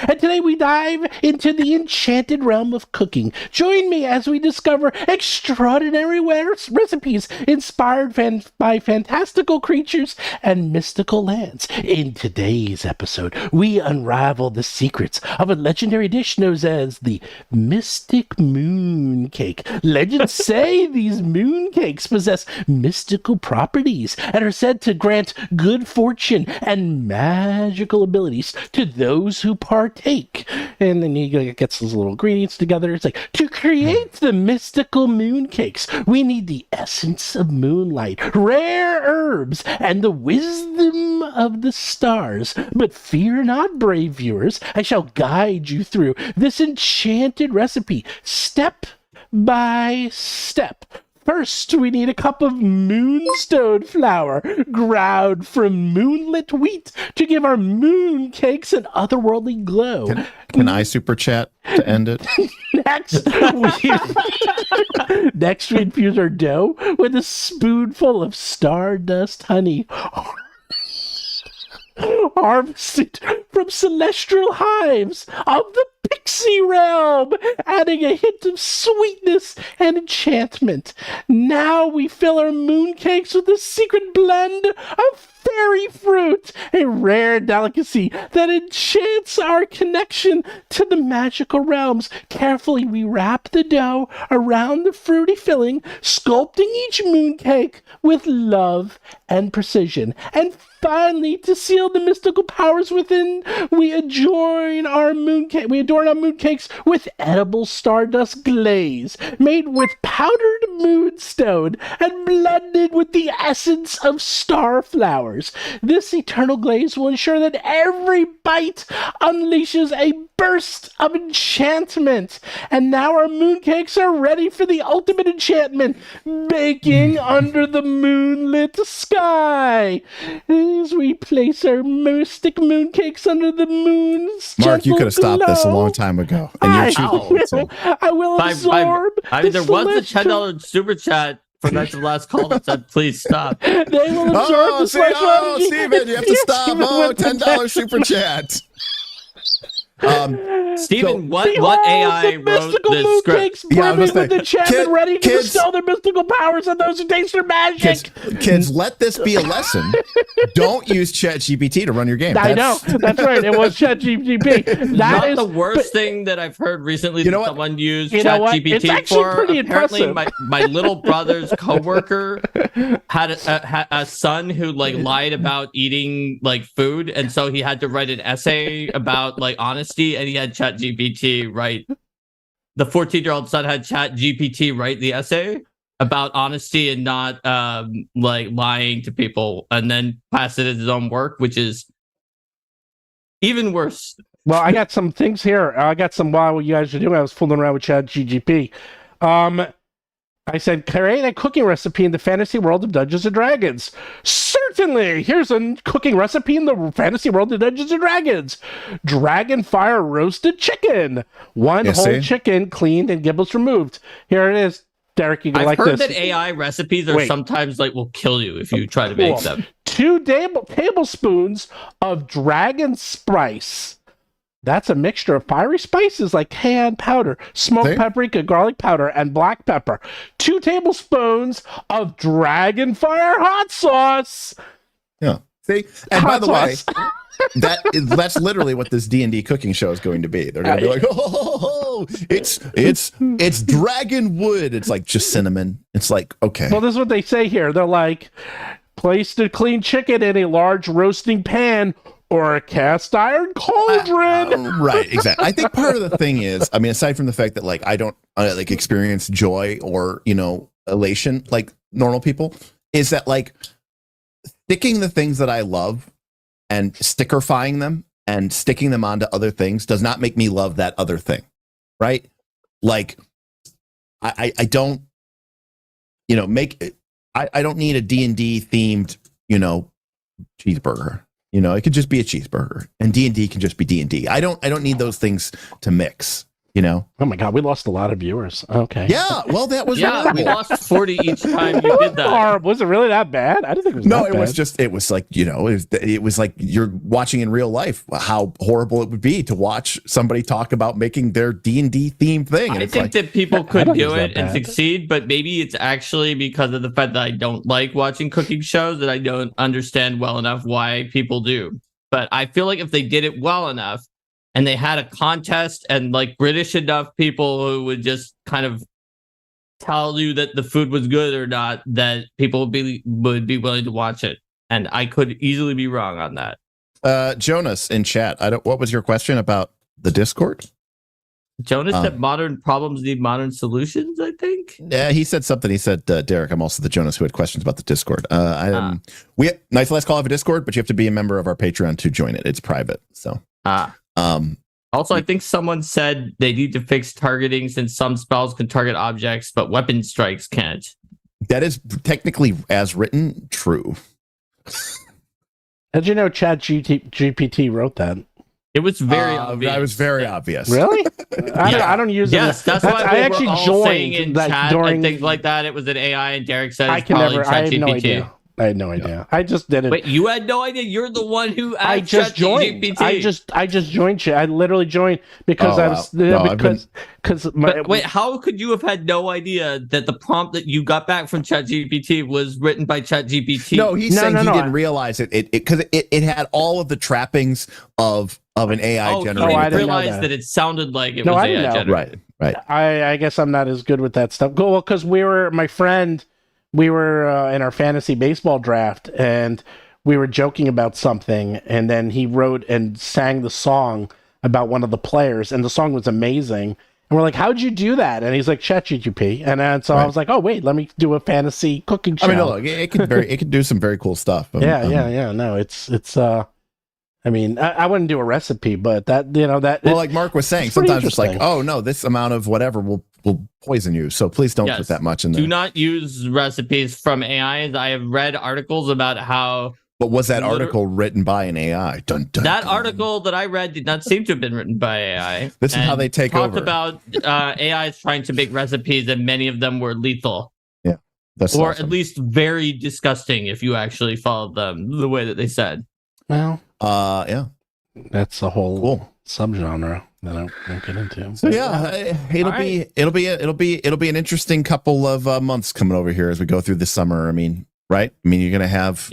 And today we dive into the enchanted realm of cooking. Join me as we discover extraordinary recipes inspired by fantastical creatures and mystical lands. In today's episode, we unravel the secrets of a legendary dish known as the Mystic Moon Cake. Legends say these moon cakes possess mystical properties and are said to grant good fortune and magical abilities to those who partake. And then you get those little ingredients together. It's like, to create the mystical moon cakes, we need the essence of moonlight, rare herbs, and the wisdom of the stars. But fear not, brave viewers. I shall guide you through this enchanted recipe, step by step. First, we need a cup of moonstone flour, ground from moonlit wheat to give our moon cakes an otherworldly glow. Can I super chat to end it? Next, we infuse our dough with a spoonful of stardust honey, harvested from celestial hives of the pixie realm, adding a hint of sweetness and enchantment. Now we fill our mooncakes with a secret blend of fairy fruit, a rare delicacy that enchants our connection to the magical realms. Carefully, we wrap the dough around the fruity filling, sculpting each mooncake with love and precision. And finally, to seal the mystical powers within, we adorn our mooncakes with edible stardust glaze, made with powdered moonstone and blended with the essence of star flowers. This eternal glaze will ensure that every bite unleashes a burst of enchantment. And now our mooncakes are ready for the ultimate enchantment, baking under the moonlit sky. As we place our mystic mooncakes under the moon's Mark, you could have stopped this a glow, long time ago. And I will absorb. There was a $10 super chat from that last call that said, "Please stop." They will absorb the celestial energy. Steven, you have to stop. $10 super chat. Stephen, what AI wrote the script? With enchantment, ready to bestow their mystical powers on those who taste their magic. Kids, let this be a lesson. Don't use ChatGPT to run your game. I know. That's right. It was ChatGPT. That is the worst thing that I've heard recently. That someone used ChatGPT it's actually for. Pretty Apparently, impressive. my little brother's coworker had a son who lied about eating food, and so he had to write an essay about honesty. And he had ChatGPT write. The 14-year-old son had ChatGPT write the essay about honesty and not lying to people, and then pass it as his own work, which is even worse. Well, I got some things here. I got some while you guys were doing. I was fooling around with ChatGPT. I said, create a cooking recipe in the fantasy world of Dungeons & Dragons. Certainly! Here's a cooking recipe in the fantasy world of Dungeons & Dragons. Dragon fire roasted chicken. One whole chicken cleaned and giblets removed. Here it is. Derik, you can I've like heard this. that AI recipes are sometimes like will kill you if you try to make them. 2 tablespoons of dragon spice. That's a mixture of fiery spices like cayenne powder, smoked paprika, garlic powder, and black pepper. 2 tablespoons of dragon fire hot sauce. Yeah. See, and by the way, that's literally what this D&D cooking show is going to be. They're going to be like, oh, it's dragon wood. It's like just cinnamon. It's like, okay. Well, this is what they say here. They're like, place the clean chicken in a large roasting pan or a cast iron cauldron. Right, exactly. I think part of the thing is, I mean, aside from the fact that like I don't like experience joy or, you know, elation like normal people, is that like sticking the things that I love and stickerifying them and sticking them onto other things does not make me love that other thing, right? Like, I don't, you know, I don't need a D&D themed, you know, cheeseburger. You know, it could just be a cheeseburger, and D&D can just be D&D. I don't need those things to mix. You know? Oh my God, we lost a lot of viewers. Okay. Yeah, well, that was we lost 40 each time you did that. Was it really that bad? I didn't think it was that bad. No, it was like, you know, it was like you're watching in real life how horrible it would be to watch somebody talk about making their D&D themed thing. I think that people could do it and succeed, but maybe it's actually because of the fact that I don't like watching cooking shows, that I don't understand well enough why people do. But I feel like if they did it well enough, and they had a contest and like British enough people who would just kind of tell you that the food was good or not, that people would be willing to watch it. And I could easily be wrong on that. Jonas in chat, what was your question about the Discord? Jonas said modern problems need modern solutions, I think. Yeah, he said something. He said, Derik, I'm also the Jonas who had questions about the Discord. We nice last call of a Discord, but you have to be a member of our Patreon to join it. It's private. So also, I think someone said they need to fix targeting since some spells can target objects, but weapon strikes can't. That is technically, as written, true. Did you know GPT wrote that? It was very obvious. That was very obvious. Really? I don't use it. Yes, that's why I actually joined in chat during and things like that. It was an AI, and Derik said it's probably ChatGPT. I have no idea. I had no idea. I just did it. Wait, you had no idea? You're the one who asked I just joined. I just joined shit. I literally joined because wait, how could you have had no idea that the prompt that you got back from ChatGPT was written by ChatGPT? No, he didn't realize it because it had all of the trappings of an AI generated. I didn't realize that it sounded like it was AI generated. Right. I guess I'm not as good with that stuff. Well, because my friend. We were in our fantasy baseball draft, and we were joking about something, and then he wrote and sang the song about one of the players, and the song was amazing. And we're like, how'd you do that? And he's like, ChatGPT. And so I was like, oh, wait, let me do a fantasy cooking show. I mean, look, it can do some very cool stuff. Yeah. No, it's I mean, I wouldn't do a recipe, but well, like Mark was saying, sometimes it's like, oh no, this amount of whatever will poison you, so please don't put that much in there. Do not use recipes from AIs. I have read articles about how. But was that article written by an AI? That article that I read did not seem to have been written by AI. This is how they take over. Talked about AIs trying to make recipes, and many of them were lethal. Yeah, that's or awesome. At least very disgusting if you actually followed them the way that they said. Well, yeah, that's a whole subgenre that I won't get into. So yeah, it'll be an interesting couple of months coming over here as we go through the summer. I mean, right? I mean, you're gonna have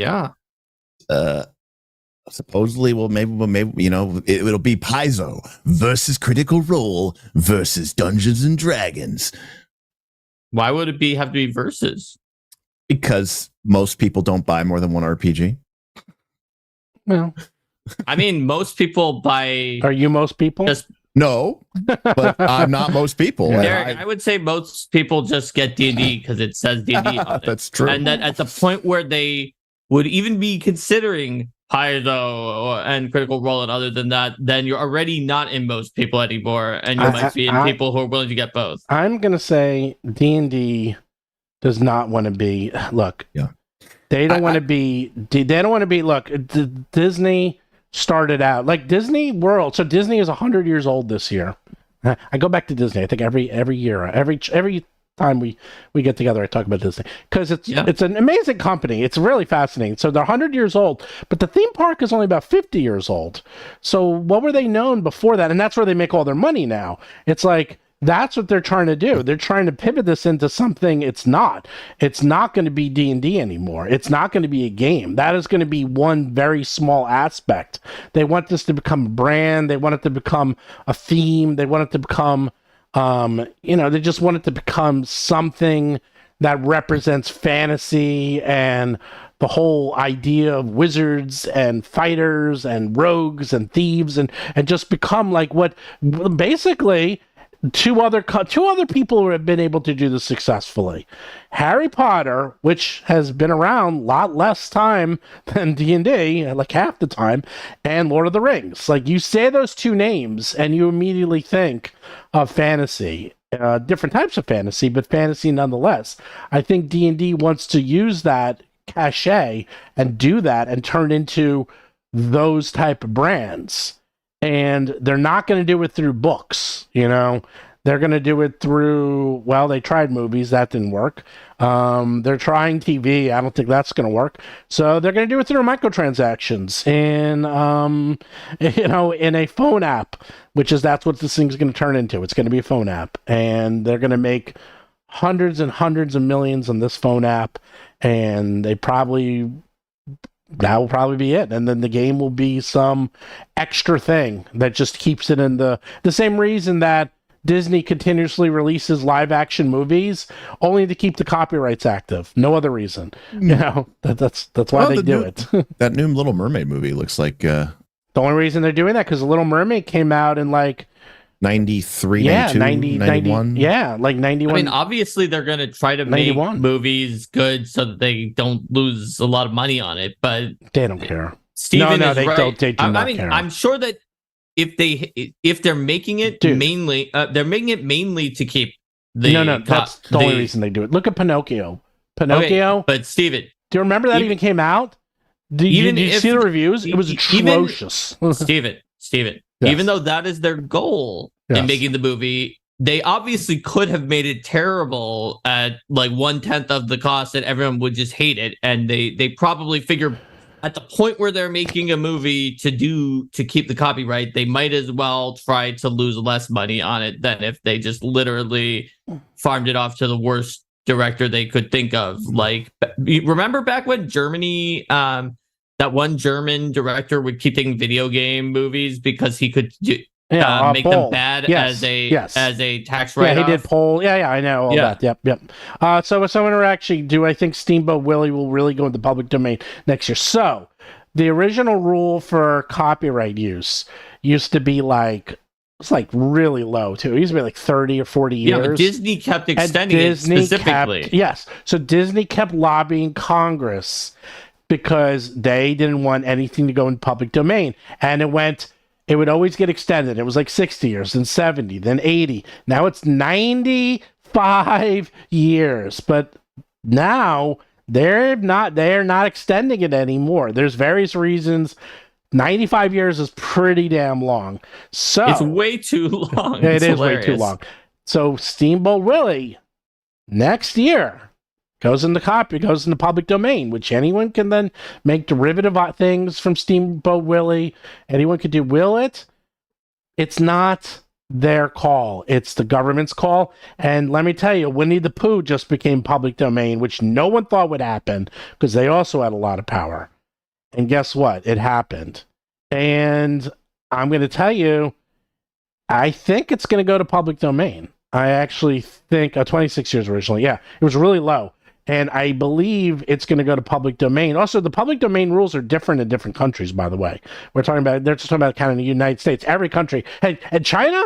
supposedly, maybe you know, it'll be Paizo versus Critical Role versus Dungeons and Dragons. Why would it have to be versus? Because most people don't buy more than one RPG. Well, I mean, most people buy. Are you most people? No, but I'm not most people. Derik, I would say most people just get D&D because it says D&D on it. That's true. And that at the point where they would even be considering Paizo and Critical Role, and other than that, then you're already not in most people anymore, and you might be in people who are willing to get both. I'm gonna say D&D does not want to be. Look, they don't want to be. They don't want to be. Look, Disney started out like Disney World. So Disney is 100 years old this year. I go back to Disney. I think every year, every time we get together, I talk about Disney because it's an amazing company. It's really fascinating. So they're 100 years old, but the theme park is only about 50 years old. So what were they known before that? And that's where they make all their money now. It's like, that's what they're trying to do. They're trying to pivot this into something it's not. It's not going to be D&D anymore. It's not going to be a game. That is going to be one very small aspect. They want this to become a brand. They want it to become a theme. They want it to become, they just want it to become something that represents fantasy and the whole idea of wizards and fighters and rogues and thieves and just become like what basically two other people who have been able to do this successfully. Harry Potter, which has been around a lot less time than D&D, like half the time, and Lord of the Rings. Like, you say those two names and you immediately think of fantasy. Different types of fantasy, but fantasy nonetheless. I think D&D wants to use that cachet and do that and turn into those type of brands. And they're not going to do it through books, They're going to do it through, they tried movies. That didn't work. They're trying TV. I don't think that's going to work. So they're going to do it through microtransactions in a phone app, that's what this thing's going to turn into. It's going to be a phone app. And they're going to make hundreds and hundreds of millions on this phone app. And that will probably be it. And then the game will be some extra thing that just keeps it in the same reason that Disney continuously releases live action movies only to keep the copyrights active. No other reason. That's why they do it. That new Little Mermaid movie looks like the only reason they're doing that because The Little Mermaid came out in like 93, 92, 91. Yeah, like 91. I mean, obviously they're going to try to 91. Make movies good so that they don't lose a lot of money on it, but they don't care. Steven no, is they right. don't. They do not care. I'm sure that if they're making it mainly, they're making it mainly to keep the. No, that's the only reason they do it. Look at Pinocchio. Okay, but Steven, do you remember that even came out? Did you see the reviews? It was atrocious. Steven. Yes. Even though that is their goal in making the movie, they obviously could have made it terrible at like 1/10 of the cost and everyone would just hate it. And they probably figure at the point where they're making a movie to keep the copyright, they might as well try to lose less money on it than if they just literally farmed it off to the worst director they could think of. Like, remember back when Germany, that one German director would keep taking video game movies because he could make them bad as a tax write-off. Yeah, he did Pole. Yeah, I know all that. Yep. So we're actually, do I think Steamboat Willie will really go into public domain next year? So the original rule for copyright use used to be like, it's like really low too. It used to be like 30 or 40 years. Yeah, but Disney kept extending it specifically. So Disney kept lobbying Congress because they didn't want anything to go in public domain. And it would always get extended. It was like 60 years, then 70, then 80. Now it's 95 years. But now they're not extending it anymore. There's various reasons. 95 years is pretty damn long. So it's way too long. It is way too long. So Steamboat Willie next year goes into public domain, which anyone can then make derivative things from Steamboat Willie. Anyone could do. Will it? It's not their call. It's the government's call. And let me tell you, Winnie the Pooh just became public domain, which no one thought would happen because they also had a lot of power. And guess what? It happened. And I'm going to tell you, I think it's going to go to public domain. I actually think 26 years originally. Yeah, it was really low. And I believe it's going to go to public domain. Also, the public domain rules are different in different countries, by the way. They're just talking about kind of the United States. Every country. And China?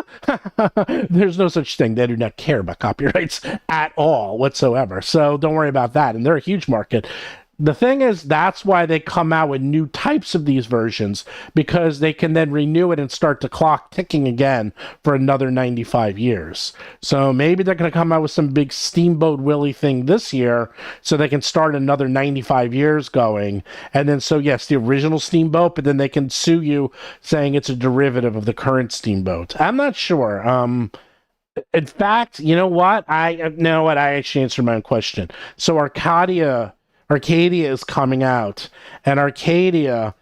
There's no such thing. They do not care about copyrights at all whatsoever. So don't worry about that. And they're a huge market. The thing is, that's why they come out with new types of these versions, because they can then renew it and start the clock ticking again for another 95 years. So maybe they're going to come out with some big Steamboat Willie thing this year so they can start another 95 years going. And then, so yes, the original Steamboat, but then they can sue you saying it's a derivative of the current Steamboat. I'm not sure. In fact, you know what? I actually answered my own question. So Arcadia is coming out, and Arcadia.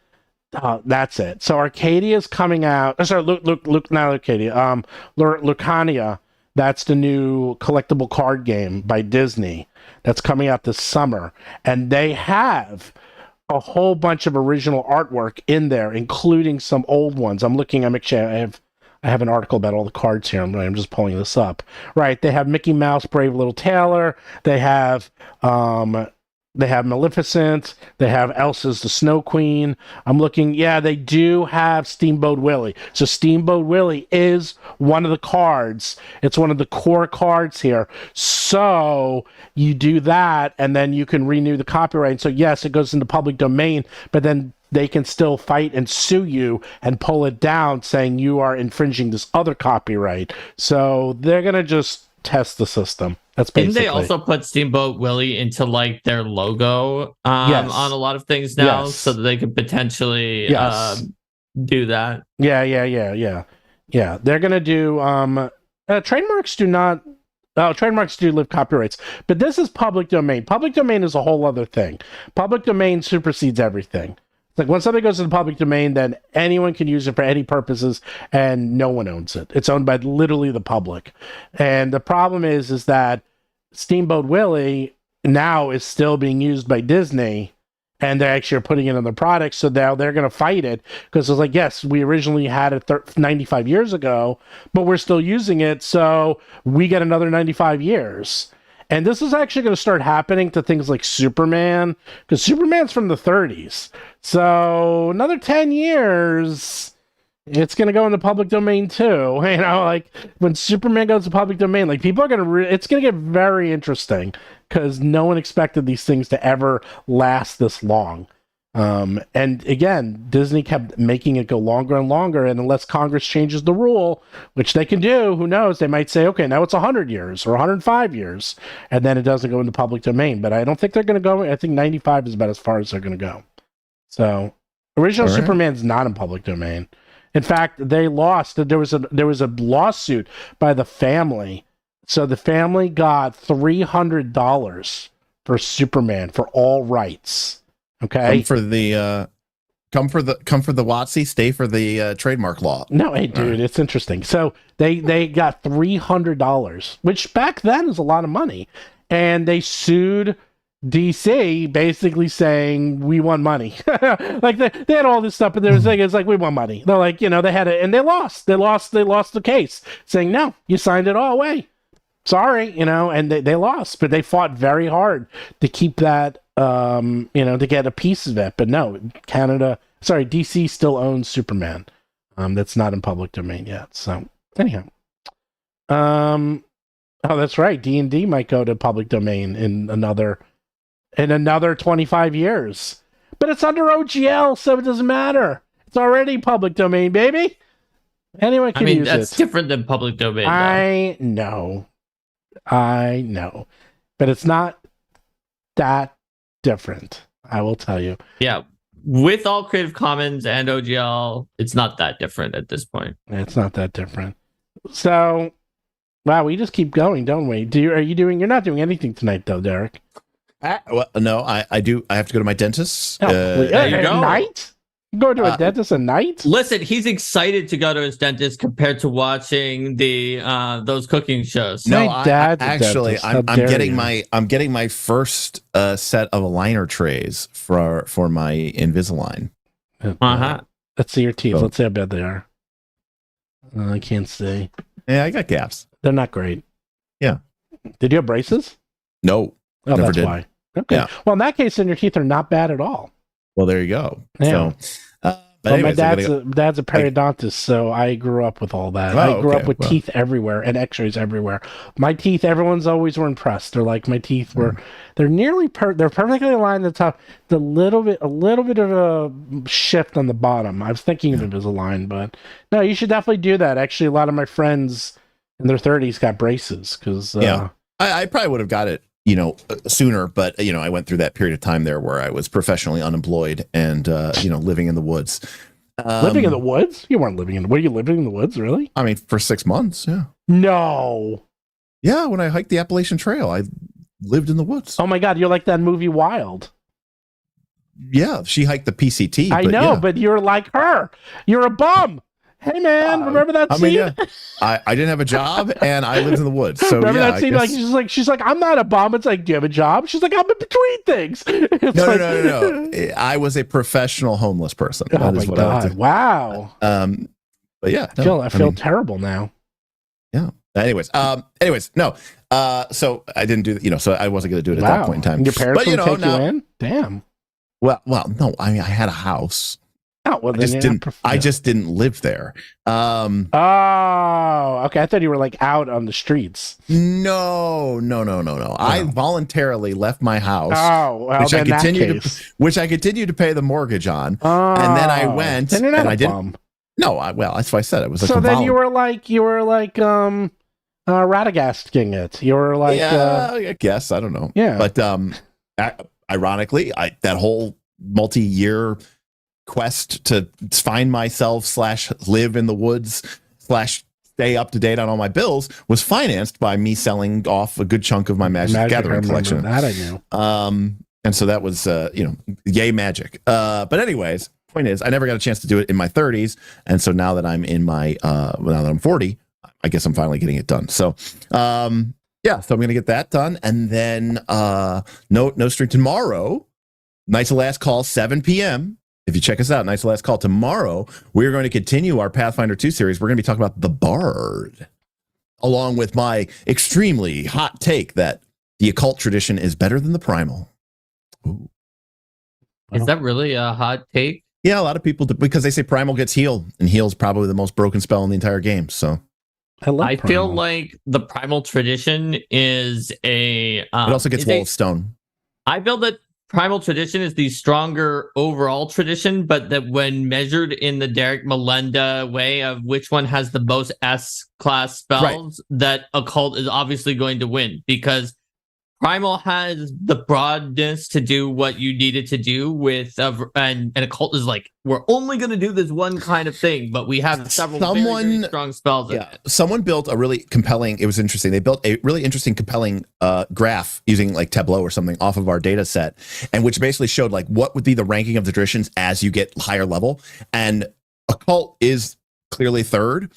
That's it. So Arcadia is coming out. Sorry, not Arcadia. Lucania. That's the new collectible card game by Disney that's coming out this summer, and they have a whole bunch of original artwork in there, including some old ones. I have an article about all the cards here. I'm just pulling this up. Right, they have Mickey Mouse, Brave Little Tailor. They have Maleficent. They have Elsa's the Snow Queen. I'm looking. Yeah, they do have Steamboat Willie. So Steamboat Willie is one of the cards. It's one of the core cards here. So you do that, and then you can renew the copyright. And so yes, it goes into public domain, but then they can still fight and sue you and pull it down, saying you are infringing this other copyright. So they're gonna just test the system. That's basically. Didn't they also put Steamboat Willie into like their logo on a lot of things now, so that they could potentially do that? Yeah. They're gonna do trademarks do not. Trademarks do live copyrights, but this is public domain. Public domain is a whole other thing. Public domain supersedes everything. It's like when something goes to the public domain, then anyone can use it for any purposes, and no one owns it. It's owned by literally the public. And the problem is that Steamboat Willie now is still being used by Disney, and they actually are putting it in the product. So now they're going to fight it because it's like, yes, we originally had it 95 years ago, but we're still using it, so we get another 95 years. And this is actually going to start happening to things like Superman, because Superman's from the 30s. So another 10 years, it's going to go in the public domain too. You know, like when Superman goes to public domain, like people are going to, it's going to get very interesting because no one expected these things to ever last this long. And again, Disney kept making it go longer and longer, and unless Congress changes the rule, which they can do, who knows, they might say, okay, now it's 100 years or 105 years, and then it doesn't go into public domain. But I don't think they're going to go, I think 95 is about as far as they're going to go. So original Superman's not in public domain. In fact, they lost. There was a lawsuit by the family. So the family got $300 for Superman for all rights. Okay. Come for the WoTC, stay for the trademark law. No, hey, dude, it's interesting. So they got $300, which back then is a lot of money, and they sued DC, basically saying we want money. Like they had all this stuff, but they were saying it's like we want money. They're like, you know, they had it, and they lost. They lost the case, saying no, you signed it all away. Sorry, you know, and they lost, but they fought very hard to keep that. You know, to get a piece of it, but no, DC still owns Superman. That's not in public domain yet. So anyhow, oh, that's right. D&D might go to public domain in another 25 years, but it's under OGL, so it doesn't matter. It's already public domain, baby. Anyone can use it. That's different than public domain. I know, but it's not that different, I will tell you. Yeah, with all Creative Commons and OGL, it's not that different at this point. It's not that different. So, wow, we just keep going, don't we? You're not doing anything tonight, though, Derik? Well, no, I do. I have to go to my dentist. At night? Go to a dentist at night? Listen, he's excited to go to his dentist compared to watching the those cooking shows. No, I'm getting my first set of aligner trays for my Invisalign. Let's see your teeth. Let's see how bad they are. I can't see. Yeah, I got gaps. They're not great. Yeah. Did you have braces? No. Oh, never that's did. why. Okay. Yeah. Well, in that case, then your teeth are not bad at all. Well, there you go. Yeah. So, but anyways, my dad's a periodontist, so I grew up with all that. I grew up with teeth everywhere and X-rays everywhere. My teeth, everyone's always were impressed. They're like, my teeth were, they're nearly they're perfectly aligned at the top. A little bit of a shift on the bottom. I was thinking of it as a line, but no, you should definitely do that. Actually, a lot of my friends in their 30s got braces because I probably would have got it, you know, sooner, but you know, I went through that period of time there where I was professionally unemployed and you know, living in the woods. Living in the woods? You weren't living in the woods. Were you living in the woods, really? I mean, for 6 months, yeah. No. Yeah, when I hiked the Appalachian Trail, I lived in the woods. Oh my God, you're like that movie Wild. Yeah, she hiked the PCT. I know, but you're like her. You're a bum. Hey man, remember that scene? Yeah. I didn't have a job and I lived in the woods. So remember yeah, that scene? She's like, I'm not a bum. It's like, do you have a job? She's like, I'm in between things. No. I was a professional homeless person. Oh my God! Wow. But yeah, I feel terrible now. Yeah. Anyways, no. So I didn't do so I wasn't going to do it at that point in time. And your parents would take you in? Damn. Well, no. I mean, I had a house. Oh, well, I just didn't live there. Okay. I thought you were like out on the streets. No. I voluntarily left my house. Oh, well, which I continued to pay the mortgage on. And then I went and I didn't. Bum. No, that's why I said it was like. So then you were like Radagast-ing it. You were like, I guess I don't know. Yeah, but ironically, that whole multi-year quest to find myself / live in the woods / stay up to date on all my bills was financed by me selling off a good chunk of my Magic Gathering collection. That I knew. And so that was yay magic. But anyways, point is I never got a chance to do it in my 30s, and so now that I'm in my now that I'm 40, I guess I'm finally getting it done. So so I'm gonna get that done, and then no stream tomorrow. Night's the Last Call, 7 p.m. If you check us out, Night's the Last Call tomorrow, we're going to continue our Pathfinder 2 series. We're going to be talking about the Bard, along with my extremely hot take that the occult tradition is better than the primal. Ooh. Is that really a hot take? Yeah, a lot of people do, because they say primal gets heal, and heal's probably the most broken spell in the entire game. So I feel like the primal tradition is it also gets Wall of Stone. I feel that primal tradition is the stronger overall tradition, but that when measured in the Derik Melinda way of which one has the most S-class spells, that occult is obviously going to win, because primal has the broadness to do what you needed to do with, and occult is like, we're only going to do this one kind of thing, but we have several very strong spells. Yeah, someone built a really compelling. It was interesting. They built a really interesting, compelling graph using like Tableau or something off of our data set, and which basically showed like what would be the ranking of the traditions as you get higher level, and occult is clearly third.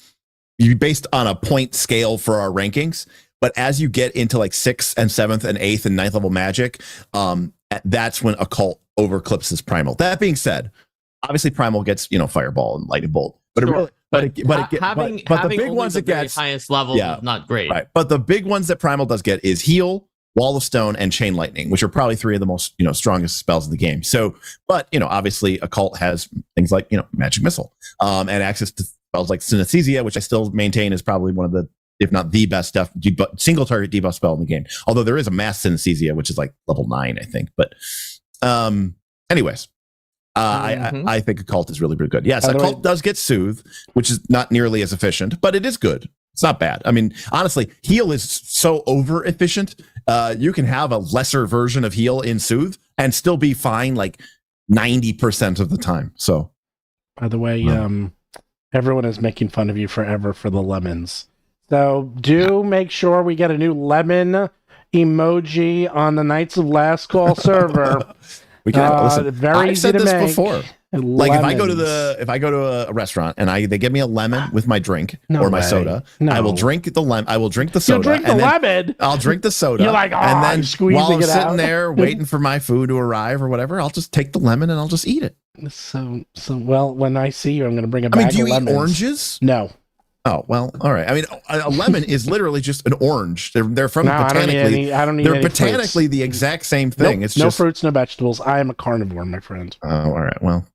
You based on a point scale for our rankings. But as you get into like 6th and 7th and 8th and 9th level magic, that's when occult overclipses primal. That being said, obviously primal gets fireball and lightning bolt, but sure. Having the big ones it gets highest level is not great. Right, but the big ones that primal does get is heal, Wall of Stone, and Chain Lightning, which are probably 3 of the most strongest spells in the game. So, but obviously occult has things like magic missile, and access to spells like synesthesia, which I still maintain is probably one of the, if not the best single target debuff spell in the game. Although there is a mass synesthesia, which is like level 9, I think. But anyways, I think occult is really, really good. Yes, occult does get soothe, which is not nearly as efficient, but it is good. It's not bad. I mean, honestly, heal is so over efficient. You can have a lesser version of heal in soothe and still be fine like 90% of the time. So, by the way, everyone is making fun of you forever for the lemons. So do make sure we get a new lemon emoji on the Knights of Last Call server. We can listen. Very I've said this before. Like Lemons. if I go to a restaurant and they give me a lemon with my drink or my soda, I will drink the lemon. I will drink the soda. You'll drink the lemon. I'll drink the soda. You're like, and then while I'm sitting out. there waiting for my food to arrive or whatever, I'll just take the lemon and I'll just eat it. So well, when I see you, I'm going to bring a bag of lemons. Do you eat oranges? No. Oh, well, all right. I mean, a lemon is literally just an orange. They're from botanically. I don't need They're any botanically fruits. The exact same thing. Nope, it's no just fruits, no vegetables. I am a carnivore, my friend. Oh, all right. Well,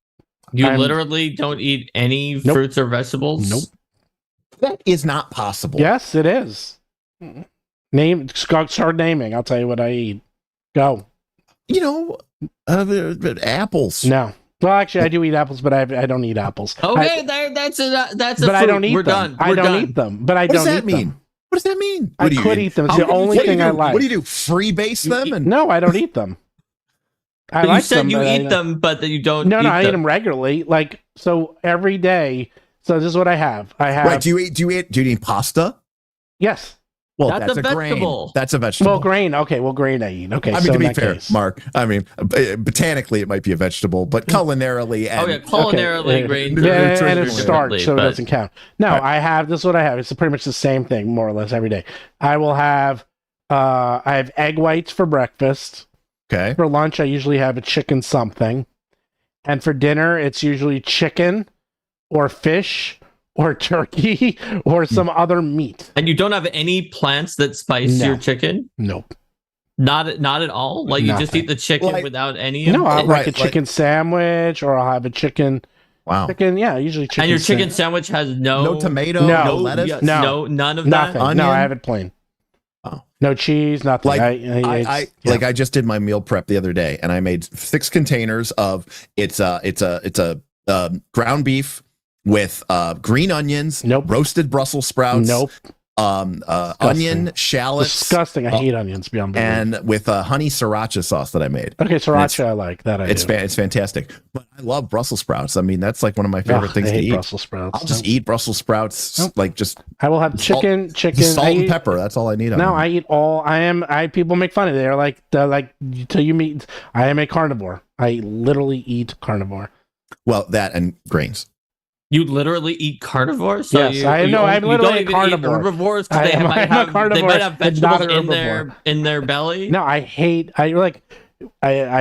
you literally don't eat any fruits or vegetables? Nope. That is not possible. Yes, it is. Start naming. I'll tell you what I eat. Go. Apples. No. Well, actually, I do eat apples, but I don't eat apples. Okay, that's a but fruit. I don't eat We're them. done. I don't eat them, but I don't eat them. What does that mean? I could eat them. It's the only thing I like. What do you do? Freebase them? No, I don't eat them. You said you eat them, but that you don't. No, I eat them regularly. Like, so every day. So this is what I have. Right. Do you eat pasta? Yes. Well, that's a vegetable. Grain. That's a vegetable. Well, grain. Okay. Well, grain I eat. Okay. I mean, so to be fair, case. Mark, I mean, botanically it might be a vegetable, but culinarily and culinarily grains. Yeah, and it's starch, so it doesn't count. No, right. this is what I have. It's pretty much the same thing, more or less, every day. I have egg whites for breakfast. Okay. For lunch, I usually have a chicken something. And for dinner, it's usually chicken or fish or turkey or some other meat. And you don't have any plants that spice your chicken? Nope. Not at all? Like you just eat the chicken without any of it? No, I'll like a chicken sandwich, or I'll have a chicken. Wow. Chicken, yeah, usually chicken. And your chicken sandwich has no tomato, no lettuce? No, none of nothing. that? No, I have it plain. Oh. No cheese, nothing. Like I just did my meal prep the other day, and I made 6 containers of it's a ground beef with green onions, roasted Brussels sprouts, onion, shallots. Disgusting. I hate onions beyond belief. And with honey sriracha sauce that I made. Okay, sriracha I like that. It's fantastic. But I love Brussels sprouts. I mean, that's like one of my favorite things to eat. Brussels sprouts. I'll just eat Brussels sprouts. Like just. I will have chicken. Salt and pepper. That's all I need. I eat all. People make fun of it. They're like till you meet. I am a carnivore. I literally eat carnivore. Well, that and grains. You literally eat carnivores? So yes, I'm literally a carnivore. Herbivores because they might have vegetables in their belly. No, I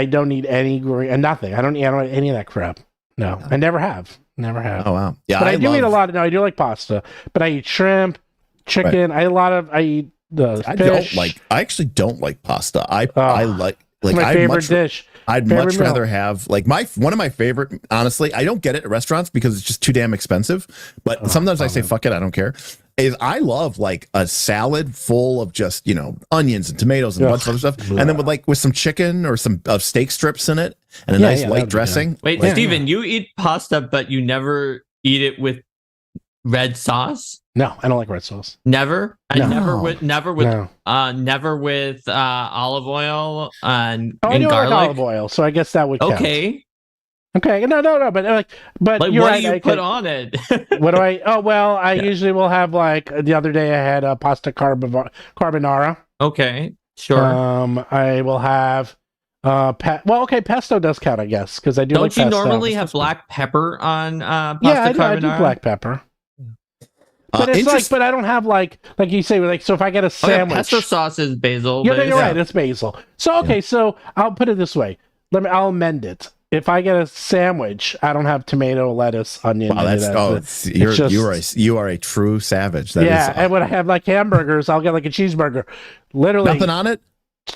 don't eat any green, nothing. I don't eat any of that crap. No, I never have. Oh wow, yeah. But I do eat a lot. No, I do like pasta, but I eat shrimp, chicken. Right. I eat the fish. I actually don't like pasta. I like my favorite dish. I'd much rather have one of my favorite, honestly, I don't get it at restaurants because it's just too damn expensive. But sometimes I say, fuck it, I don't care. Is I love like a salad full of just, onions and tomatoes and a bunch of other stuff. And then with some chicken or some steak strips in it and a nice light dressing. Wait, Steven, you eat pasta, but you never eat it with red sauce? No, I don't like red sauce. Never? Never with olive oil and I do garlic? like olive oil, so I guess that would count. Okay, no, but you're what right, do you put on it? What do I? Oh well, I usually will have the other day I had a pasta carbonara. Okay, sure. I will have pesto does count, I guess, because I do. Don't you normally have black pepper on pasta carbonara? I do black pepper. But it's but I don't have like you say, so if I get a sandwich, pesto sauce is basil. Yeah, you're right, it's basil. So so I'll put it this way. I'll amend it. If I get a sandwich, I don't have tomato, lettuce, onion. Wow, you are a true savage. And when I have hamburgers, I'll get a cheeseburger. Literally nothing on it.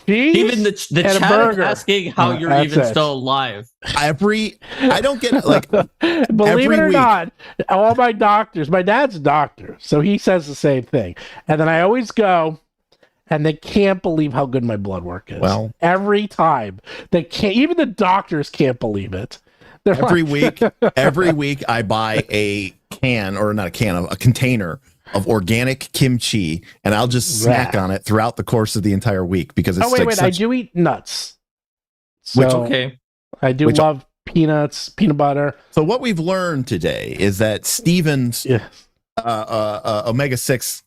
Cheese even the chat is asking how you're even still alive. I don't get it. Believe it or not, all my doctors, my dad's a doctor, so he says the same thing. And then I always go, and they can't believe how good my blood work is. Well, every time they can't. Even the doctors can't believe it. Every week I buy a container of organic kimchi, and I'll just snack on it throughout the course of the entire week because it's I do eat nuts. So I do love peanuts, peanut butter. So what we've learned today is that Steven's omega-6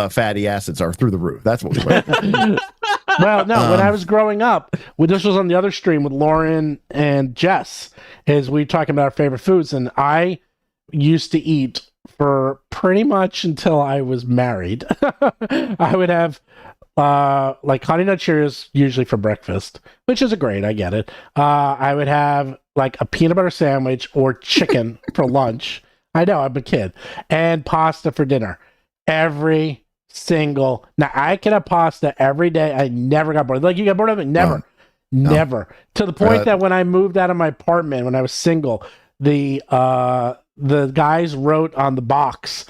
fatty acids are through the roof. That's what we learned. Well, no, when I was growing up, this was on the other stream with Lauren and Jess, is we talking about our favorite foods, and I used to eat for pretty much until I was married. I would have Honey Nut Cheerios usually for breakfast, which is great. I get it. I would have a peanut butter sandwich or chicken for lunch. I know, I'm a kid. And pasta for dinner. Every single. Now, I can have pasta every day. I never got bored. You got bored of it? Never. No. Never. To the point that when I moved out of my apartment, when I was single, the guys wrote on the box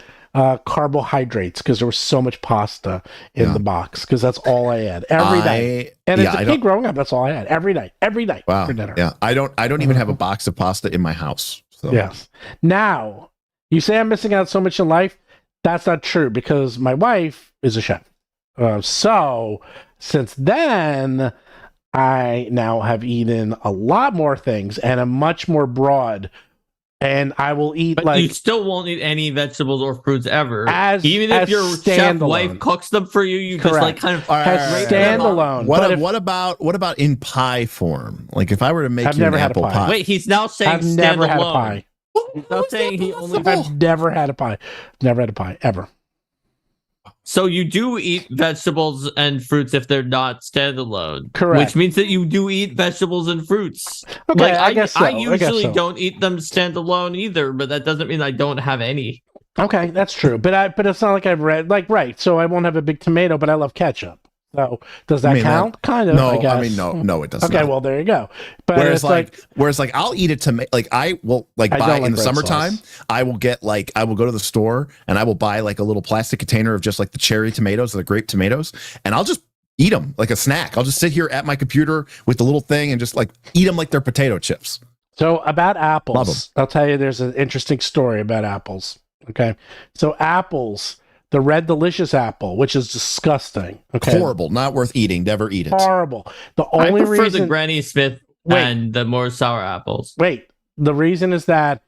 carbohydrates because there was so much pasta in the box because that's all I had every night. And as a kid growing up, that's all I had every night for dinner. Yeah, I don't even have a box of pasta in my house. So. Yes. Now you say I'm missing out so much in life. That's not true because my wife is a chef. So since then, I now have eaten a lot more things and a much more broad and I will eat but you still won't eat any vegetables or fruits ever. Even if your chef wife cooks them for you, you just like kind of standalone. What about in pie form? Like if I were to make you an apple pie. Wait, he's now saying I've never had a pie. He's not saying he only. I've never had a pie. Never had a pie ever. So you do eat vegetables and fruits if they're not standalone. Correct. Which means that you do eat vegetables and fruits. Okay, like, I guess so. I usually don't eat them standalone either, but that doesn't mean I don't have any. Okay, that's true. But it's not like I've read right. So I won't have a big tomato, but I love ketchup. So does that count? Kind of. No, I guess. I mean no, it doesn't. Okay, well there you go. But whereas I'll eat a tomato. Like I will buy in the summertime. I will go to the store and I will buy like a little plastic container of just like the cherry tomatoes, the grape tomatoes, and I'll just eat them like a snack. I'll just sit here at my computer with the little thing and just like eat them like they're potato chips. So about apples, I'll tell you, there's an interesting story about apples. Okay, so apples. The red delicious apple, which is disgusting. Okay. Horrible, not worth eating. Never eat it. Horrible. I prefer the Granny Smith and the more sour apples. Wait, the reason is that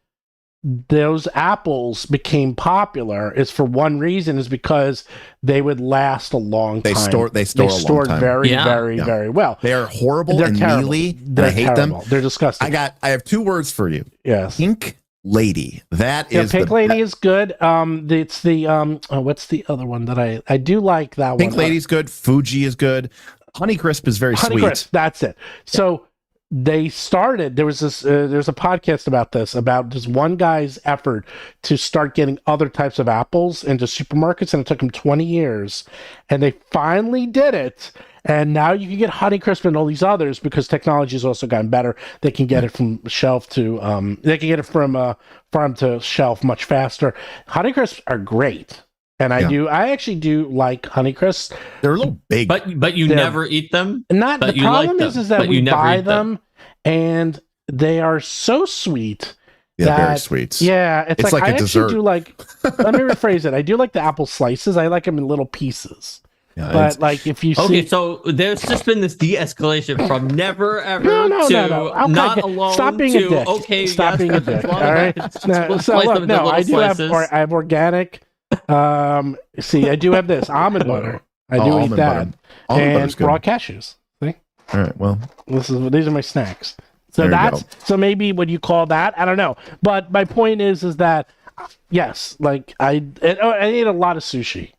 those apples became popular is for one reason, is because they would last a long time. They stored very well. They are horrible and mealy, and I hate them. They're disgusting. I have two words for you. Yes. Pink Lady. That is Pink Lady is good. It's the what's the other one that I do like that Pink Lady's good. Fuji is good. Honeycrisp is very sweet. Honeycrisp, that's it. So they started. There's a podcast about this one guy's effort to start getting other types of apples into supermarkets, and it took him 20 years, and they finally did it. And now you can get Honeycrisp and all these others because technology has also gotten better. They can get it from shelf to they can get it from farm to shelf much faster. Honeycrisps are great, and I actually do like Honeycrisps. They're a little big, but you never eat them. Not the problem is that we buy them, and they are so sweet. Yeah, very sweet. Yeah, it's like a dessert. Actually do like. Let me rephrase it. I do like the apple slices. I like them in little pieces. Yeah, but like if you see, so there's just been this de-escalation from never ever to okay, not alone. Stop being to, a dick. Okay, stop being a dick. All right. I do have organic. See, I do have this almond butter. I do eat that, and raw cashews. See. All right. Well, these are my snacks. So so maybe what you call that, I don't know. But my point is that yes, like I ate a lot of sushi.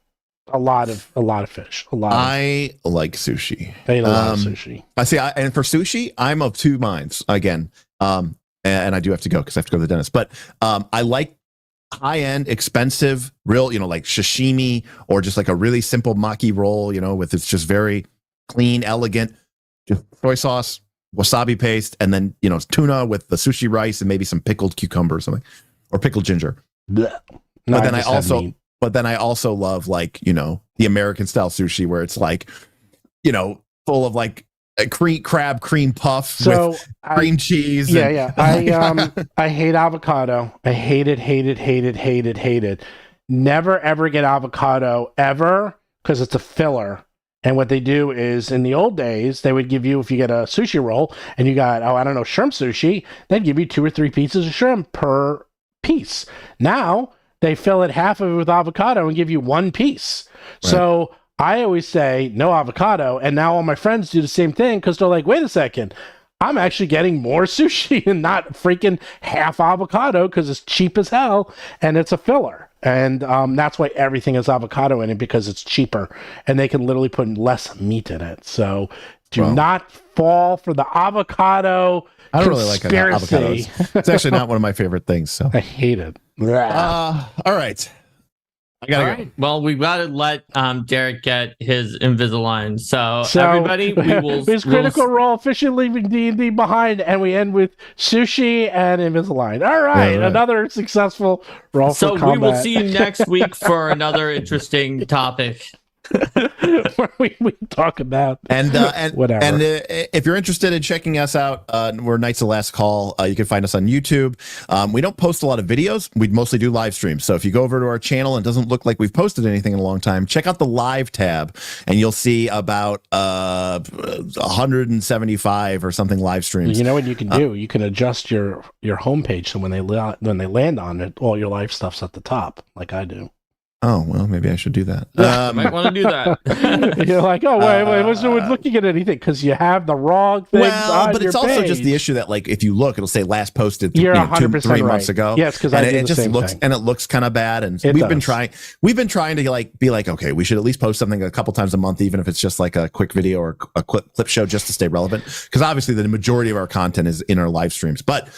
A lot of fish. I like sushi. I eat a lot of sushi. And for sushi, I'm of two minds again. And I do have to go because I have to go to the dentist. But I like high-end, expensive, real, like sashimi or just like a really simple maki roll, with it's just very clean, elegant, just soy sauce, wasabi paste, and then tuna with the sushi rice and maybe some pickled cucumber or something, or pickled ginger. But then I also love the American style sushi where it's full of like a crab cream puff with cream cheese. Yeah. I hate avocado. I hate it. Never ever get avocado ever because it's a filler. And what they do is in the old days, they would give you, if you get a sushi roll and you got, shrimp sushi, they'd give you 2 or 3 pieces of shrimp per piece. Now, they fill it half of it with avocado and give you 1 piece. Right. So I always say no avocado. And now all my friends do the same thing because they're like, wait a second, I'm actually getting more sushi and not freaking half avocado because it's cheap as hell and it's a filler. And that's why everything has avocado in it, because it's cheaper and they can literally put less meat in it. So do not fall for the avocado. I don't really like avocados. It's actually not one of my favorite things. So I hate it. All right. I gotta go. Well, we've got to let Derik get his Invisalign. So everybody, we will. His critical role officially leaving D&D behind, and we end with sushi and Invisalign. All right, another successful roll for combat. We will see you next week for another interesting topic. where we talk about and whatever. And if you're interested in checking us out, we're Knights of Last Call. You can find us on YouTube. We don't post a lot of videos. We mostly do live streams. So if you go over to our channel and it doesn't look like we've posted anything in a long time, check out the live tab, and you'll see about 175 or something live streams. You know what you can do? You can adjust your homepage so when they land on it, all your live stuff's at the top, like I do. Oh, well, maybe I should do that. Might want to do that. You're like, oh, wait, I wasn't looking at anything because you have the wrong thing. Well, but it's also just the issue that, like, if you look, it'll say last posted 2-3 months ago. Yes, because it just looks and it looks kind of bad. And we've been trying to like be like, okay, we should at least post something a couple times a month, even if it's just like a quick video or a clip show, just to stay relevant. Because obviously the majority of our content is in our live streams. But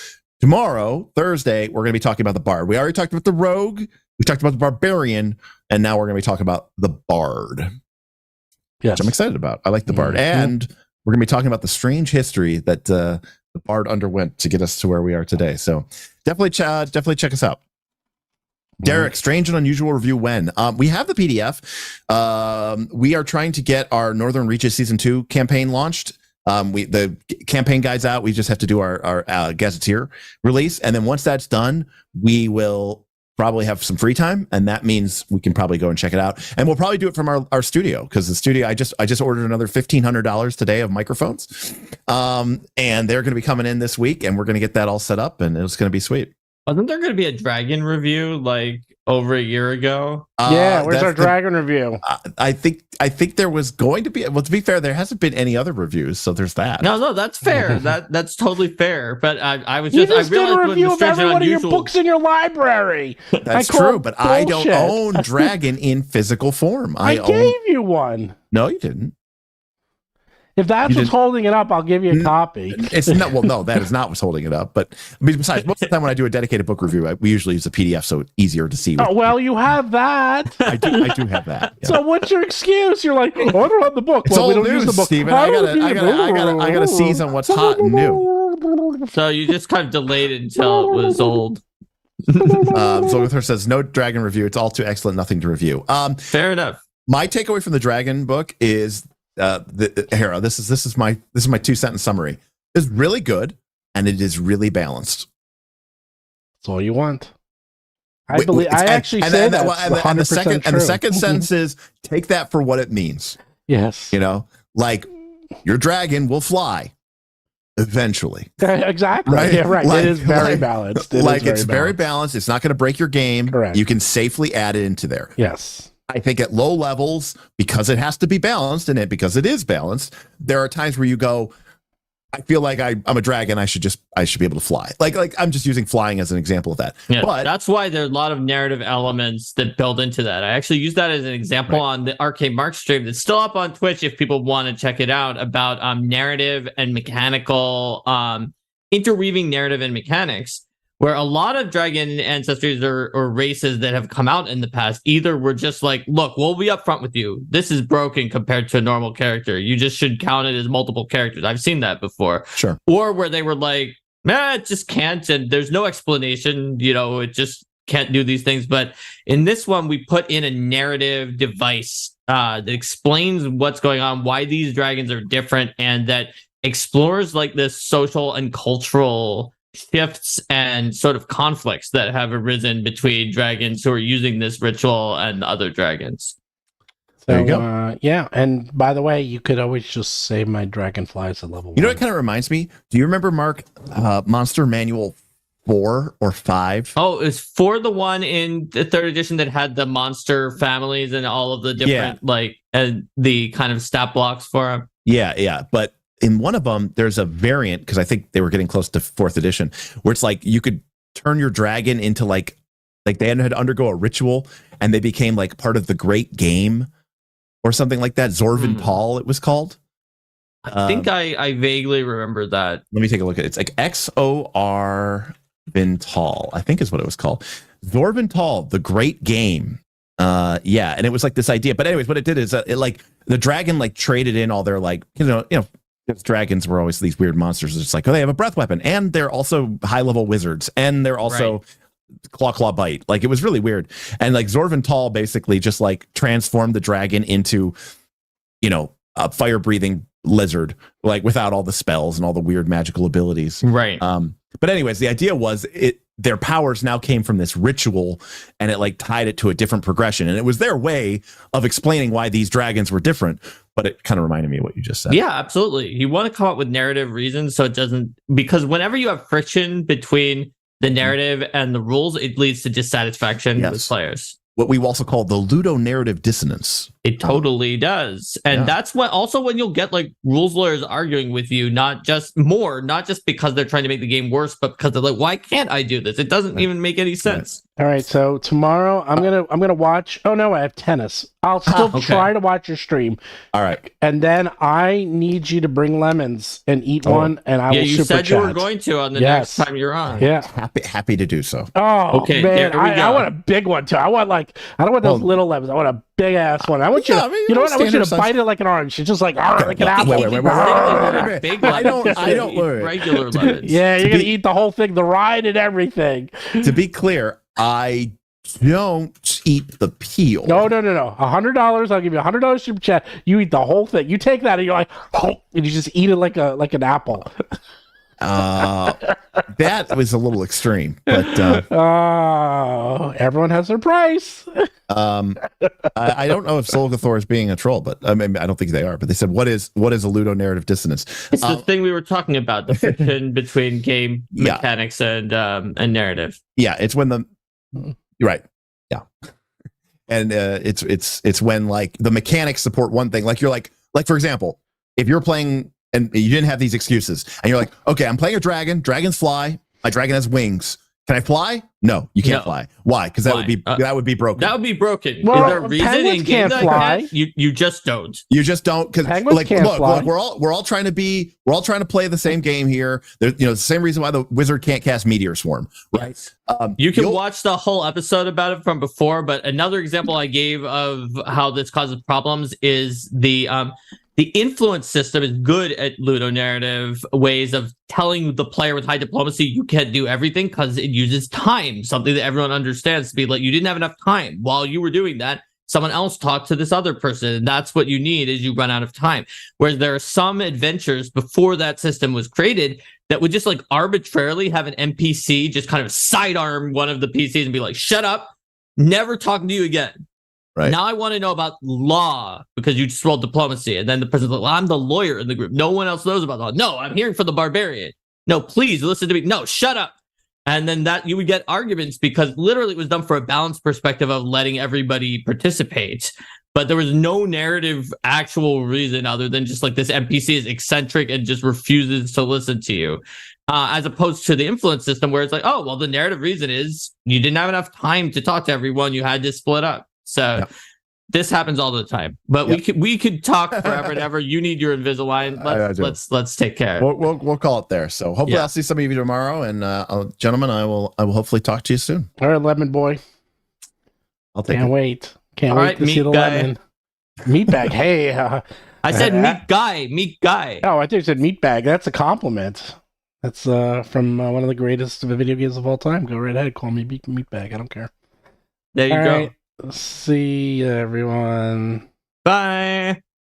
tomorrow, Thursday, we're going to be talking about the Bard. We already talked about the Rogue. We talked about the Barbarian, and now we're going to be talking about the Bard. Yes. Which I'm excited about. I like the Bard. And we're going to be talking about the strange history that the Bard underwent to get us to where we are today. So definitely check us out. Derik, Strange and Unusual Review when? We have the PDF. We are trying to get our Northern Reaches Season 2 campaign launched. The campaign guide's out. We just have to do our Gazetteer release. And then once that's done, we will probably have some free time, and that means we can probably go and check it out. And we'll probably do it from our studio, because the studio, I just ordered another $1,500 today of microphones, and they're going to be coming in this week, and we're going to get that all set up, and it's going to be sweet. Wasn't there going to be a dragon review like over a year ago? Where's our dragon review? I think there was going to be. Well, to be fair, there hasn't been any other reviews, so there's that. No, that's fair. that's totally fair. But I was you just did I realized a review of every one of your unusual books in your library. That's true, but I don't own Dragon in physical form. I gave you one. No, you didn't. If that's what's holding it up, I'll give you a copy. It's not. Well, no, that is not what's holding it up. But besides, most of the time when I do a dedicated book review, we usually use a PDF, so it's easier to see. Oh, well, you have that. I do have that. Yeah. So what's your excuse? You're like, I don't have the book. It's old news, Steven. I gotta seize on what's hot and new. So you just kind of delayed it until it was old. Zolgathor says no Dragon review. It's all too excellent. Nothing to review. Fair enough. My takeaway from the Dragon book is. Hera, this is my 2-sentence summary. It's really good, and it is really balanced. That's all you want. I believe. I actually said that. And the second sentence is take that for what it means. Yes, like your dragon will fly eventually. Exactly. Right? Yeah, right. It is very balanced. It's very balanced. It's not going to break your game. Correct. You can safely add it into there. Yes. I think at low levels, because it has to be balanced, and because it is balanced, there are times where you go, I feel like I'm a dragon. I should be able to fly. Like I'm just using flying as an example of that. Yeah, but that's why there are a lot of narrative elements that build into that. I actually use that as an example on the Arcade Mark stream that's still up on Twitch if people want to check it out, about narrative and mechanical, interweaving narrative and mechanics. Where a lot of dragon ancestries or races that have come out in the past either were just like, look, we'll be upfront with you. This is broken compared to a normal character. You just should count it as multiple characters. I've seen that before. Sure. Or where they were like, it just can't. And there's no explanation. It just can't do these things. But in this one, we put in a narrative device that explains what's going on, why these dragons are different, and that explores like this social and cultural shifts and sort of conflicts that have arisen between dragons who are using this ritual and other dragons. There you go. Yeah, and by the way, you could always just save my dragonflies at level 1. You know what kind of reminds me? Do you remember, Mark, Monster Manual 4 or 5? Oh, it was for the one in the 3rd edition that had the monster families and all of the different and the kind of stat blocks for them. Yeah, but in one of them, there's a variant, because I think they were getting close to 4th edition, where it's like you could turn your dragon into like they had to undergo a ritual, and they became like part of the Great Game or something like that. Zorvin Paul, it was called. I think I vaguely remember that. Let me take a look at it. It's like XOR Vintal, I think is what it was called. Zorvintal, the Great Game. Yeah, and it was like this idea. But anyways, what it did is it like the dragon like traded in all their like because dragons were always these weird monsters. It's like, they have a breath weapon, and they're also high level wizards, and they're also claw bite. Like, it was really weird. And like Zorvental basically just like transformed the dragon into, a fire breathing lizard, like without all the spells and all the weird magical abilities. Right. But anyways, the idea was their powers now came from this ritual, and it like tied it to a different progression. And it was their way of explaining why these dragons were different. But it kind of reminded me of what you just said. Yeah, absolutely. You want to come up with narrative reasons so it doesn't, because whenever you have friction between the narrative and the rules, it leads to dissatisfaction with players. What we also call the ludonarrative dissonance. It totally does. And that's when you'll get like rules lawyers arguing with you, not just because they're trying to make the game worse, but because they're like, why can't I do this? It doesn't even make any sense. All right, so tomorrow I'm gonna watch. Oh no, I have tennis. I'll still try to watch your stream. All right, and then I need you to bring lemons and eat one, and I will. You said you were going to on the next time you're on. Yeah, happy to do so. Oh, okay, man, I want a big one too. I don't want those little lemons. I want a big ass one. I want you to, you know what? I want you to bite it like an orange. It's just like like an apple. Wait. I don't worry. Regular lemons. Yeah, you're gonna eat the whole thing, the rind and everything. To be clear, I don't eat the peel. No. $100. I'll give you $100 super chat. You eat the whole thing. You take that and you're like, and you just eat it like an apple. That was a little extreme, but everyone has their price. I don't know if Solgathor is being a troll, but I don't think they are. But they said, "What is a ludonarrative dissonance?" It's the thing we were talking about, the friction between game mechanics and narrative. Yeah, it's when you're right. Yeah, and it's when like the mechanics support one thing. Like you're like for example, if you're playing and you didn't have these excuses, and you're like, okay, I'm playing a dragon. Dragons fly. My dragon has wings. Can I fly? No, you can't fly. Why? Because that would be broken. That would be broken. Well, is there a reason in games can't fly? You just don't. You just don't, because look, we're all trying to play the same game here. There's the same reason why the wizard can't cast Meteor Swarm, right? You can watch the whole episode about it from before, but another example I gave of how this causes problems is the influence system is good at ludonarrative ways of telling the player with high diplomacy you can't do everything because it uses time, something that everyone understands to be like, you didn't have enough time. While you were doing that, someone else talked to this other person, and that's what you need is you run out of time. Whereas there are some adventures before that system was created that would just like arbitrarily have an NPC just kind of sidearm one of the PCs and be like, shut up, never talking to you again. Right. Now I want to know about law because you just rolled diplomacy. And then the person's like, well, I'm the lawyer in the group. No one else knows about law. No, I'm hearing for the barbarian. No, please listen to me. No, shut up. And then that you would get arguments because literally it was done for a balanced perspective of letting everybody participate. But there was no narrative actual reason other than just like this NPC is eccentric and just refuses to listen to you. As opposed to the influence system where it's like, oh, well, the narrative reason is you didn't have enough time to talk to everyone. You had to split up. So this happens all the time, but we could talk forever and ever. You need your Invisalign. Let's take care. We'll call it there. So hopefully I'll see some of you tomorrow, and gentlemen, I will hopefully talk to you soon. All right, lemon boy. I'll take Can't it. wait. Can't wait to see the lemon. Meat bag. Hey, I said meat guy. Oh, I think you said meat bag. That's a compliment. That's from one of the greatest video games of all time. Go right ahead. Call me meat bag. I don't care. There you go. Right. See you, everyone. Bye.